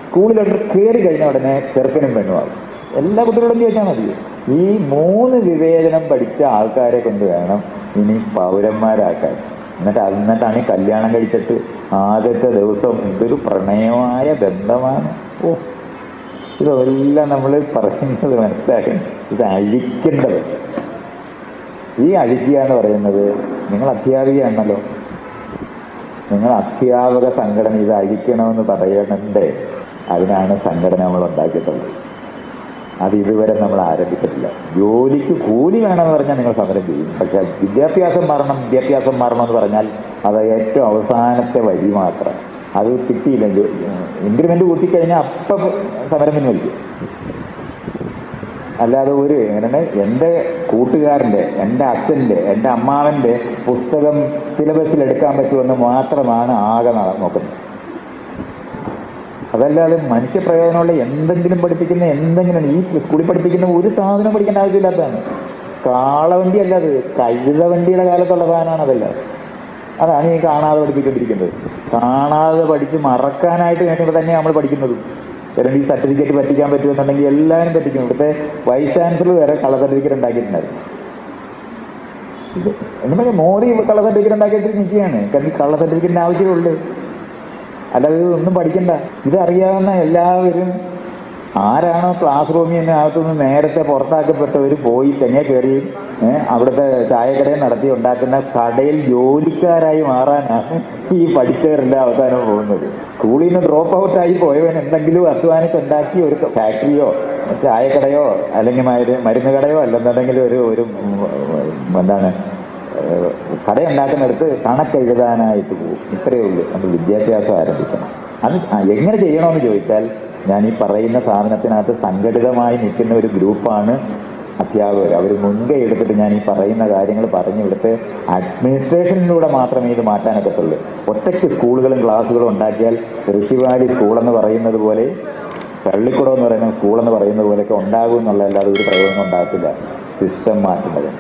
സ്കൂളിലോട്ട് കയറി കഴിഞ്ഞ ഉടനെ ചെറുക്കനും പെണ്ണുമാകും. എല്ലാ കുട്ടികളോടും ചോദിച്ചാൽ മതി. ഈ 3 വിവേചനം പഠിച്ച ആൾക്കാരെ കൊണ്ട് വേണം ഇനി പൗരന്മാരാക്കാൻ. എന്നിട്ടാണ് ഈ കല്യാണം കഴിച്ചിട്ട് ആദ്യത്തെ ദിവസം ഇതൊരു പ്രണയമായ ബന്ധമാണ്. ഇതെല്ലാം നമ്മൾ പറയുന്നത് മനസ്സിലാക്കണം. ഇത് അഴിക്കേണ്ടത്. ഈ അഴിക്കുക എന്ന് പറയുന്നത്, നിങ്ങൾ അധ്യാപികയാണല്ലോ, നിങ്ങൾ അധ്യാപക സംഘടന ഇത് അഴിക്കണമെന്ന് പറയണണ്ടേ? അതിനാണ് സംഘടന നമ്മൾ ഉണ്ടാക്കിയിട്ടുള്ളത്. അത് ഇതുവരെ നമ്മൾ ആരംഭിച്ചിട്ടില്ല. ജോലിക്ക് കൂലി വേണമെന്ന് പറഞ്ഞാൽ നിങ്ങൾ സമരം ചെയ്യും. പക്ഷെ വിദ്യാഭ്യാസം മാറണം എന്ന് പറഞ്ഞാൽ അത് ഏറ്റവും അവസാനത്തെ വഴി മാത്രം. അത് കിട്ടിയില്ല, ഇൻക്രിമെന്റ് കൂട്ടിക്കഴിഞ്ഞാൽ അപ്പം സമരം പിൻവലിക്കും. അല്ലാതെ എൻ്റെ കൂട്ടുകാരൻ്റെ, എൻ്റെ അച്ഛൻ്റെ, എൻ്റെ അമ്മാവൻ്റെ പുസ്തകം സിലബസിൽ എടുക്കാൻ പറ്റുമെന്ന് മാത്രമാണ് ആകെ നോക്കുന്നത്. അതല്ലാതെ മനുഷ്യപ്രയോജനമുള്ള എന്തെങ്കിലും പഠിപ്പിക്കുന്ന ഈ സ്കൂളിൽ പഠിപ്പിക്കുന്ന ഒരു സാധനം പഠിക്കേണ്ട ആവശ്യമില്ലാത്തതാണ്. കാളവണ്ടി അല്ല അത്, കഴുതവണ്ടിയുടെ കാലത്തുള്ള സാധനമാണ്. അതാണ് ഈ കാണാതെ പഠിപ്പിക്കൊണ്ടിരിക്കുന്നത്. കാണാതെ പഠിച്ച് മറക്കാനായിട്ട് വേണ്ടിയിട്ട് തന്നെ നമ്മൾ പഠിക്കുന്നത്. അല്ലെങ്കിൽ ഈ സർട്ടിഫിക്കറ്റ് പറ്റിക്കാൻ പറ്റുമെന്നുണ്ടെങ്കിൽ എല്ലാവരും പറ്റിക്കും. ഇവിടുത്തെ വൈസ് ചാൻസലർ വരെ കളർ സർട്ടിഫിക്കറ്റ് ഉണ്ടാക്കിയിട്ടുണ്ടായിരുന്നു. എന്ന് മോദി കളർ സർട്ടിഫിക്കറ്റ് ഉണ്ടാക്കിയിട്ട് നിൽക്കുകയാണ്. കാരണം ഈ കളർ സർട്ടിഫിക്കറ്റിൻ്റെ ആവശ്യമുള്ളൂ, അല്ലാതെ ഇതൊന്നും പഠിക്കണ്ട. ഇതറിയാവുന്ന എല്ലാവരും ആരാണോ ക്ലാസ് റൂമിൽ നിന്ന് അകത്തുനിന്ന് നേരത്തെ പുറത്താക്കപ്പെട്ടവർ പോയി തെങ്ങ കയറി അവിടുത്തെ ചായക്കടയിൽ നടത്തി ഉണ്ടാക്കുന്ന കടയിൽ ജോലിക്കാരായി മാറാനാണ് ഈ പഠിച്ചവരെല്ലാം അവസാനം പോകുന്നത്. സ്കൂളിൽ നിന്ന് ഡ്രോപ്പ് ഔട്ടായി പോയവൻ എന്തെങ്കിലും അധ്വാനിച്ചുണ്ടാക്കി ഒരു ഫാക്ടറിയോ ചായക്കടയോ അല്ലെങ്കിൽ മരുന്ന് കടയോ അല്ലെന്നുണ്ടെങ്കിൽ ഒരു കടയുണ്ടാക്കുന്നിടത്ത് കണക്കെഴുതാനായിട്ട് പോകും. ഇത്രയേ ഉള്ളൂ. നമ്മൾ വിദ്യാഭ്യാസം ആരംഭിക്കണം. അത് എങ്ങനെ ചെയ്യണമെന്ന് ചോദിച്ചാൽ, ഞാൻ ഈ പറയുന്ന സാധനത്തിനകത്ത് സംഘടിതമായി നിൽക്കുന്ന ഒരു ഗ്രൂപ്പാണ് അധ്യാപകർ. അവർ മുൻകൈ എടുത്തിട്ട് ഞാൻ ഈ പറയുന്ന കാര്യങ്ങൾ പറഞ്ഞു കൊടുത്ത് അഡ്മിനിസ്ട്രേഷനിലൂടെ മാത്രമേ ഇത് മാറ്റാനൊക്കത്തുള്ളൂ. ഒറ്റയ്ക്ക് സ്കൂളുകളും ക്ലാസ്സുകളും ഉണ്ടാക്കിയാൽ ഋഷിവാലി സ്കൂളെന്ന് പറയുന്നത് പോലെ, പള്ളിക്കുടം എന്ന് പറയുന്ന സ്കൂളെന്ന് പറയുന്നത് പോലെയൊക്കെ ഉണ്ടാകും എന്നുള്ളതല്ലാതെ ഒരു പ്രയോജനം ഉണ്ടാകത്തില്ല. സിസ്റ്റം മാറ്റുന്നത്.